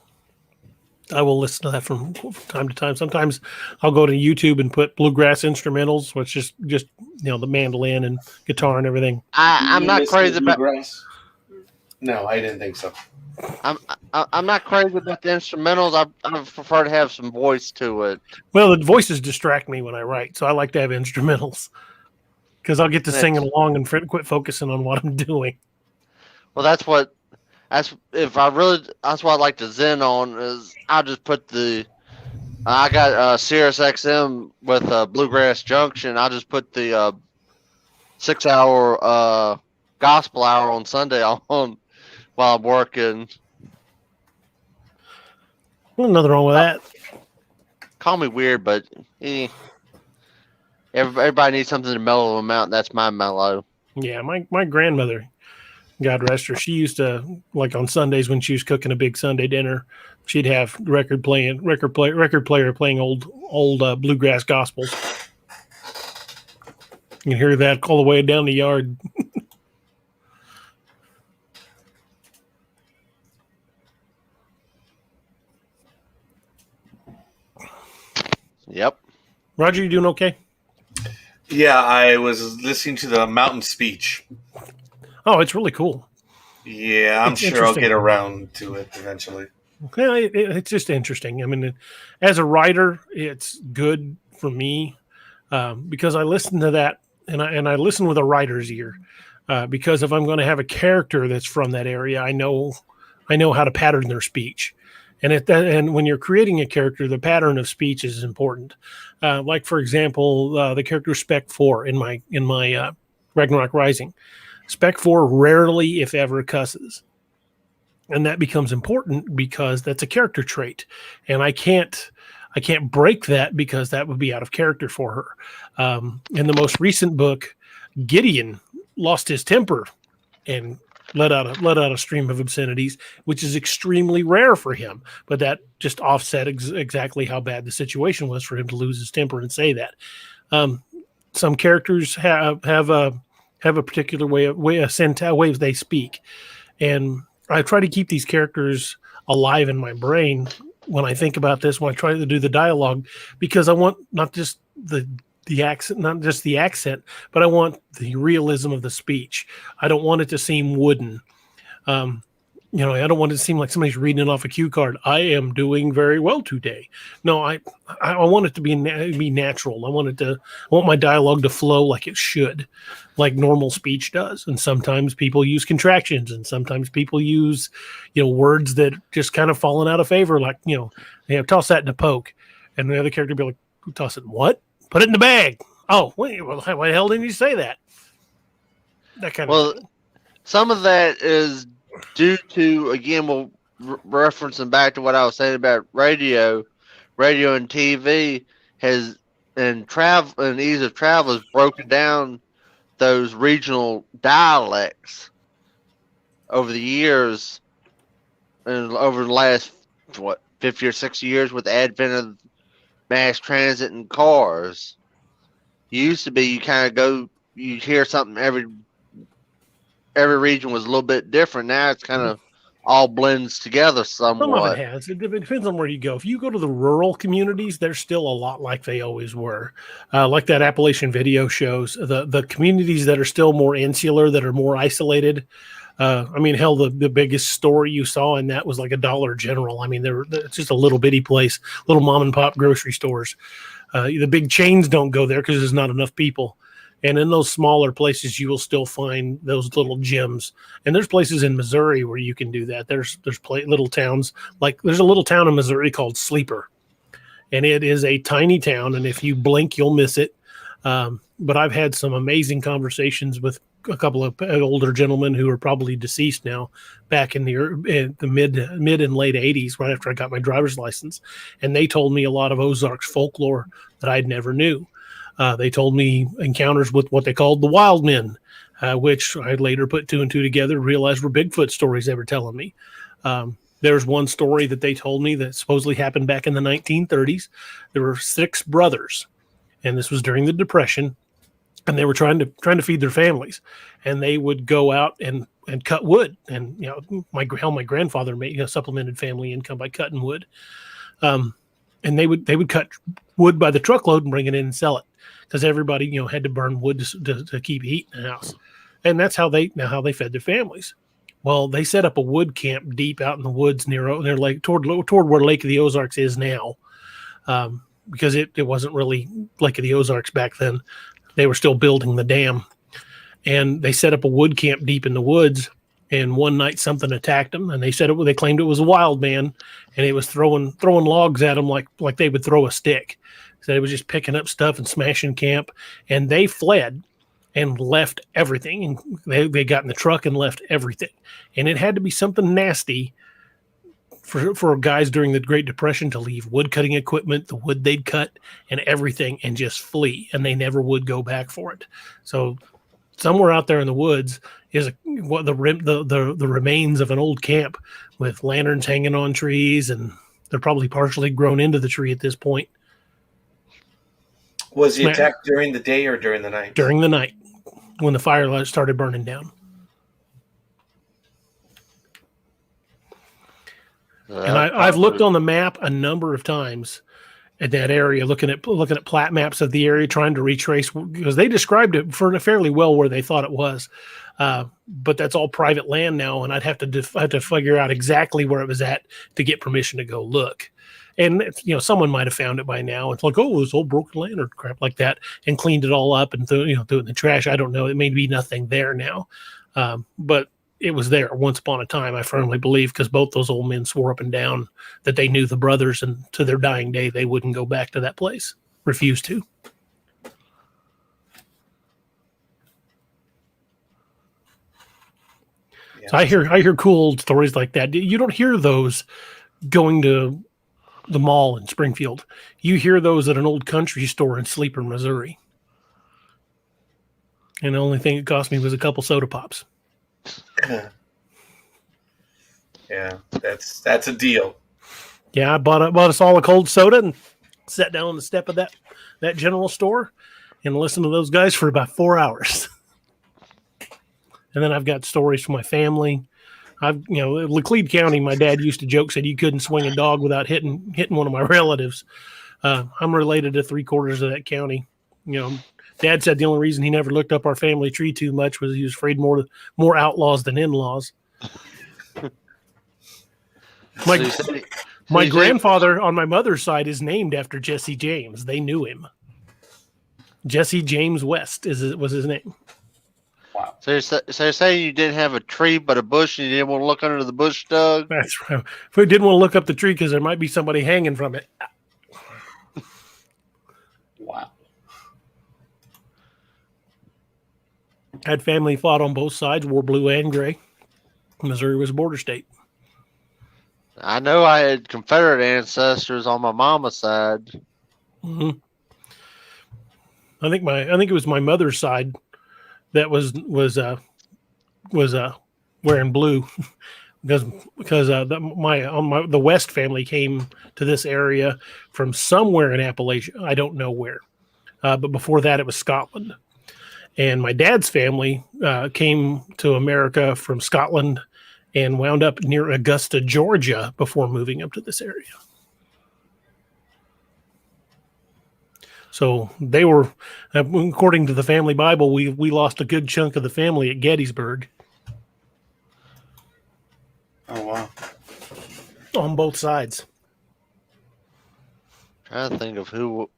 I will listen to that from time to time. Sometimes I'll go to YouTube and put bluegrass instrumentals, which is just the mandolin and guitar and everything. I'm not crazy about bluegrass. No, I didn't think so. I'm not crazy about the instrumentals. I prefer to have some voice to it. Well, the voices distract me when I write, so I like to have instrumentals because I'll get to singing along and quit focusing on what I'm doing. Well, that's what I like to zen on is I just put I got Sirius XM with Bluegrass Junction. I just put the 6-hour gospel hour on Sunday on while I'm working. Nothing wrong with that. Call me weird, but everybody needs something to mellow them out, and that's my mellow. Yeah, my grandmother, God rest her, she used to, like on Sundays when she was cooking a big Sunday dinner, she'd have record player playing old bluegrass gospels. You can hear that all the way down the yard. Yep. Roger, you doing okay? Yeah, I was listening to the mountain speech. Oh, it's really cool. Yeah, I'm It's sure I'll interesting. get around to it eventually. Yeah, it's just interesting. I mean, as a writer, it's good for me because I listen to that and I listen with a writer's ear because if I'm going to have a character that's from that area, I know how to pattern their speech. And when you're creating a character, the pattern of speech is important. Like for example, the character Spec 4 in my Ragnarok Rising. Spec 4 rarely, if ever, cusses. And that becomes important because that's a character trait. And I can't break that because that would be out of character for her. In the most recent book, Gideon lost his temper and let out a stream of obscenities, which is extremely rare for him. But that just offset exactly how bad the situation was for him to lose his temper and say that. Some characters have a particular ways they speak, and I try to keep these characters alive in my brain when I think about this. When I try to do the dialogue, because I want not just the accent, but I want the realism of the speech. I don't want it to seem wooden. I don't want it to seem like somebody's reading it off a cue card. I am doing very well today. No, I want it to be natural. I want my dialogue to flow like it should, like normal speech does. And sometimes people use contractions, and sometimes people use, words that just kind of fallen out of favor, like toss that in a poke, and the other character will be like, toss it in what? Put it in the bag. Oh, wait, well, why the hell didn't you say that? That kind of thing. Some of that is due to, again, we'll referencing back to what I was saying about radio and TV and ease of travel has broken down those regional dialects over the years, and over the last 50 or 60 years with the advent of mass transit and cars. It used to be you hear something every region was a little bit different. Now it's kind of all blends together somewhat. Some of it has. It depends on where you go. If you go to the rural communities, they're still a lot like they always were. Like that Appalachian video shows, the communities that are still more insular, that are more isolated. Hell, the biggest store you saw in that was like a Dollar General. I mean, it's just a little bitty place, little mom and pop grocery stores. The big chains don't go there because there's not enough people. And in those smaller places, you will still find those little gems. And there's places in Missouri where you can do that. There's little towns, like there's a little town in Missouri called Sleeper. And it is a tiny town. And if you blink, you'll miss it. But I've had some amazing conversations with a couple of older gentlemen who are probably deceased now, back in the mid and late 80s, right after I got my driver's license. And they told me a lot of Ozarks folklore that I'd never knew. They told me encounters with what they called the Wildmen, which I later put two and two together and realized were Bigfoot stories they were telling me. There's one story that they told me that supposedly happened back in the 1930s. There were 6 brothers, and this was during the Depression, and they were trying to feed their families, and they would go out and cut wood. And my grandfather supplemented family income by cutting wood. And they would cut wood by the truckload and bring it in and sell it, because everybody had to burn wood to keep heat in the house, and that's how they fed their families. Well, they set up a wood camp deep out in the woods near Lake, toward where Lake of the Ozarks is now, because it wasn't really Lake of the Ozarks back then. They were still building the dam, and they set up a wood camp deep in the woods. And one night something attacked them, and they claimed it was a wild man, and it was throwing logs at them like they would throw a stick. So it was just picking up stuff and smashing camp, and they fled and left everything. And they got in the truck and left everything. And it had to be something nasty for guys during the Great Depression to leave wood cutting equipment, the wood they'd cut, and everything, and just flee, and they never would go back for it. So somewhere out there in the woods is the remains of an old camp with lanterns hanging on trees, and they're probably partially grown into the tree at this point. Was the attack during the day or during the night? During the night, when the fire started burning down. And I've looked on the map a number of times in that area, looking at plat maps of the area, trying to retrace, because they described it fairly well where they thought it was. But that's all private land now, and I'd have to figure out exactly where it was at to get permission to go look. And someone might have found it by now. It's like, oh, it was old broken land or crap like that, and cleaned it all up and threw it in the trash. I don't know. It may be nothing there now, but it was there once upon a time, I firmly believe, because both those old men swore up and down that they knew the brothers, and to their dying day, they wouldn't go back to that place. Refused to. Yeah. So I hear cool old stories like that. You don't hear those going to the mall in Springfield. You hear those at an old country store in Sleeper, Missouri. And the only thing it cost me was a couple soda pops. Yeah, that's a deal. Yeah, I bought us all a cold soda and sat down on the step of that general store and listened to those guys for about 4 hours. And then I've got stories from my family. Laclede County, my dad used to joke, said you couldn't swing a dog without hitting one of my relatives. I'm related to 3/4 of that county. Dad said the only reason he never looked up our family tree too much was he was afraid more outlaws than in-laws. My grandfather on my mother's side is named after Jesse James. They knew him. Jesse James West was his name. Wow. So you're saying you didn't have a tree but a bush and you didn't want to look under the bush, Doug? That's right. We didn't want to look up the tree because there might be somebody hanging from it. Wow. Had family fought on both sides, wore blue and gray. Missouri was a border state. I know I had Confederate ancestors on my mama's side. Mm-hmm. I think it was my mother's side that was wearing blue because the West family came to this area from somewhere in Appalachia. I don't know where, but before that it was Scotland. And my dad's family came to America from Scotland and wound up near Augusta, Georgia, before moving up to this area. So they were, according to the family Bible, we lost a good chunk of the family at Gettysburg. Oh, wow. On both sides. Trying to think of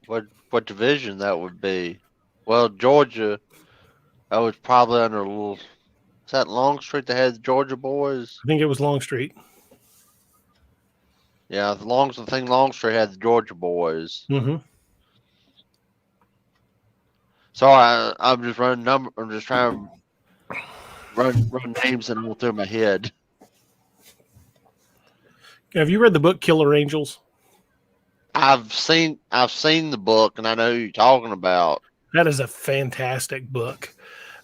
what division that would be. Well, Georgia, I was probably under a little. Is that Longstreet that had the Georgia boys? I think it was Longstreet. Yeah, I think Longstreet had the Georgia boys. Mm-hmm. Sorry, I'm just running number. I'm just trying to run names that go through my head. Have you read the book Killer Angels? I've seen the book, and I know who you're talking about. That is a fantastic book.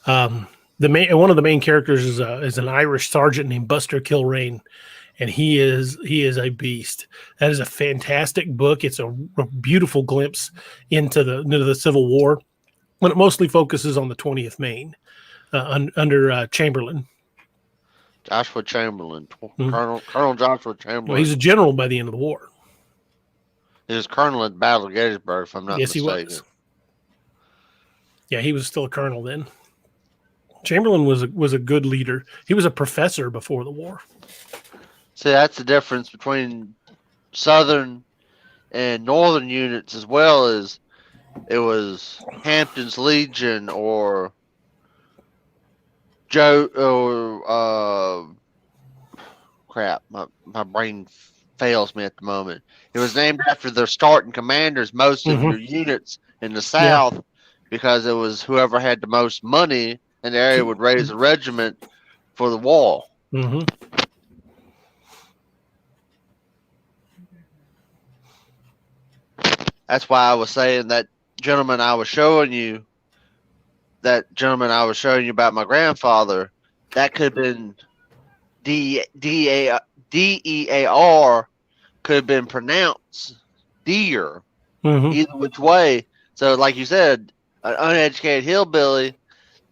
One of the main characters is an Irish sergeant named Buster Kilrain, and he is a beast. That is a fantastic book. It's a beautiful glimpse into the Civil War, when it mostly focuses on the 20th Maine under Chamberlain. Joshua Chamberlain, Mm-hmm. Colonel Joshua Chamberlain. Well, he's a general by the end of the war. He was colonel at the Battle of Gettysburg, if I'm not mistaken. Yes, he was. Yeah, he was still a colonel then. Chamberlain was a good leader. He was a professor before the war. See, that's the difference between Southern and Northern units, as well as it was Hampton's Legion or crap. My brain fails me at the moment. It was named after their starting commanders, most of your units in the South, because it was whoever had the most money in the area would raise a regiment for the wall. Mm-hmm. That's why I was saying that gentleman I was showing you about my grandfather, that could have been DEAR, could have been pronounced deer, either which way. So, like you said, an uneducated hillbilly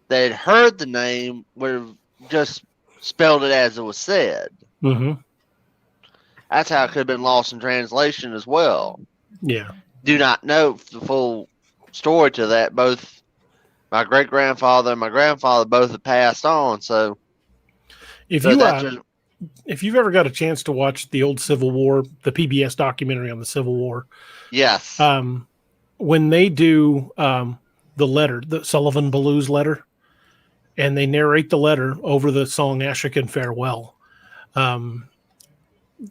that had heard the name would have just spelled it as it was said. That's how it could have been lost in translation as well. Yeah. Do not know the full story to that. Both my great grandfather and my grandfather both have passed on. So, if you've ever got a chance to watch the old Civil War, the PBS documentary on the Civil War, yes, when they do the letter, the Sullivan Blues letter, and they narrate the letter over the song "Ashokan Farewell,"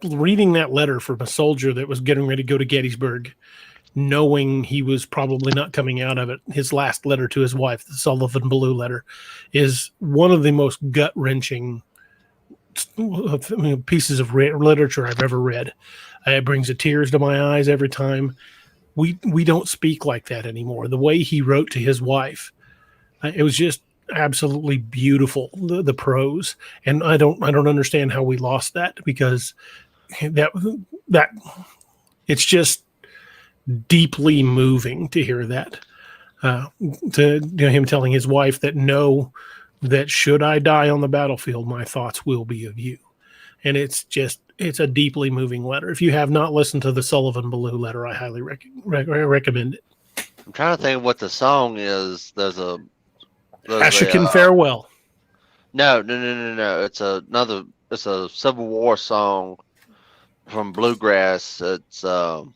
reading that letter from a soldier that was getting ready to go to Gettysburg, knowing he was probably not coming out of it, his last letter to his wife, the Sullivan Blue letter, is one of the most gut-wrenching pieces of literature I've ever read. It brings the tears to my eyes every time. We don't speak like that anymore. The way he wrote to his wife, it was just absolutely beautiful. The prose, and I don't understand how we lost that, because that it's just deeply moving to hear that. To him telling his wife that should I die on the battlefield, my thoughts will be of you. And it's a deeply moving letter. If you have not listened to the Sullivan Blue letter, I highly recommend it. I'm trying to think of what the song is. There's Ashokan Farewell. No. It's a Civil War song from bluegrass. It's about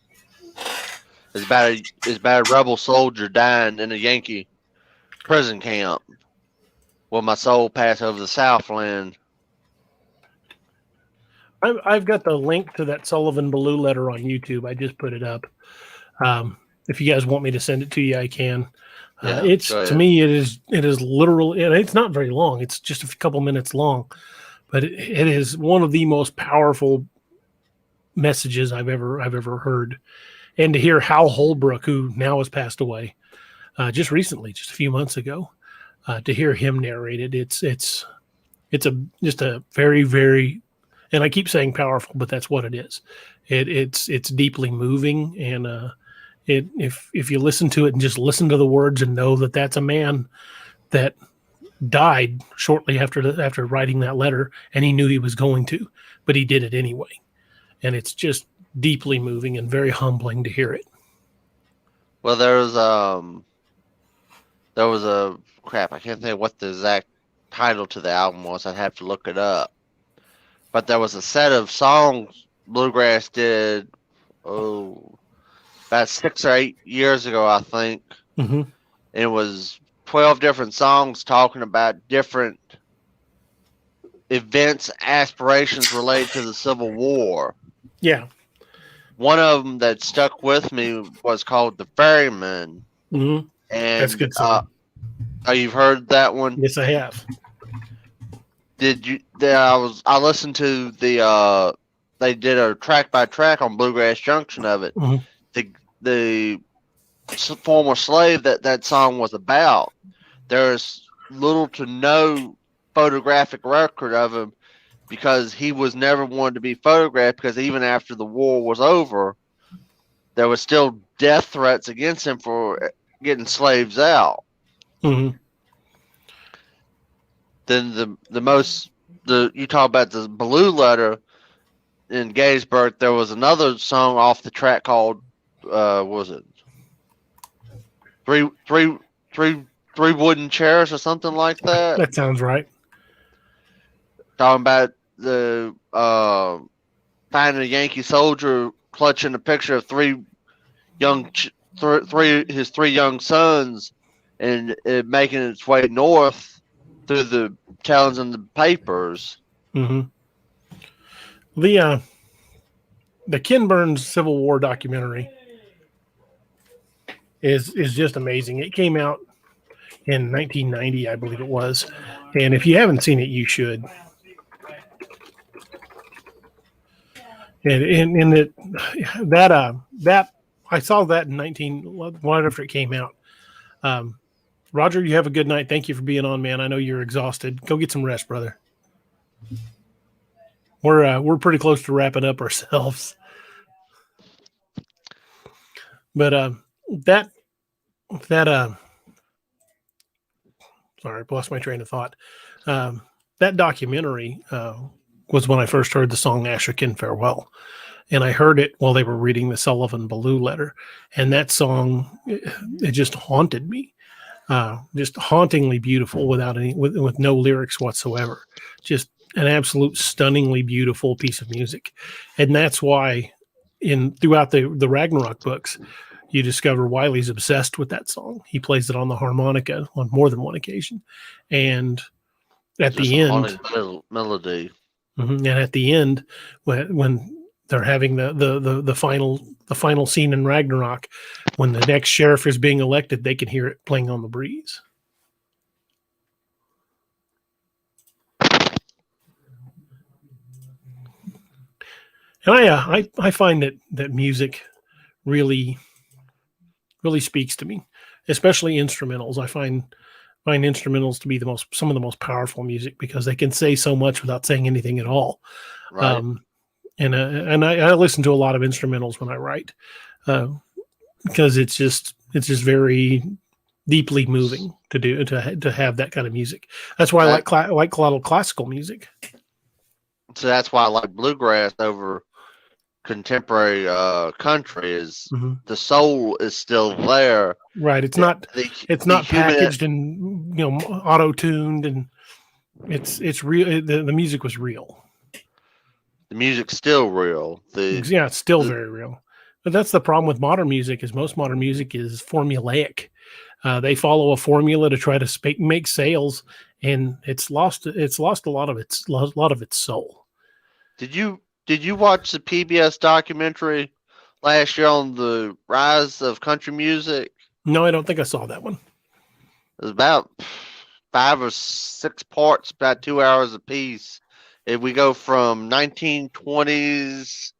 a rebel soldier dying in a Yankee prison camp. Will my soul pass over the Southland? I've got the link to that Sullivan Blue letter on YouTube. I just put it up. If you guys want me to send it to you, I can. To me, it is literal, and it's not very long. It's just a couple minutes long, but it is one of the most powerful messages I've ever heard. And to hear Hal Holbrook, who now has passed away, just recently, just a few months ago, to hear him narrate it, it's just a very, very, and I keep saying powerful, but that's what it is. It's deeply moving, and if you listen to it and just listen to the words and know that that's a man that died shortly after writing that letter, and he knew he was going to, but he did it anyway, and it's just deeply moving and very humbling to hear it. Well, there was a crap. I can't think what the exact title to the album was. I'd have to look it up. But there was a set of songs bluegrass did about 6 or 8 years ago, I think. Mm-hmm. It was 12 different songs talking about different events, aspirations related to the Civil War. Yeah. One of them that stuck with me was called "The Ferryman." Mm-hmm. And that's a good song. You've heard that one? Yes, I have. Did you? I listened to the. They did a track by track on Bluegrass Junction of it. Mm-hmm. The former slave that song was about. There's little to no photographic record of him, because he was never wanted to be photographed, because even after the war was over, there was still death threats against him for getting slaves out. Mm-hmm. Then you talk about the Blue letter in Gettysburg. There was another song off the track called what was it? Three wooden chairs or something like that. That sounds right. Talking about the finding a Yankee soldier clutching a picture of three young sons, and it making its way north through the towns and the papers. Mm-hmm. The Ken Burns Civil War documentary is just amazing. It came out in 1990, I believe it was, and if you haven't seen it, you should. And that I saw that in right after it came out. Roger, you have a good night. Thank you for being on, man. I know you're exhausted. Go get some rest, brother. We're pretty close to wrapping up ourselves. But sorry, I lost my train of thought. That documentary was when I first heard the song Asherkin Farewell. And I heard it while they were reading the Sullivan Ballou letter. And that song, it just haunted me. Just hauntingly beautiful with no lyrics whatsoever. Just an absolute stunningly beautiful piece of music. And that's why throughout the Ragnarok books, you discover Wiley's obsessed with that song. He plays it on the harmonica on more than one occasion. And at the end, melody. And at the end, when they're having the final scene in Ragnarok, when the next sheriff is being elected, they can hear it playing on the breeze. And I find that music really speaks to me, especially instrumentals. I find instrumentals to be some of the most powerful music because they can say so much without saying anything at all. Right. And I listen to a lot of instrumentals when I write because it's just very deeply moving to have that kind of music. That's why I like a lot of classical music. So that's why I like bluegrass over contemporary country. Is the soul is still there, right? It's not packaged and auto-tuned, and it's real. The music was real. The music's still real. It's still very real. But that's the problem with modern music. Is most modern music is formulaic. They follow a formula to try to make sales, and it's lost a lot of its soul. Did you watch the PBS documentary last year on the rise of country music? No, I don't think I saw that one. It was about 5 or 6 parts, about 2 hours apiece. If we go from 1920s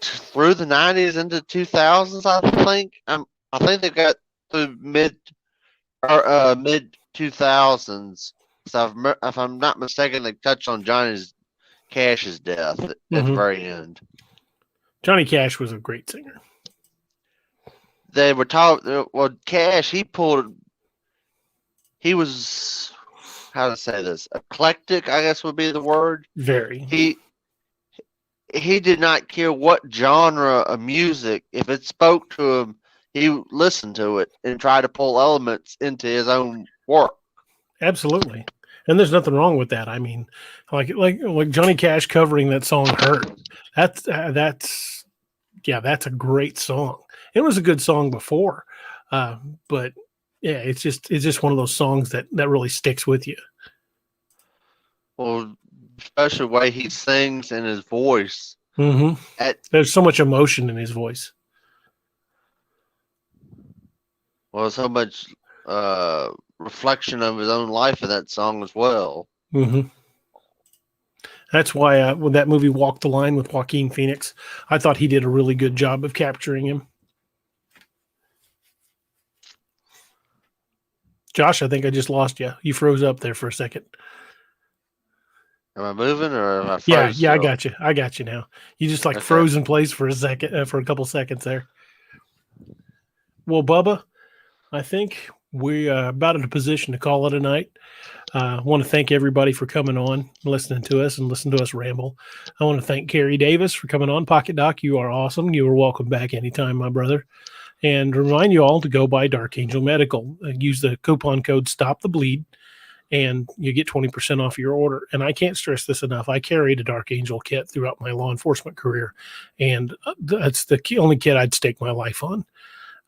through the 90s into 2000s, I think. I think they got through mid 2000s. So if I'm not mistaken, they touched on Johnny Cash's death at the very end. Johnny Cash was a great singer. They were talking. Well, Cash, he was, how to say this, eclectic, I guess would be the word. Very. He did not care what genre of music. If it spoke to him, he listened to it and tried to pull elements into his own work. Absolutely. And there's nothing wrong with that. I mean, like Johnny Cash covering that song "Hurt." That's a great song. It was a good song before, but yeah, it's just one of those songs that really sticks with you. Well, especially the way he sings and his voice. There's so much emotion in his voice. Well, so much reflection of his own life in that song as well. That's why when that movie Walk the Line with Joaquin Phoenix, I thought he did a really good job of capturing him. Josh, I think I just lost you. You froze up there for a second. Am I moving or am I froze? Yeah, still? I got you now. You just froze in place for a second, for a couple seconds there. Well, Bubba, I think we are about in a position to call it a night. I want to thank everybody for coming on, listening to us, and listening to us ramble. I want to thank Kerry Davis for coming on. Pocket Doc, you are awesome. You are welcome back anytime, my brother. And remind you all to go by Dark Angel Medical. Use the coupon code Stop the Bleed, and you get 20% off your order. And I can't stress this enough. I carried a Dark Angel kit throughout my law enforcement career, and that's the only kit I'd stake my life on.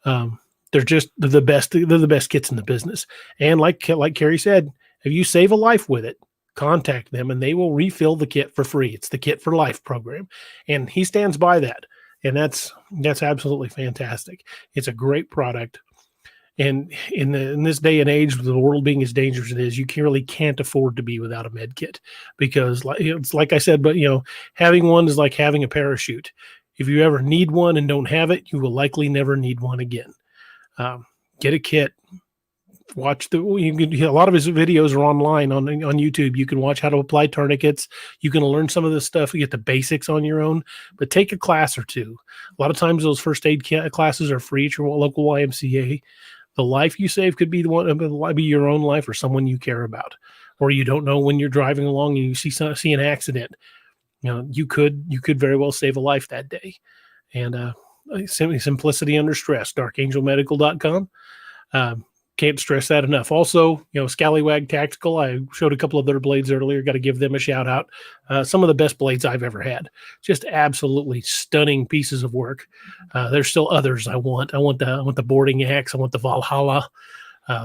They're the best. They're the best kits in the business. And like Kerry said, if you save a life with it, contact them and they will refill the kit for free. It's the Kit for Life program, and he stands by that. And that's absolutely fantastic. It's a great product. And in this day and age, with the world being as dangerous as it is, you really can't afford to be without a med kit, because it's like I said, but having one is like having a parachute. If you ever need one and don't have it, you will likely never need one again. Get a kit. Watch a lot of his videos are online on YouTube. You can watch how to apply tourniquets. You can learn some of this stuff. You get the basics on your own, but take a class or two. A lot of times those first aid classes are free at your local YMCA. The life you save could be be your own life or someone you care about, or you don't know when you're driving along and you see an accident. You could very well save a life that day. And simplicity under stress, darkangelmedical.com. Can't stress that enough. Also, Scallywag Tactical. I showed a couple of their blades earlier. Got to give them a shout out. Some of the best blades I've ever had. Just absolutely stunning pieces of work. There's still others I want. I want the boarding axe. I want the Valhalla.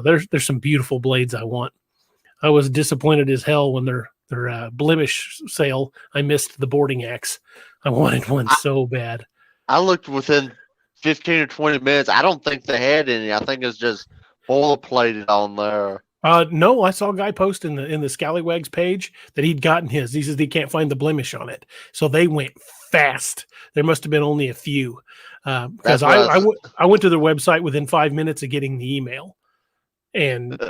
There's some beautiful blades I want. I was disappointed as hell when their blemish sale. I missed the boarding axe. I wanted one so bad. I looked within 15 or 20 minutes. I don't think they had any. I think it's just oil plated on there. No, I saw a guy post in the Scallywags page that he'd gotten his. He says he can't find the blemish on it. So they went fast. There must have been only a few. Because I went to their website within 5 minutes of getting the email, and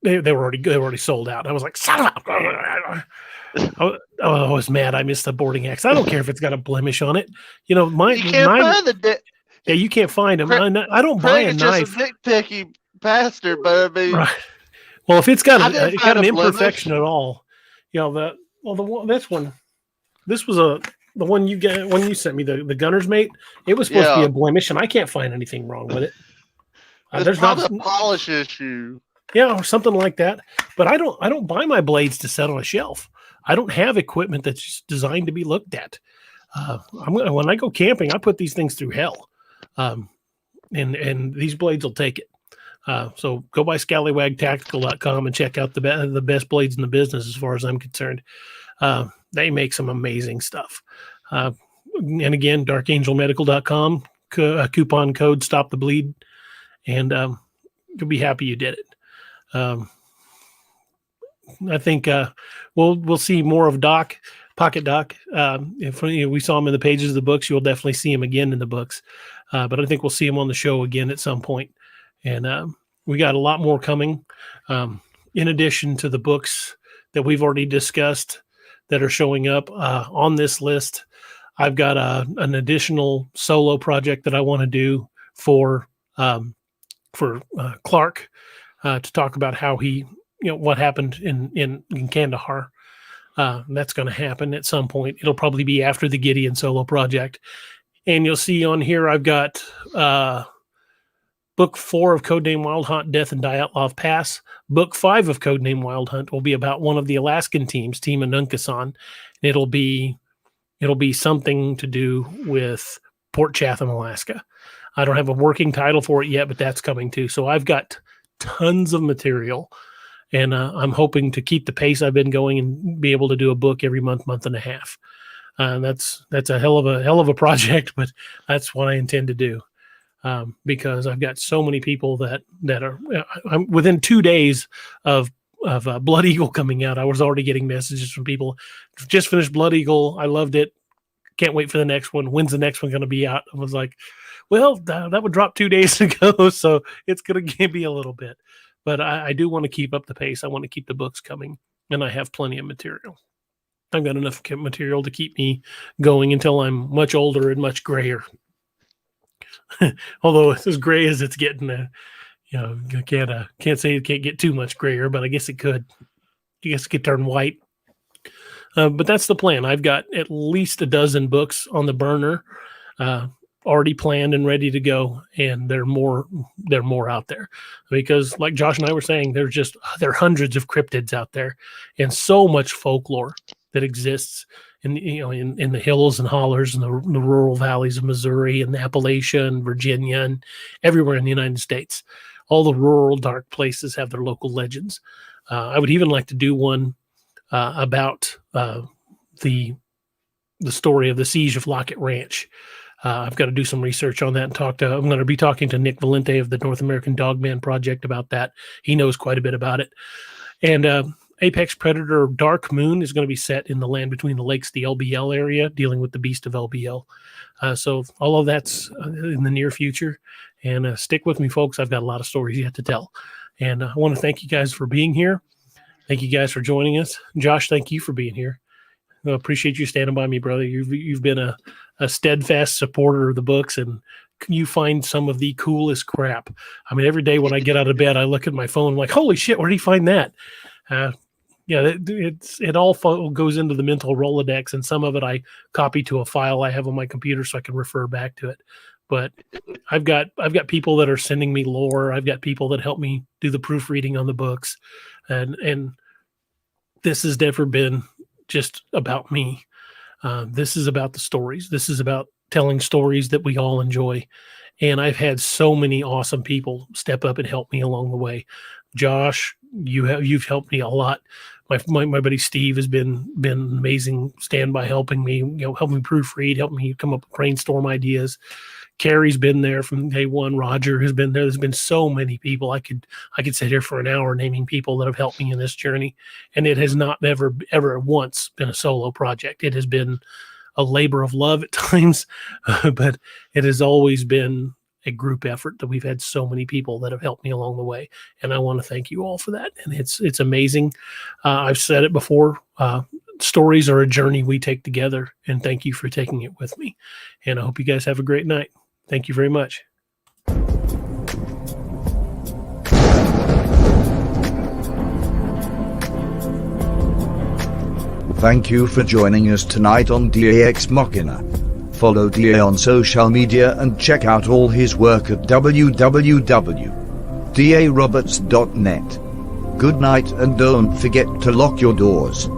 they were already sold out. I was like, son of a... I was mad. I missed the boarding axe. I don't care if it's got a blemish on it. You can't find the. Yeah, you can't find them. I don't buy a knife. Just a nitpicky bastard, but I mean, right. Well, if it's got an imperfection at all, this one, this was the one you sent me, the Gunner's Mate. It was supposed to be a blemish, and I can't find anything wrong with it. There's not a polish issue. Yeah, or something like that. But I don't buy my blades to set on a shelf. I don't have equipment that's designed to be looked at. When I go camping, I put these things through hell. And these blades will take it. So go by scallywagtactical.com and check out the best blades in the business as far as I'm concerned. They make some amazing stuff. And again, darkangelmedical.com, coupon code Stop the Bleed, and you'll be happy you did it. I think we'll see more of Pocket Doc. If we saw him in the pages of the books, you'll definitely see him again in the books. But I think we'll see him on the show again at some point. And we got a lot more coming. In addition to the books that we've already discussed that are showing up on this list, I've got an additional solo project that I want to do for Clark to talk about how he, what happened in Kandahar. That's going to happen at some point. It'll probably be after the Gideon solo project. And you'll see on here, I've got book 4 of Codename Wild Hunt, Death and Dyatlov Pass. Book 5 of Codename Wild Hunt will be about one of the Alaskan teams, Team Anunkasan. It'll be something to do with Port Chatham, Alaska. I don't have a working title for it yet, but that's coming too. So I've got tons of material. And I'm hoping to keep the pace I've been going and be able to do a book every month and a half. That's a hell of a project, but that's what I intend to do because I've got so many people that are. I'm within 2 days of Blood Eagle coming out. I was already getting messages from people. Just finished Blood Eagle. I loved it. Can't wait for the next one. When's the next one going to be out? I was like, well, that would drop 2 days ago, so it's going to be a little bit. But I do want to keep up the pace. I want to keep the books coming, and I have plenty of material. I've got enough material to keep me going until I'm much older and much grayer. Although it's as gray as it's getting, can't say it can't get too much grayer, but I guess it could. I guess it could turn white. But that's the plan. I've got at least a dozen books on the burner, already planned and ready to go, and there are more out there because, like Josh and I were saying, there are hundreds of cryptids out there, and so much folklore that exists in the hills and hollers and the rural valleys of Missouri and Appalachia and Virginia and everywhere in the United States. All the rural dark places have their local legends. I would even like to do one about the story of the siege of Lockett Ranch. I've got to do some research on that and I'm going to be talking to Nick Valente of the North American Dogman Project about that. He knows quite a bit about it. And Apex Predator Dark Moon is going to be set in the Land Between the Lakes, the LBL area, dealing with the Beast of LBL. So all of that's in the near future. And stick with me, folks. I've got a lot of stories yet to tell. And I want to thank you guys for being here. Thank you guys for joining us. Josh, thank you for being here. I appreciate you standing by me, brother. You've been a steadfast supporter of the books, and you find some of the coolest crap. I mean, every day when I get out of bed, I look at my phone, I'm like, holy shit, where did he find that? It all goes into the mental Rolodex, and some of it I copy to a file I have on my computer so I can refer back to it. But I've got people that are sending me lore. I've got people that help me do the proofreading on the books, and this has never been just about me. This is about the stories. This is about telling stories that we all enjoy. And I've had so many awesome people step up and help me along the way. Josh, you've helped me a lot. My buddy Steve has been amazing standby helping me, helping me proofread, helping me come up with brainstorm ideas. Kerry's been there from day one. Roger has been there. There's been so many people. I could sit here for an hour naming people that have helped me in this journey. And it has not ever once been a solo project. It has been a labor of love at times, but it has always been a group effort that we've had so many people that have helped me along the way. And I want to thank you all for that. And it's amazing. I've said it before. Stories are a journey we take together, and thank you for taking it with me. And I hope you guys have a great night. Thank you very much. Thank you for joining us tonight on DAX Machina. Follow DA on social media and check out all his work at www.daroberts.net. Good night, and don't forget to lock your doors.